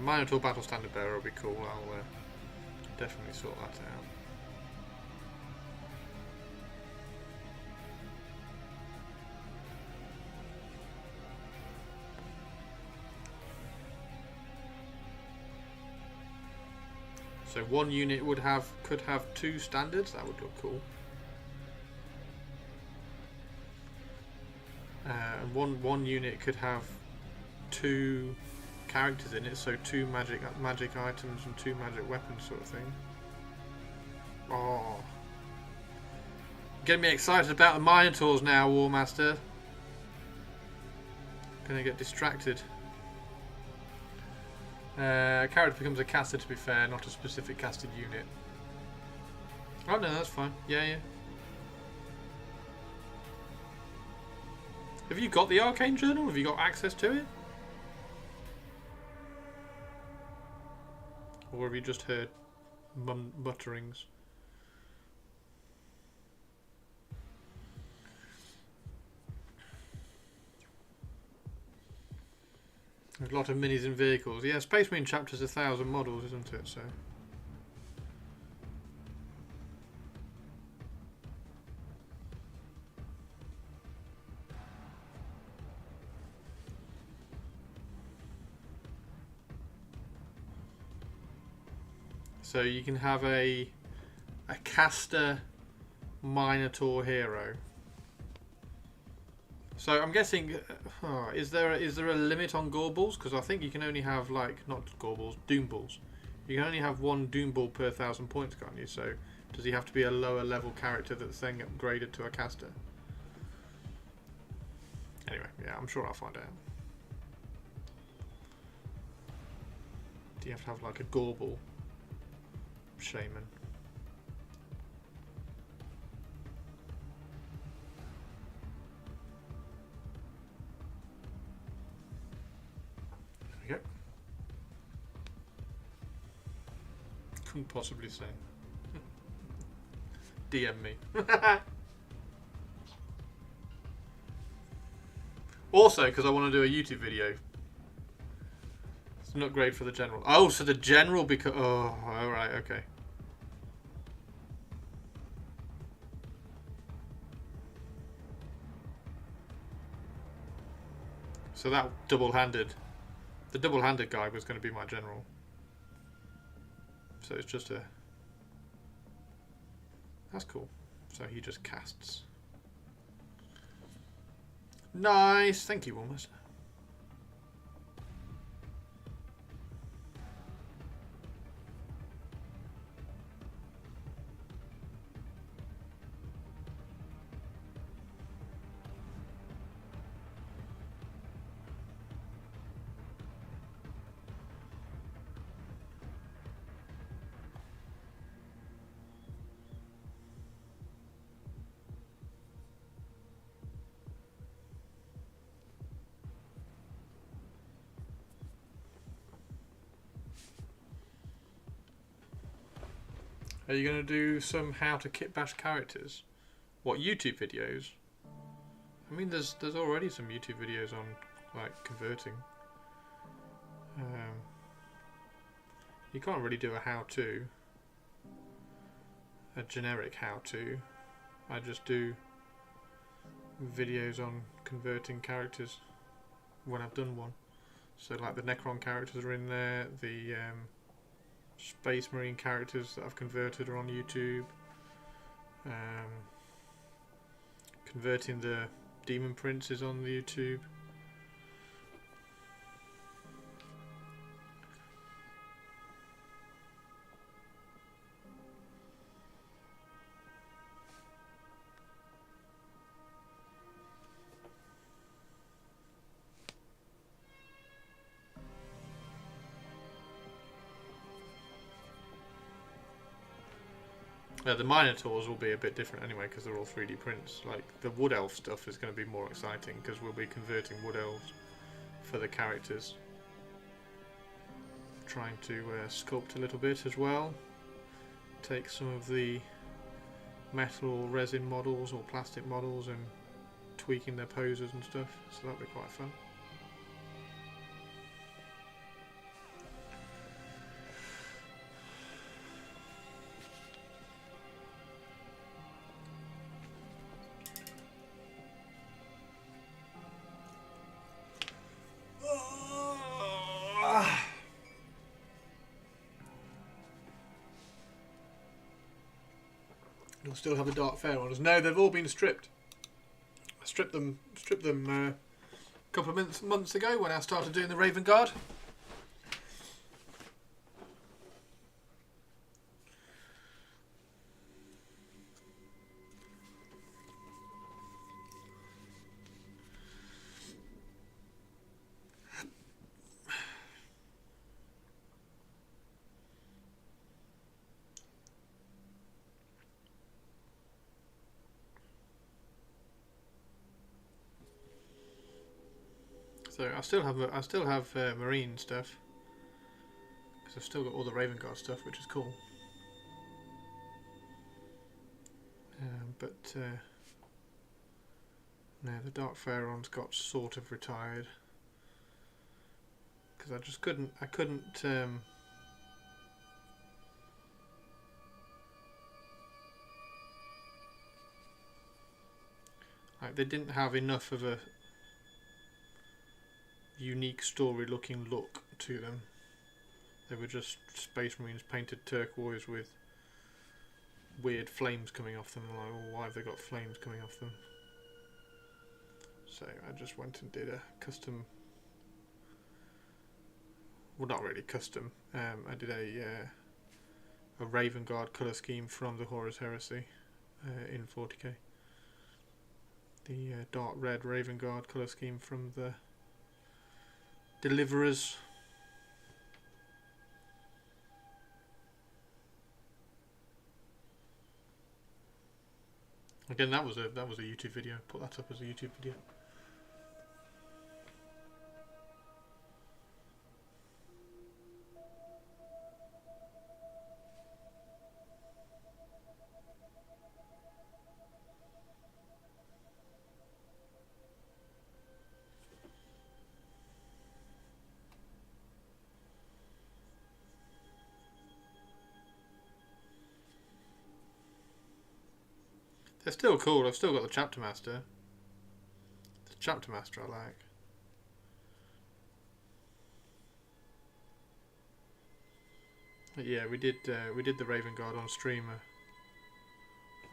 Minotaur Battle Standard Bearer will be cool. I'll definitely sort that out. So 1 unit could have 2 standards. That would look cool. And one unit could have 2 characters in it, so 2 magic items and 2 magic weapons, sort of thing. Oh, getting me excited about the Minotaurs now, Warmaster. Gonna get distracted. Character becomes a caster, to be fair, not a specific casted unit. Oh no, that's fine. Yeah. Have you got the Arcane Journal? Have you got access to it? Or have you just heard mutterings? There's a lot of minis and vehicles. Yeah, Space Marine Chapter's 1,000 models, isn't it? So you can have a caster Minotaur hero. So I'm guessing, is there a limit on Gorbals? Because I think you can only have not Gorbals, Doom Bulls. You can only have 1 Doom Bull per 1,000 points, can't you? So does he have to be a lower level character that's then upgraded to a caster? Anyway, yeah, I'm sure I'll find out. Do you have to have a Gorbal Shaman? There we go. couldn't possibly say. DM me. Also, because I want to do a YouTube video. It's not great for the general. Oh, so the general because... Oh, alright, okay. So that double-handed... The double-handed guy was going to be my general. So it's just a... That's cool. So he just casts. Nice! Thank you, Wilmus. Are you going to do some how to kit bash characters? What, YouTube videos? I mean, there's already some YouTube videos on like converting. You can't really do a how-to, a generic how-to. I just do videos on converting characters when I've done one. So like the Necron characters are in there, the Space Marine characters that I've converted are on YouTube. Converting the Demon Prince is on the YouTube. The Minotaurs will be a bit different anyway because they're all 3D prints. Like the Wood Elf stuff is going to be more exciting because we'll be converting Wood Elves for the characters. Trying to sculpt a little bit as well. Take some of the metal resin models or plastic models and tweaking their poses and stuff. So that'll be quite fun. You'll still have the Dark Fair ones. No, they've all been stripped. I stripped them a couple of months ago when I started doing the Raven Guard. So I still have marine stuff because I've still got all the Raven Guard stuff, which is cool. But no, the Dark Pharaohs got sort of retired because I just couldn't. Like they didn't have enough of a unique story looking look to them. They were just Space Marines painted turquoise with weird flames coming off them. Like, well, why have they got flames coming off them? So I just went and did a custom, well, not really custom, I did a Raven Guard colour scheme from the Horus Heresy in 40k. The dark red Raven Guard colour scheme from the Deliverers. Again, that was a YouTube video. Put that up as a YouTube video. They're still cool. I've still got the Chapter Master. The Chapter Master I like. But yeah, we did the Raven Guard on stream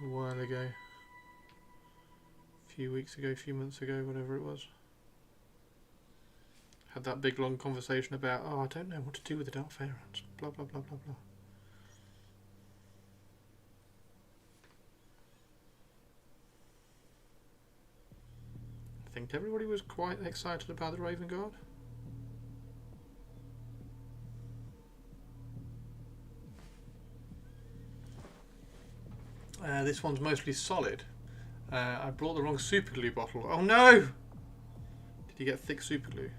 a while ago. A few weeks ago, a few months ago, whatever it was. Had that big long conversation about, oh, I don't know what to do with the Dark Pharaohs. Blah blah blah blah blah. I think everybody was quite excited about the Raven Guard. This one's mostly solid. I brought the wrong super glue bottle. Oh no! Did you get thick super glue?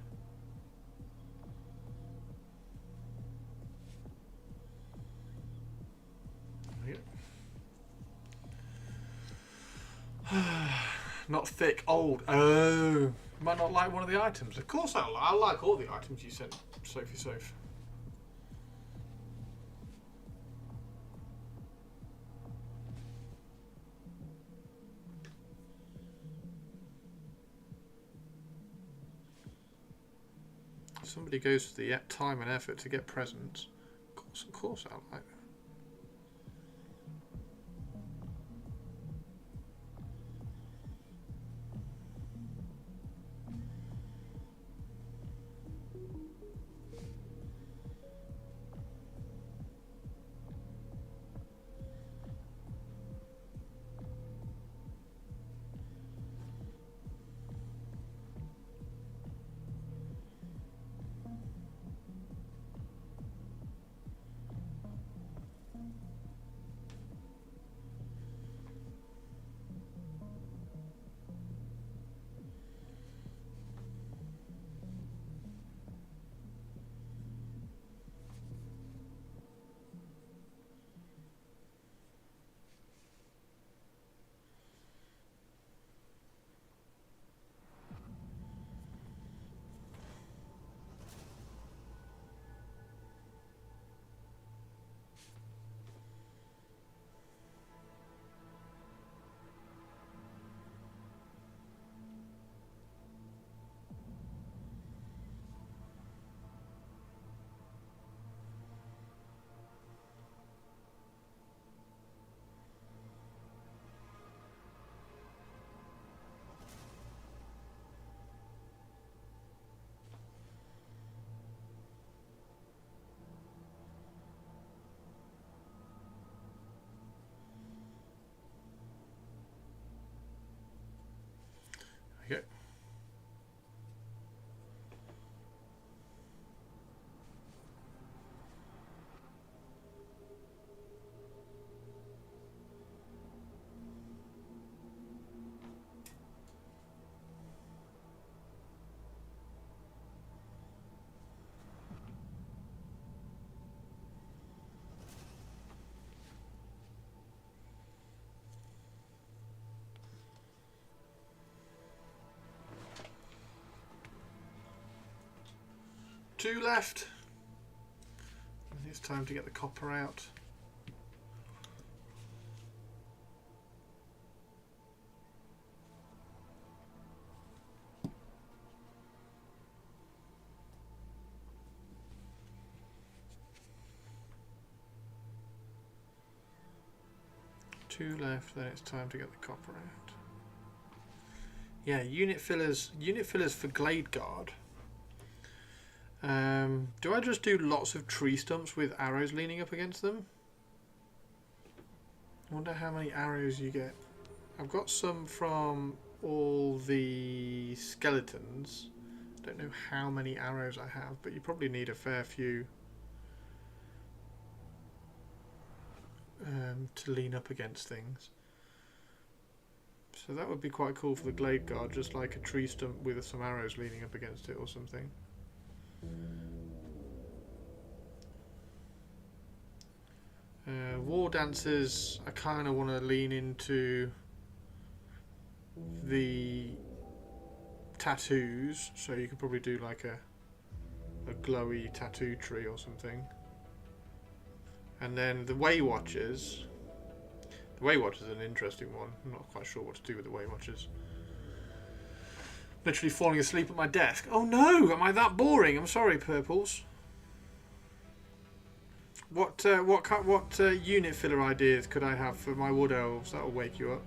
Not thick, old. Oh, you might not like one of the items. Of course I like all the items you sent, Sophie Soph. Somebody goes to the time and effort to get presents. Of course I like that. Okay. Two left. I think it's time to get the copper out. Two left, then it's time to get the copper out. Yeah, unit fillers for Glade Guard. Do I just do lots of tree stumps with arrows leaning up against them? I wonder how many arrows you get. I've got some from all the skeletons. Don't know how many arrows I have, but you probably need a fair few to lean up against things. So that would be quite cool for the Glade Guard, just like a tree stump with some arrows leaning up against it or something. War Dancers, I kind of want to lean into the tattoos, so you could probably do like a glowy tattoo tree or something. And then the Way Watchers, The Waywatch is an interesting one. I'm not quite sure what to do with the Waywatchers. Literally falling asleep at my desk. Oh no! Am I that boring? I'm sorry, Purples. What unit filler ideas could I have for my Wood Elves? That'll wake you up.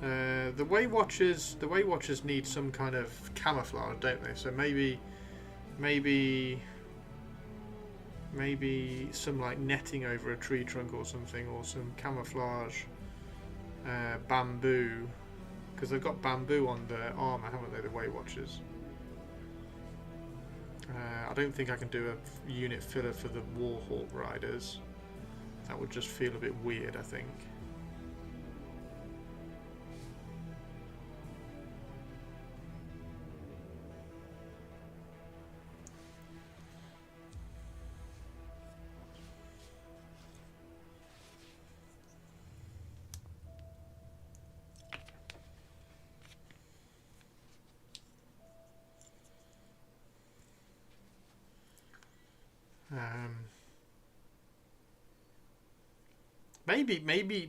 The Waywatchers need some kind of camouflage, don't they? So maybe some like netting over a tree trunk or something, or some camouflage bamboo, because they've got bamboo on their armour, haven't they, the Waywatchers? I don't think I can do a unit filler for the Warhawk Riders. That would just feel a bit weird, I think.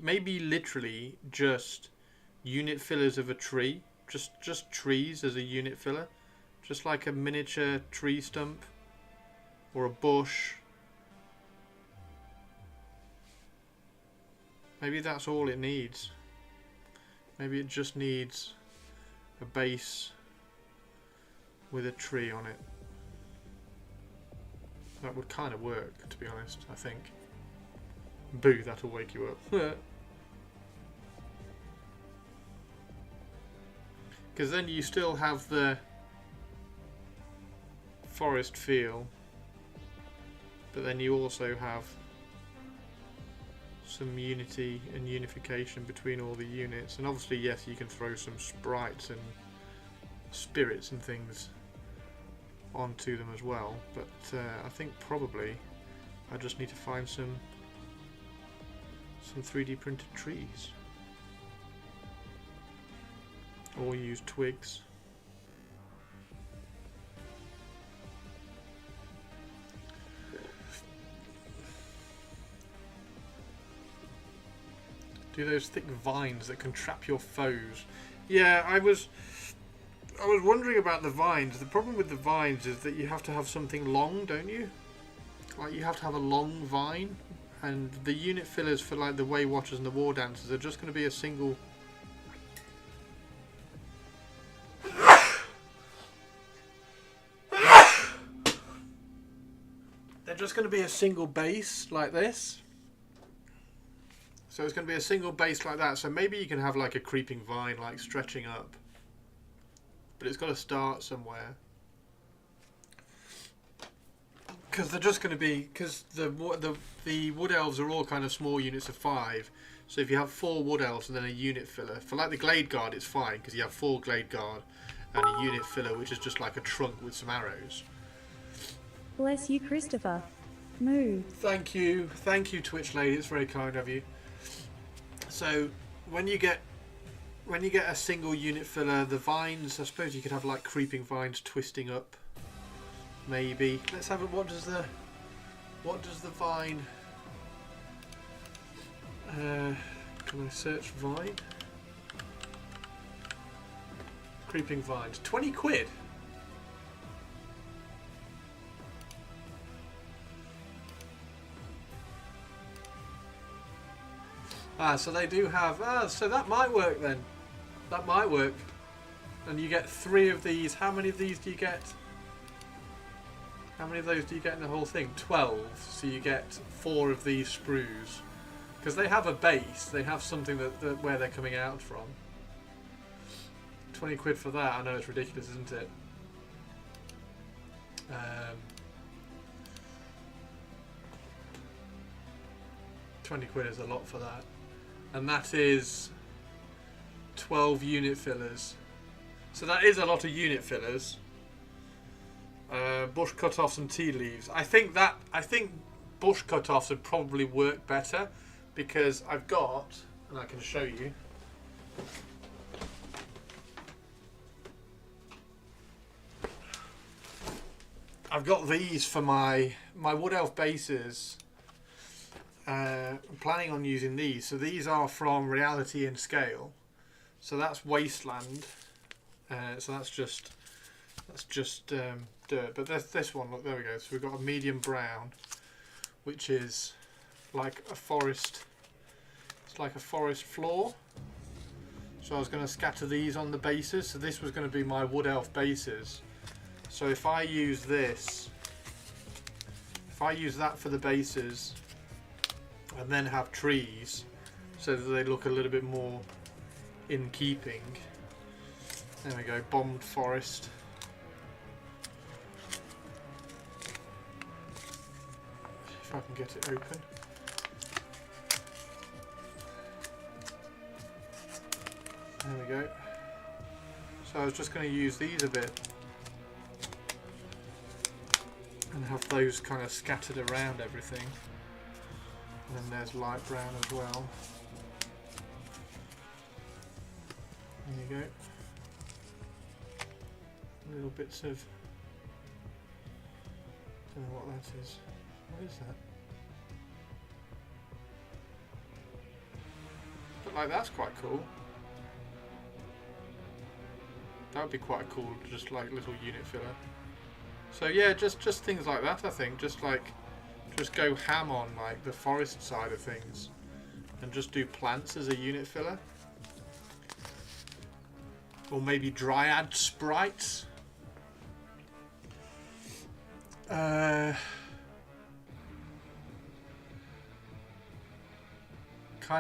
Maybe literally just unit fillers of a tree, just trees as a unit filler, just like a miniature tree stump or a bush. Maybe that's all it needs. Maybe it just needs a base with a tree on it. That would kind of work, to be honest, I think. Boo, that'll wake you up. Because then you still have the forest feel, but then you also have some unity and unification between all the units. And obviously, yes, you can throw some sprites and spirits and things onto them as well, but I think probably I just need to find some 3D printed trees, or use twigs. Do those thick vines that can trap your foes. Yeah, I was wondering about the vines. The problem with the vines is that you have to have something long, don't you? Like, you have to have a long vine, and the unit fillers for like the Waywatchers and the War Dancers are just going to be a single. They're just going to be a single base like this. So it's going to be a single base like that. So maybe you can have like a creeping vine like stretching up. But it's got to start somewhere. Because they're just going to be... Because the Wood Elves are all kind of small units of 5. So if you have 4 Wood Elves and then a unit filler... For like the Glade Guard, it's fine. Because you have 4 Glade Guard and a unit filler, which is just like a trunk with some arrows. Bless you, Christopher. Moo. Thank you, Twitch lady. It's very kind of you. So when you get a single unit filler, the vines, I suppose you could have like creeping vines twisting up. Maybe. Let's have it. What does the vine? Can I search vine? Creeping vines. 20 quid. So they do have... so that might work then. That might work. And you get 3 of these. How many of these do you get? How many of those do you get in the whole thing? 12. So you get 4 of these sprues. Because they have a base. They have something that where they're coming out from. 20 quid for that. I know it's ridiculous, isn't it? 20 quid is a lot for that. And that is 12 unit fillers. So that is a lot of unit fillers. Bush cut-offs and tea leaves. I think bush cut-offs would probably work better, because I've got, and I can show you. I've got these for my Wood Elf bases. planning on using these. So these are from Reality in Scale. So that's Wasteland. So that's just dirt. But there's this one. Look, there we go. So we've got a medium brown, which is like a forest. It's like a forest floor. So I was going to scatter these on the bases. So this was going to be my Wood Elf bases. So if I use this, if I use that for the bases, and then have trees, so that they look a little bit more in keeping. There we go, bombed forest. If I can get it open. There we go. So I was just going to use these a bit and have those kind of scattered around everything. And then there's light brown as well. There you go. Little bits of, don't know what that is. What is that? But like that's quite cool. That would be quite cool, just like little unit filler. So yeah, just things like that. I think just go ham on like the forest side of things, and just do plants as a unit filler, or maybe dryad sprites. Kind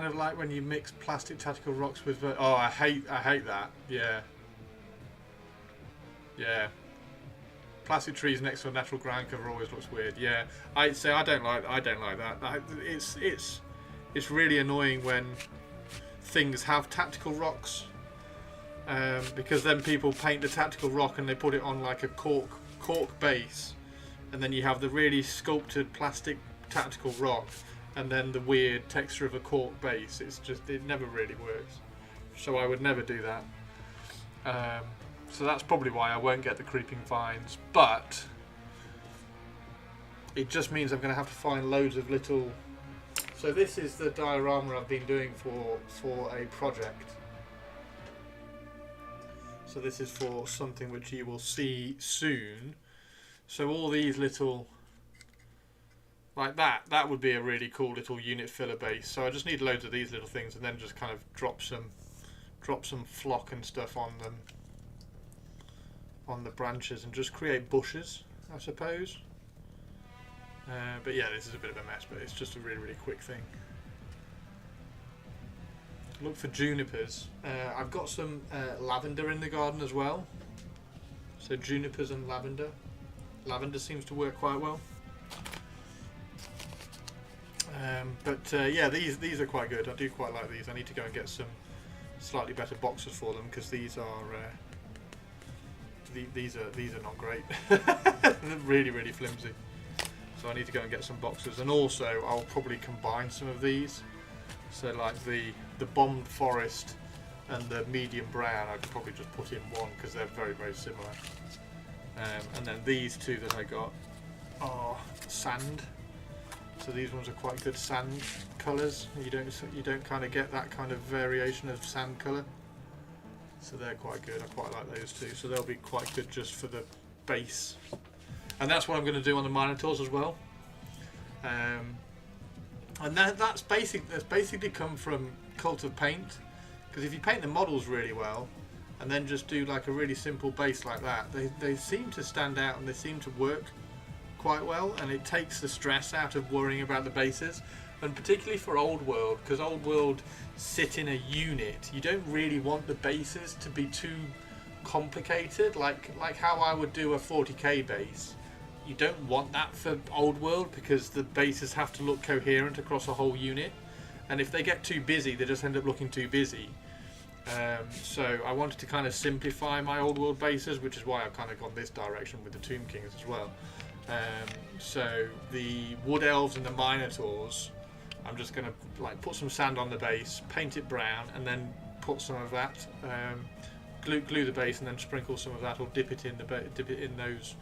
of like when you mix plastic tactical rocks with. Oh, I hate that. Yeah. Yeah. Plastic trees next to a natural ground cover always looks weird. Yeah, I'd say I don't like that. It's really annoying when things have tactical rocks, because then people paint the tactical rock and they put it on like a cork base, and then you have the really sculpted plastic tactical rock, and then the weird texture of a cork base. It never really works. So I would never do that. So that's probably why I won't get the creeping vines, but it just means I'm going to have to find loads of little. So this is the diorama I've been doing for a project. So this is for something which you will see soon. So all these little, like that would be a really cool little unit filler base. So I just need loads of these little things, and then just kind of drop some flock and stuff on them. On the branches, and just create bushes, I suppose. But yeah, this is a bit of a mess, but it's just a really quick thing. Look for junipers. I've got some lavender in the garden as well. So junipers and lavender. Lavender seems to work quite well. Yeah, these are quite good. I do quite like these. I need to go and get some slightly better boxes for them, because these are these are not great. They're really flimsy. So I need to go and get some boxes, and also I'll probably combine some of these. So like the bombed forest and the medium brown, I could probably just put in one, because they're very similar. And then these two that I got are sand. So these ones are quite good sand colours. You don't kind of get that kind of variation of sand colour. So they're quite good. I quite like those two. So they'll be quite good just for the base. And that's what I'm going to do on the Minotaurs as well. And that's basically come from Cult of Paint. Because if you paint the models really well, and then just do like a really simple base like that, they seem to stand out, and they seem to work quite well, and it takes the stress out of worrying about the bases. And particularly for Old World, because Old World sit in a unit, you don't really want the bases to be too complicated, like how I would do a 40k base. You don't want that for Old World, because the bases have to look coherent across a whole unit, and if they get too busy, they just end up looking too busy. So I wanted to kind of simplify my Old World bases, which is why I've kind of gone this direction with the Tomb Kings as well. So the Wood Elves and the Minotaurs, I'm just going to like put some sand on the base, paint it brown, and then put some of that, glue the base, and then sprinkle some of that, or dip it in those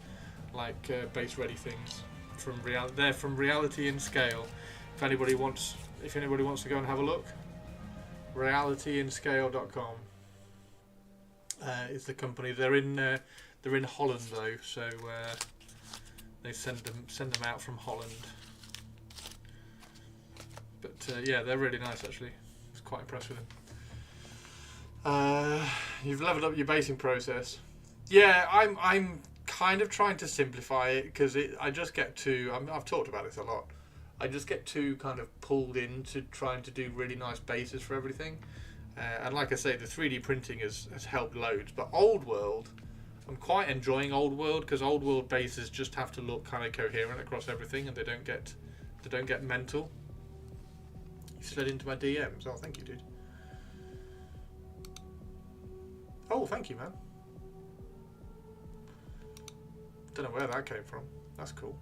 like base ready things from Reality in Scale. if anybody wants to go and have a look, realityinscale.com is the company. They're in Holland though, so they send them out from Holland. But yeah, they're really nice actually. I was quite impressed with them. You've leveled up your basing process. Yeah, I'm kind of trying to simplify it because I just get too. I've talked about this a lot. I just get too kind of pulled into trying to do really nice bases for everything. And like I say, the 3D printing has helped loads. But Old World, I'm quite enjoying Old World because Old World bases just have to look kind of coherent across everything, and they don't get mental. You slid into my DMs. Oh, thank you, dude. Oh, thank you, man. Don't know where that came from. That's cool.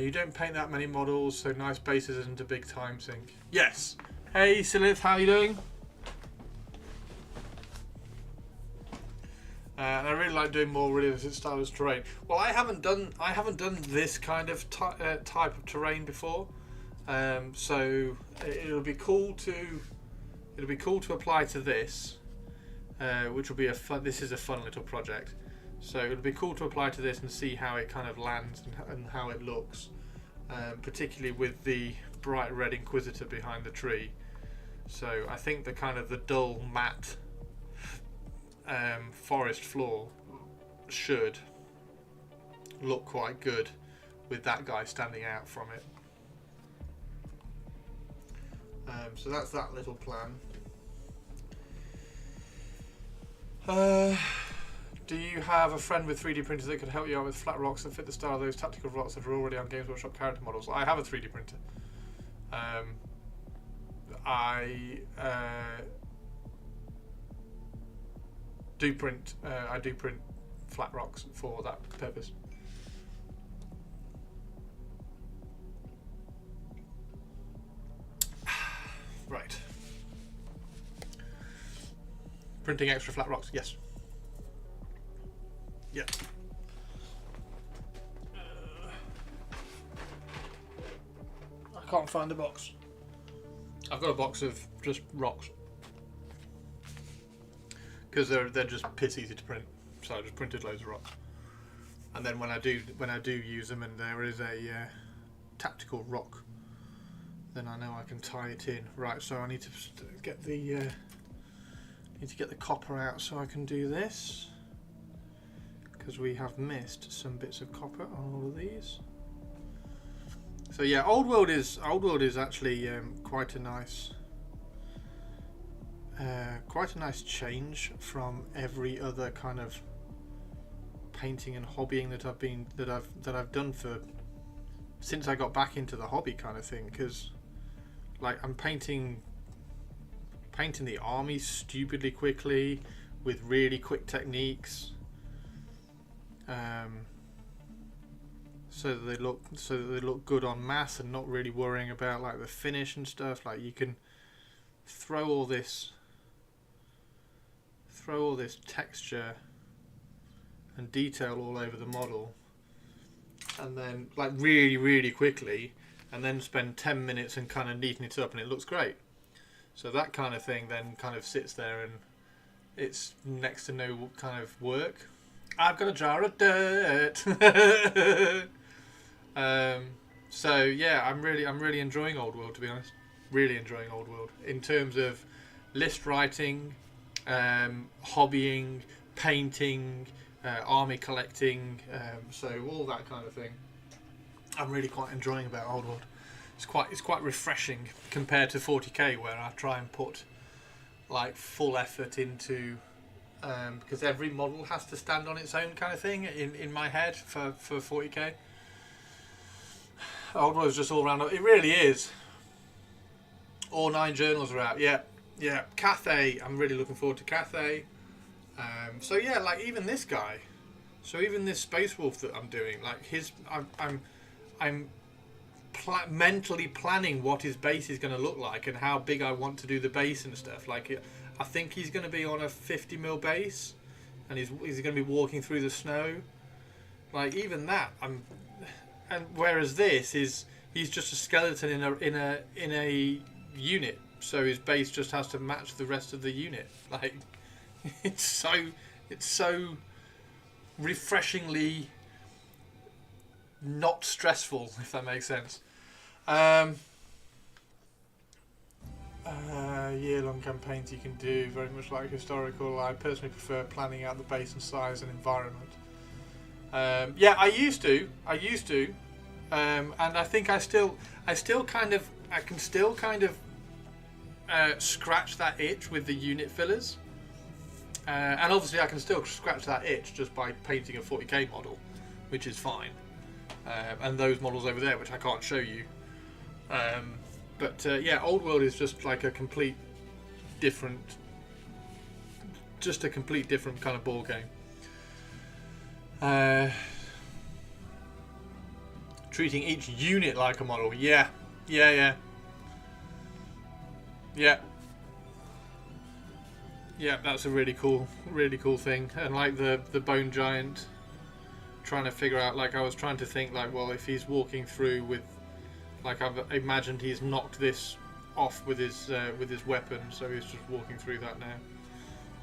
You don't paint that many models, so nice bases isn't a big time sink. Yes. Hey, Silith, how you doing? And I really like doing more realistic stylus terrain. Well, I haven't done this kind of type of terrain before, so it'll be cool to apply to this, which will be a fun. This is a fun little project, so it'll be cool to apply to this and see how it kind of lands and how it looks, particularly with the bright red Inquisitor behind the tree. So I think the dull matte forest floor should look quite good with that guy standing out from it. So that's that little plan. Do you have a friend with 3D printers that could help you out with flat rocks that fit the style of those tactical rocks that are already on Games Workshop character models? I have a 3D printer. I do print flat rocks for that purpose. Right. Printing extra flat rocks, yes. Yeah. I can't find the box. I've got a box of just rocks. Because they're just piss easy to print. So I just printed loads of rocks. And then when I do use them and there is a tactical rock, then I know I can tie it in. Right, so I need to get the copper out so I can do this, because we have missed some bits of copper on all of these. So yeah, Old World is actually quite a nice change from every other kind of painting and hobbying that I've done for since I got back into the hobby kind of thing, because like I'm painting the army stupidly quickly with really quick techniques, so that they look good on mass and not really worrying about like the finish and stuff. Like you can throw all this texture and detail all over the model, and then like really quickly, and then spend 10 minutes and kind of neaten it up and it looks great. So that kind of thing then kind of sits there and it's next to no kind of work. I've got a jar of dirt. So yeah, I'm really enjoying Old World, to be honest. Really enjoying Old World in terms of list writing, hobbying, painting, army collecting, so all that kind of thing. I'm really quite enjoying about Old World. It's quite refreshing compared to 40k, where I try and put like full effort into, because every model has to stand on its own kind of thing in my head for 40k. Old World is just all round. It really is. All 9 journals are out. Yeah. Cathay. I'm really looking forward to Cathay. So yeah, like even this guy. So even this Space Wolf that I'm doing, like I'm mentally planning what his base is going to look like and how big I want to do the base and stuff. Like I think he's going to be on a 50mm base, and he's going to be walking through the snow. Like even that, and whereas this is he's just a skeleton in a unit, so his base just has to match the rest of the unit. Like it's so refreshingly not stressful, if that makes sense. Year-long campaigns you can do, very much like historical. I personally prefer planning out the base and size and environment. Yeah, I used to, and I think I can still kind of scratch that itch with the unit fillers, and obviously I can still scratch that itch just by painting a 40k model, which is fine, and those models over there, which I can't show you. But yeah, Old World is just like a complete different kind of ball game. Treating each unit like a model. Yeah. Yeah, that's a really cool thing. And like the Bone Giant, trying to figure out, like I was trying to think like, well, if he's walking through with, like I've imagined he's knocked this off with his weapon, so he's just walking through that now.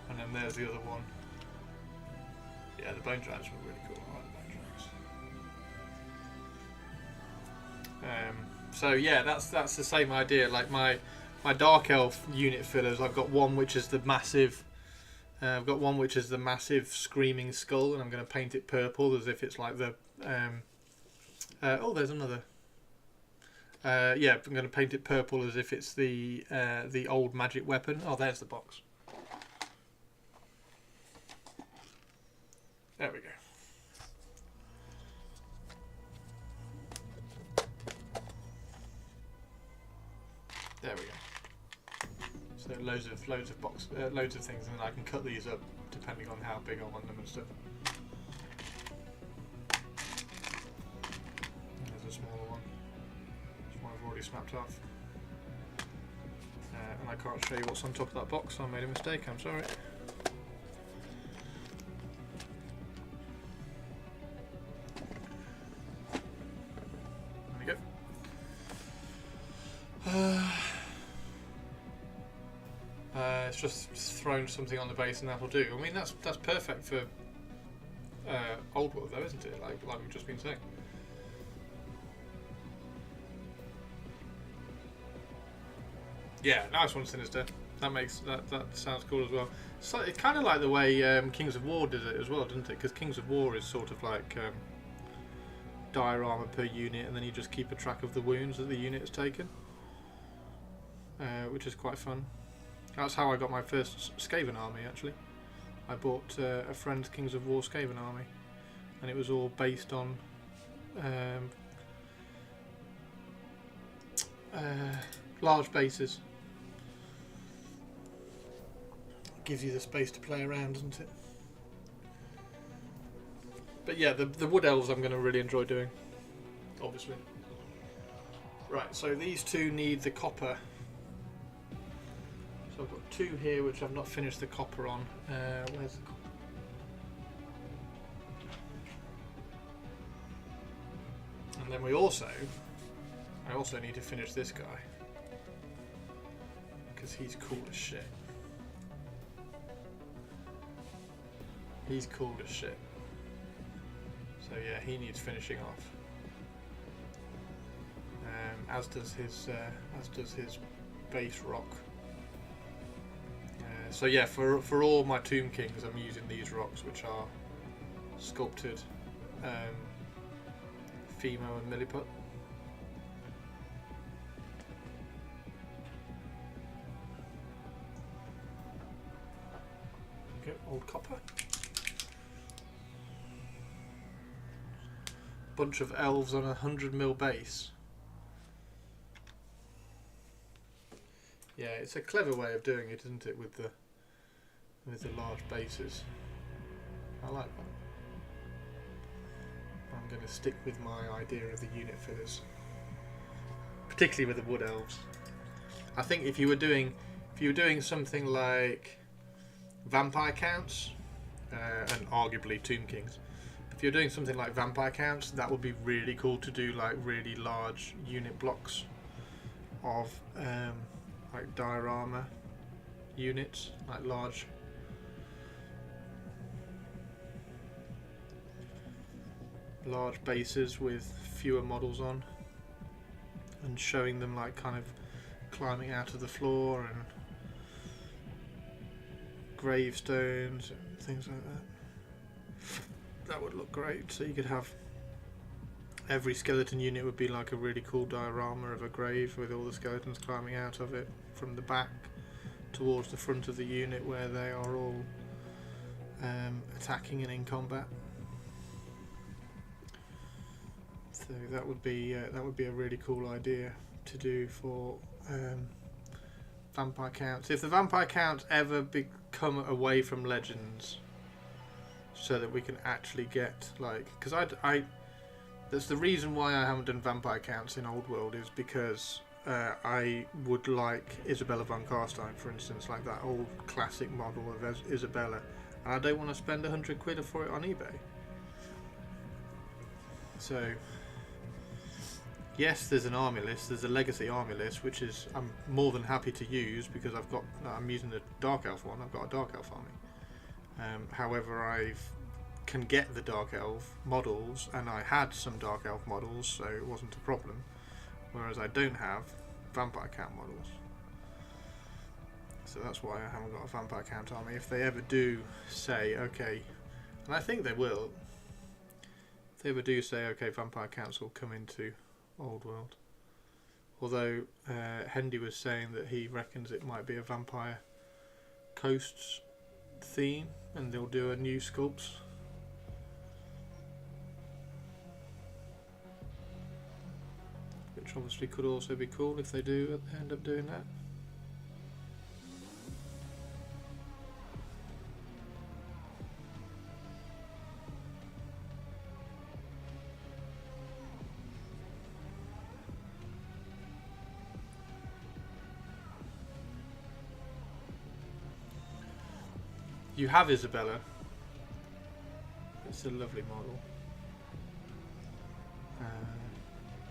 And then there's the other one. Yeah, the Bone Giants were really cool. I like the Bone Giants. So yeah, that's the same idea. Like my Dark Elf unit fillers, I've got one which is the massive. I've got one which is the massive screaming skull, and I'm going to paint it purple as if it's like the. Oh, there's another. Yeah, I'm going to paint it purple as if it's the old magic weapon. Oh, there's the box. There we go. There we go. So loads of things, and I can cut these up depending on how big I want them and stuff. There's a smaller one. This one I've already snapped off. And I can't show you what's on top of that box, so I made a mistake. I'm sorry. There we go. It's just thrown something on the base and that'll do. I mean, that's perfect for Old World though, isn't it? Like we've just been saying. Yeah, nice one, Sinister. That sounds cool as well. So it's kind of like the way Kings of War did it as well, didn't it? Because Kings of War is sort of like dire armor per unit, and then you just keep a track of the wounds that the unit has taken, which is quite fun. That's how I got my first Skaven army, actually. I bought a friend's Kings of War Skaven army, and it was all based on large bases. Gives you the space to play around, doesn't it? But yeah, the Wood Elves I'm going to really enjoy doing, obviously. Right, so these two need the copper. So I've got two here which I've not finished the copper on. Where's the copper? And then I also need to finish this guy, because he's cool as shit. He's cool as shit. So yeah, he needs finishing off. As does his base rock. So yeah, for all my Tomb Kings, I'm using these rocks, which are sculpted Fimo and Milliput. Okay, old copper. Bunch of elves on a 100mm base. Yeah, it's a clever way of doing it, isn't it, with the large bases. I like that. I'm going to stick with my idea of the unit fillers, particularly with the Wood Elves. I think if you were doing something like vampire counts and arguably Tomb Kings. If you're doing something like Vampire Counts, that would be really cool to do, like really large unit blocks of like diorama units, like large bases with fewer models on, and showing them like kind of climbing out of the floor and gravestones and things like that. That would look great. So you could have every skeleton unit would be like a really cool diorama of a grave with all the skeletons climbing out of it from the back towards the front of the unit where they are all attacking and in combat. So that would be a really cool idea to do for Vampire Counts. If the Vampire Counts ever become away from Legends, so that we can actually get like, because that's the reason why I haven't done Vampire Counts in Old World, is because I would like Isabella von Karstein, for instance, like that old classic model of Isabella, and I don't want to spend £100 for it on eBay. So yes, there's an army list, there's a legacy army list, which is I'm more than happy to use because I'm using the Dark Elf one. I've got a Dark Elf army. However, I can get the Dark Elf models, and I had some Dark Elf models, so it wasn't a problem. Whereas I don't have Vampire Count models. So that's why I haven't got a Vampire Count army. If they ever do say, okay, and I think they will, if they ever do say, okay, Vampire Counts will come into Old World. Although Hendy was saying that he reckons it might be a Vampire Coasts theme, and they'll do a new sculpts. Which obviously could also be cool if they do end up doing that. You have Isabella. It's a lovely model.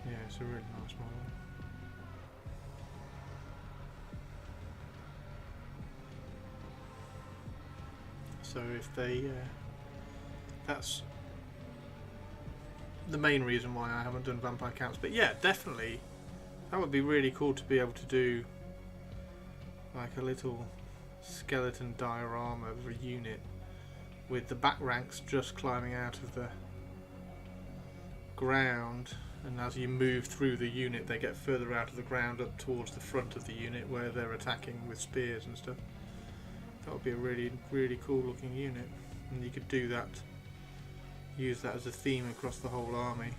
Yeah, it's a really nice model. So if they, that's the main reason why I haven't done Vampire Counts. But yeah, definitely, that would be really cool to be able to do like a little skeleton diorama of a unit with the back ranks just climbing out of the ground, and as you move through the unit they get further out of the ground up towards the front of the unit where they're attacking with spears and stuff. That would be a really, really cool looking unit, and you could do that, use that as a theme across the whole army.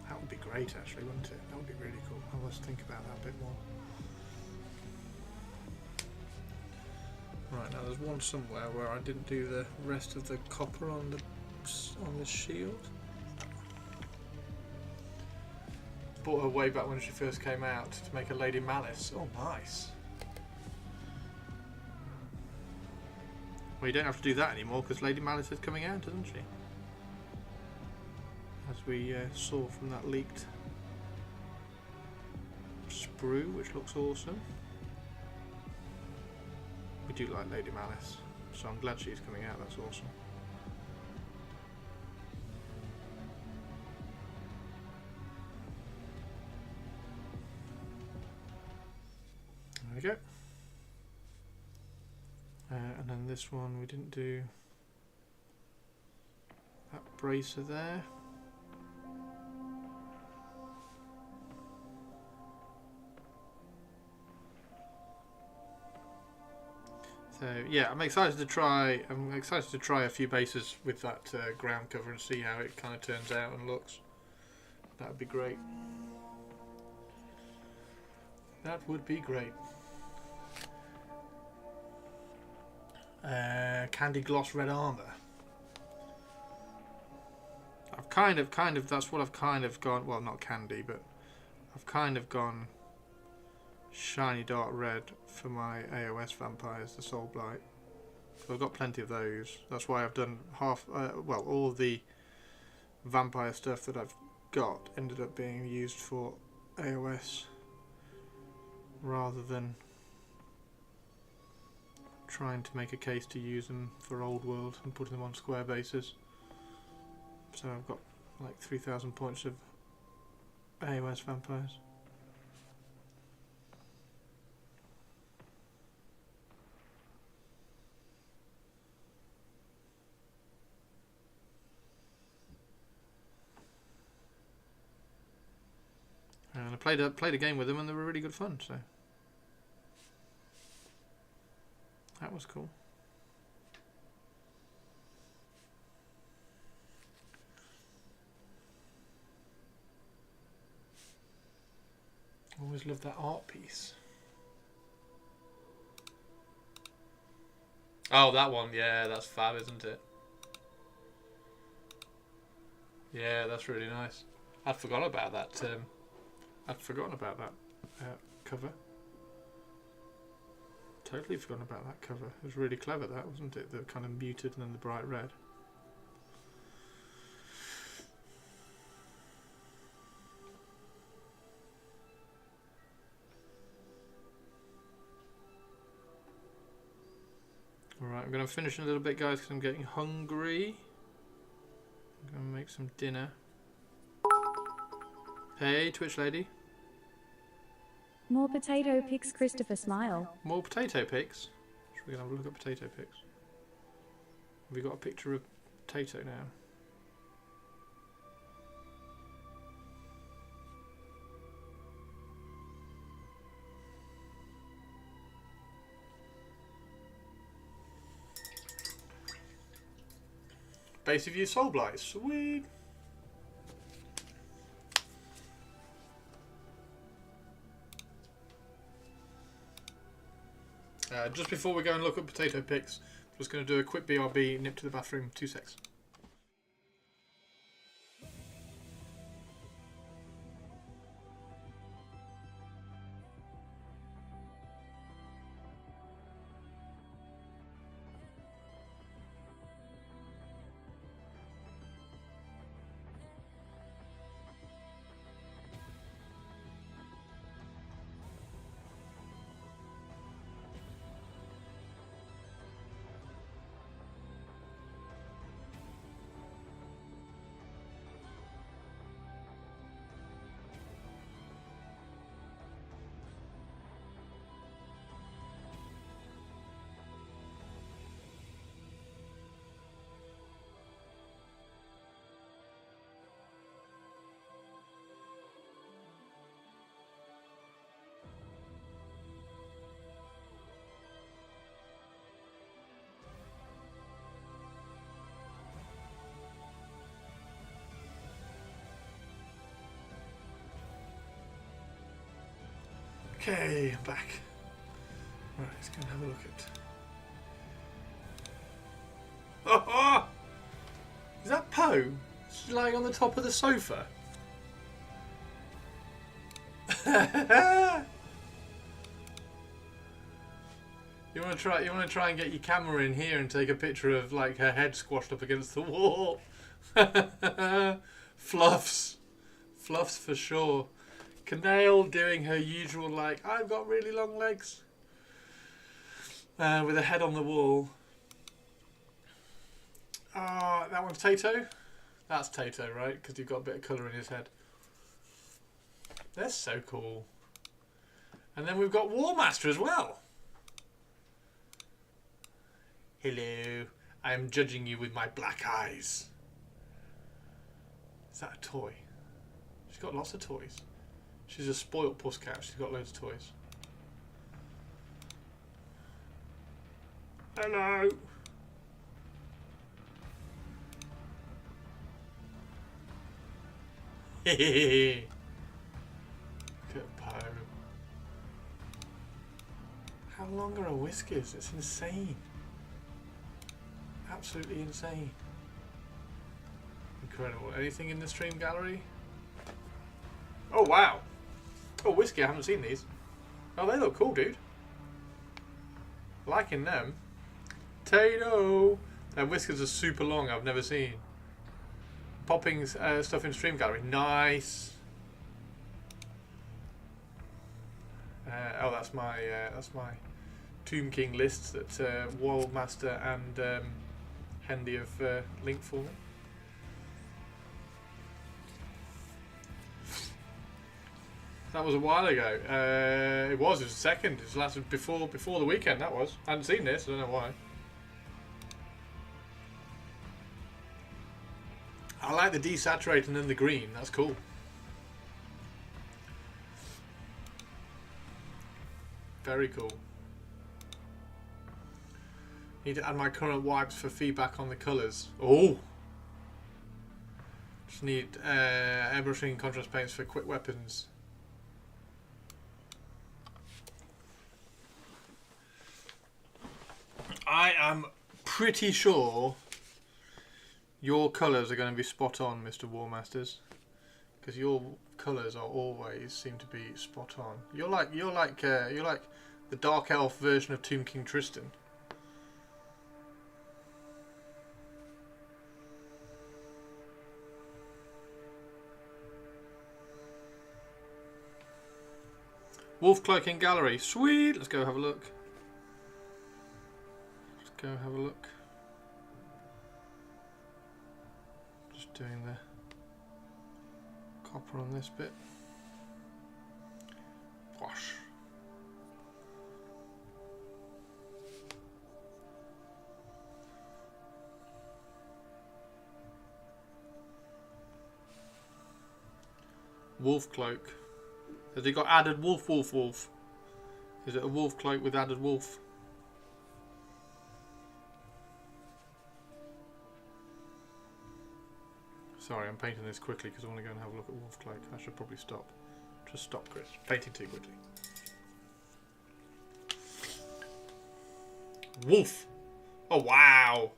That would be great actually, wouldn't it? That would be really cool. I'll just think about that a bit more. Right, now there's one somewhere where I didn't do the rest of the copper on the shield. Bought her way back when she first came out to make a Lady Malice. Oh, nice. Well, you don't have to do that anymore because Lady Malice is coming out, isn't she? As we saw from that leaked sprue, which looks awesome. We do like Lady Malice, so I'm glad she's coming out. That's awesome. There we go. And then this one we didn't do that bracer there. So yeah, I'm excited to try a few bases with that ground cover and see how it kind of turns out and looks. That would be great. That would be great. Candy gloss red armor. I've kind of that's what I've kind of gone. Well, not candy, but I've kind of gone shiny dark red for my AOS vampires, the Soul Blight. So I've got plenty of those. That's why I've done all of the vampire stuff that I've got ended up being used for AOS rather than trying to make a case to use them for Old World and putting them on square bases. So I've got like 3,000 points of AOS vampires. And I played a game with them and they were really good fun, so that was cool. Always loved that art piece. Oh, that one, yeah, that's fab, isn't it? Yeah, that's really nice. I'd forgotten about that. Cover. Totally forgotten about that cover. It was really clever, that, wasn't it? The kind of muted and then the bright red. Alright, I'm going to finish in a little bit, guys, because I'm getting hungry. I'm going to make some dinner. Hey, Twitch lady. More potato pics, Christopher smile. More potato pics? Should we have a look at potato pics? Have we got a picture of potato now? Base of you Soul Blight, sweet. Just before we go and look at potato pics, I'm just going to do a quick BRB, nip to the bathroom, 2 secs. Okay, I'm back. Right, let's go and have a look at... Oh! Is that Poe? She's lying on the top of the sofa. You want to try and get your camera in here and take a picture of like her head squashed up against the wall. Fluffs for sure. Canaille doing her usual like, I've got really long legs, with her head on the wall. That one's Tato. That's Tato, right? Because you've got a bit of colour in his head. They're so cool. And then we've got War Master as well. Hello, I am judging you with my black eyes. Is that a toy? She's got lots of toys. She's a spoilt puss cat. She's got loads of toys. Hello. Hehehe. Look at Poe. How long are her whiskers? It's insane. Absolutely insane. Incredible. Anything in the stream gallery? Oh wow. Oh, whiskey, I haven't seen these. Oh, they look cool, dude. Liking them. Tato! And whiskers are super long, I've never seen. Popping stuff in Stream Gallery. Nice. Oh, that's my Tomb King list that Wallmaster and Hendy have linked for me. That was a while ago. It was a second. It was last before the weekend. That was. I hadn't seen this. I don't know why. I like the desaturating and then the green. That's cool. Very cool. Need to add my current wipes for feedback on the colours. Oh! Just need airbrushing contrast paints for quick weapons. I am pretty sure your colours are going to be spot on, Mr. Warmasters, because your colours are always seem to be spot on. You're like the dark elf version of Tomb King Tristan. Wolf Cloaking Gallery, sweet. Let's go have a look. Go have a look. Just doing the copper on this bit. Wash. Wolf cloak. Has he got added wolf? Is it a wolf cloak with added wolf? Sorry, I'm painting this quickly because I want to go and have a look at Wolf Cloak. I should probably stop. Just stop, Chris. Painting too quickly. Wolf! Oh, wow!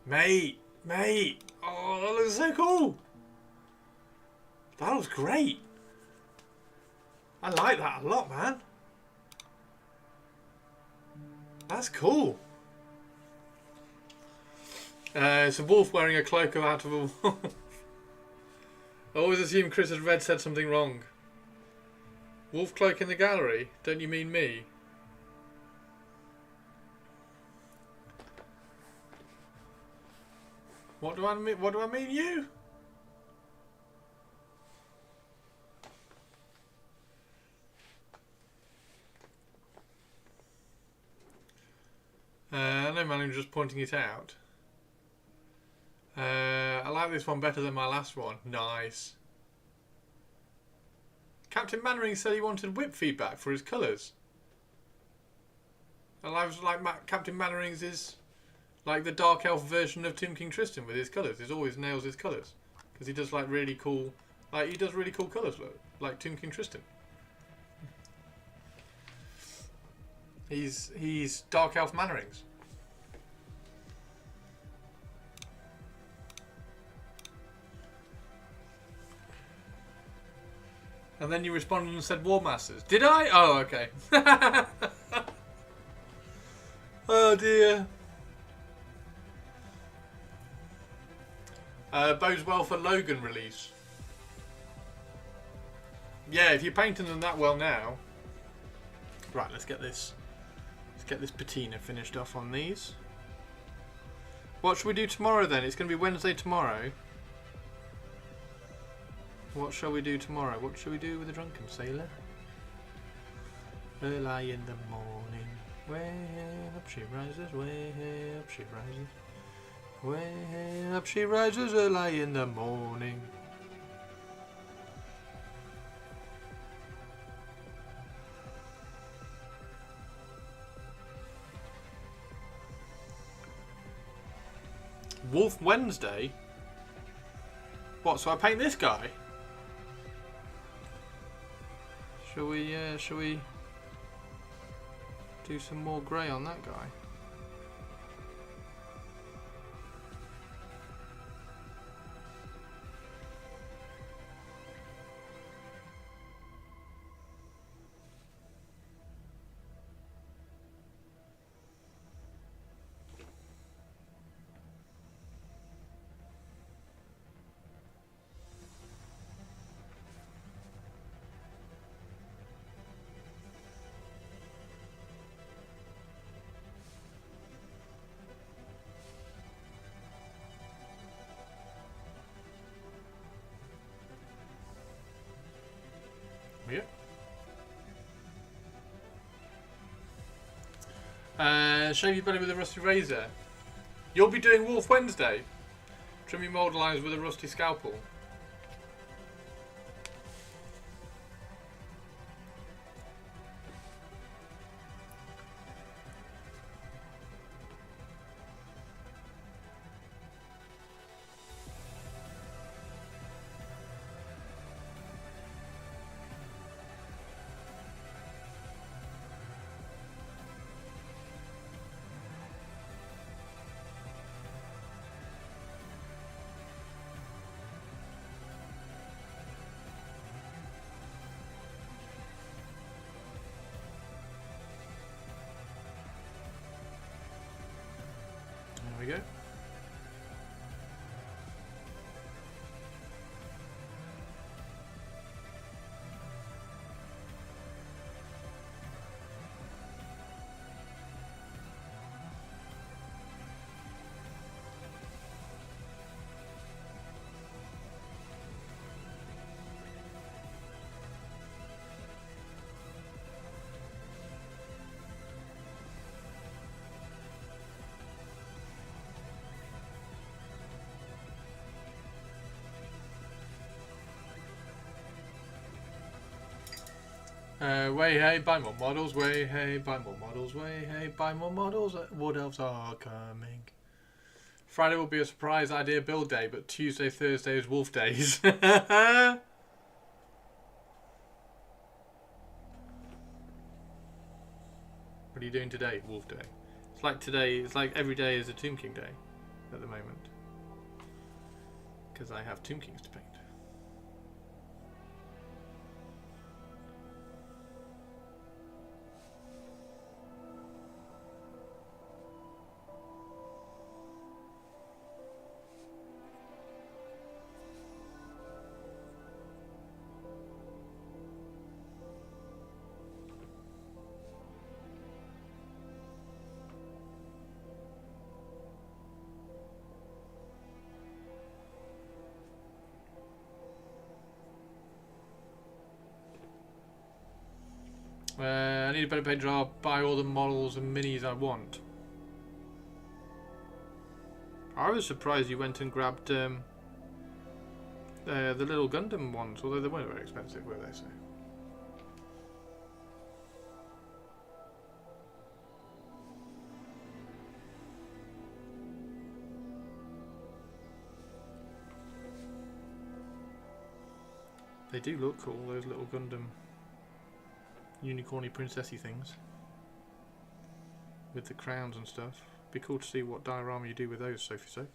Mate! Oh, that looks so cool! That looks great! I like that a lot, man. That's cool. It's a wolf wearing a cloak out of a wolf. I always assume Chris has said something wrong. Wolf cloak in the gallery? Don't you mean me? What do I mean? What do I mean, you? No, man, I'm just pointing it out. I like this one better than my last one. Nice. Captain Mannering said he wanted whip feedback for his colours. And I was like, Captain Mannering's is like the dark elf version of Tomb King Tristan with his colours. He always nails his colours because he does like really cool, colours, like Tomb King Tristan. He's dark elf Mannerings. And then you responded and said War Masters. Did I? Oh, okay. Oh dear. Bodes well for Logan release. Yeah, if you're painting them that well now. Right, let's get this patina finished off on these. What should we do tomorrow then? It's going to be Wednesday tomorrow. What shall we do tomorrow? What shall we do with the drunken sailor? Early in the morning, way up she rises, way up she rises, way up she rises early in the morning. Wolf Wednesday? What, so I paint this guy? Shall we do some more grey on that guy? Shave your belly with a rusty razor. You'll be doing Wolf Wednesday. Trim your mould lines with a rusty scalpel. There we go. Way hey, buy more models. Way hey, buy more models. Way hey, buy more models. Wood elves are coming. Friday will be a surprise idea build day, but Tuesday, Thursday is wolf days. What are you doing today? Wolf day. It's like today. It's like every day is a Tomb King day at the moment, because I have Tomb Kings to paint. I need a better painter. I'll buy all the models and minis I want. I was surprised you went and grabbed the little Gundam ones, although they weren't very expensive, were they? So. They do look cool, those little Gundam unicorny princessy things with the crowns and stuff. Be cool to see what diorama you do with those, Sophie.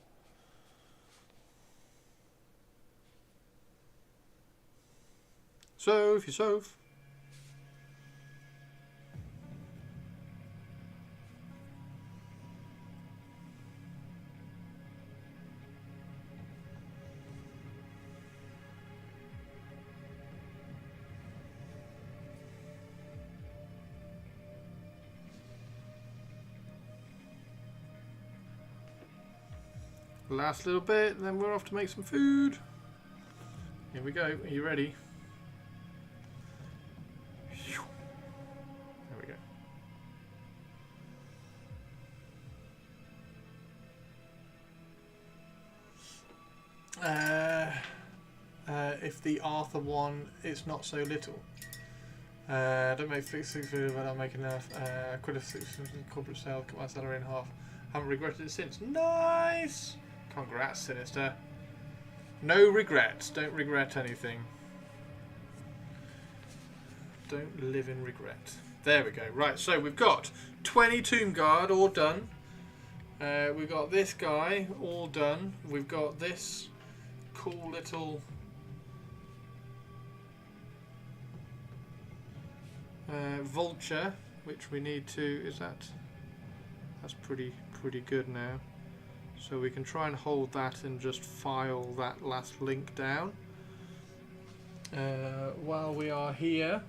Soph. Last little bit, and then we're off to make some food. Here we go. Are you ready? There we go. If the Arthur one, it's not so little. Don't make six food, but I'll make enough. Quit a corporate sale, cut my salary in half. Haven't regretted it since. Nice! Congrats, Sinister. No regrets. Don't regret anything. Don't live in regret. There we go. Right, so we've got 20 Tomb Guard all done. We've got this guy all done. We've got this cool little vulture, which we need to. That's pretty good now. So we can try and hold that and just file that last link down. While we are here,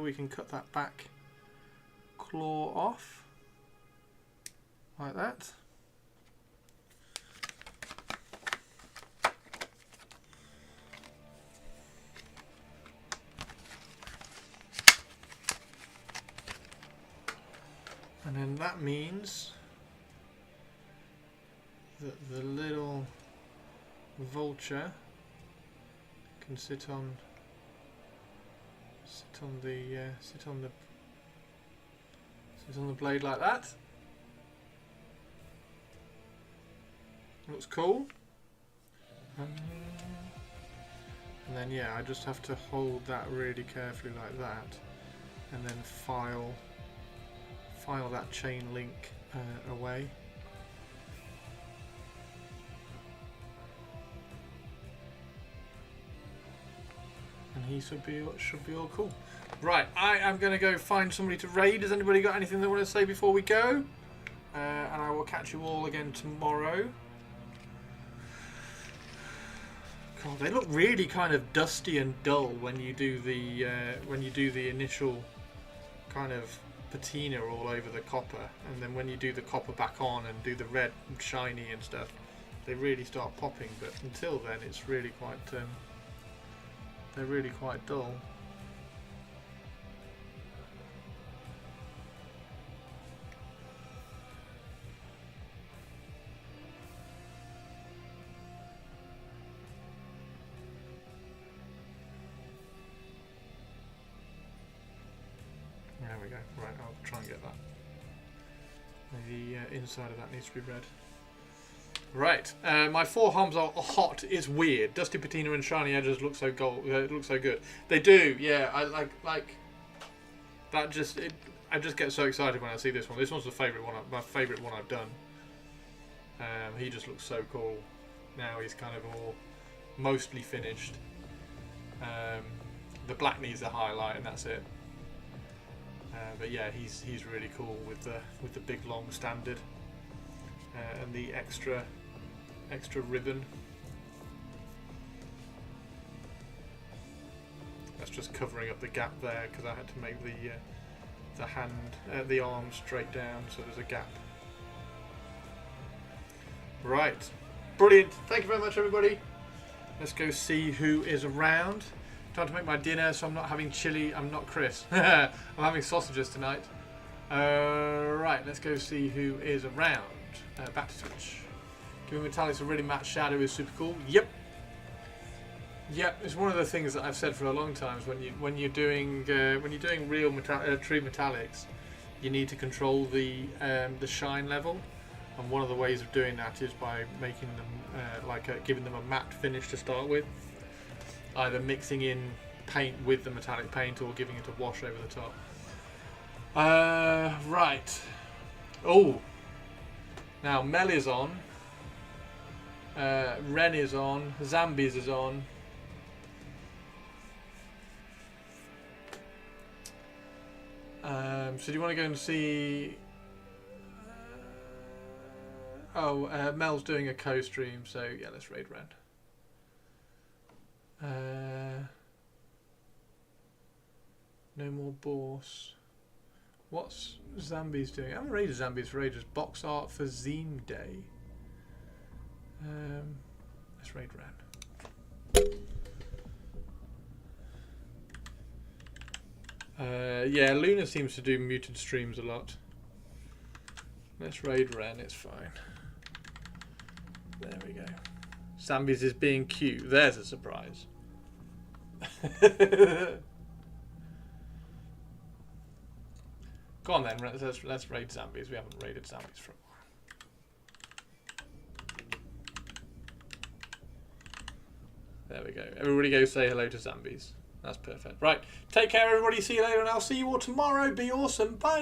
we can cut that back claw off like that. And then that means that the little vulture can sit on the blade like that. Looks cool. And then yeah, I just have to hold that really carefully like that, and then file that chain link away. And he should be all cool. Right, I am going to go find somebody to raid. Has anybody got anything they want to say before we go? And I will catch you all again tomorrow. God, they look really kind of dusty and dull when you do the initial kind of patina all over the copper, and then when you do the copper back on and do the red and shiny and stuff, they really start popping. But until then, it's really quite they're really quite dull. There we go. Right, I'll try and get that. The inside of that needs to be red. Right, my 4 homs are hot. It's weird. Dusty patina and shiny edges look so look so good. They do, yeah. I like that. I just get so excited when I see this one. This one's the my favourite one I've done. He just looks so cool. Now he's kind of all mostly finished. The black needs a highlight, and that's it. But yeah, he's really cool with the big long standard and the extra ribbon. That's just covering up the gap there because I had to make the arm straight down, so there's a gap. Right, brilliant. Thank you very much, everybody. Let's go see who is around. Time to make my dinner, so I'm not having chili. I'm not Chris. I'm having sausages tonight. Right, let's go see who is around. Back to Twitch. Giving Metallics a really matte shadow is super cool. Yep. Yep, it's one of the things that I've said for a long time. When you're doing real true metallics, you need to control the shine level, and one of the ways of doing that is by making them giving them a matte finish to start with. Either mixing in paint with the metallic paint or giving it a wash over the top. Right. Oh. Now Mel is on. Ren is on. Zambies is on. So do you want to go and see... Mel's doing a co-stream, so yeah, let's raid Ren. No more boss. What's Zambies doing? I haven't raided Zambies for ages. Box art for Zine Day. Let's raid Ren. Yeah, Luna seems to do muted streams a lot. Let's raid Ren, it's fine. There we go. Zambies is being cute. There's a surprise. Go on then, let's raid Zambies. We haven't raided Zambies for a while. There we go. Everybody go say hello to Zambies. That's perfect. Right. Take care, everybody. See you later, and I'll see you all tomorrow. Be awesome. Bye.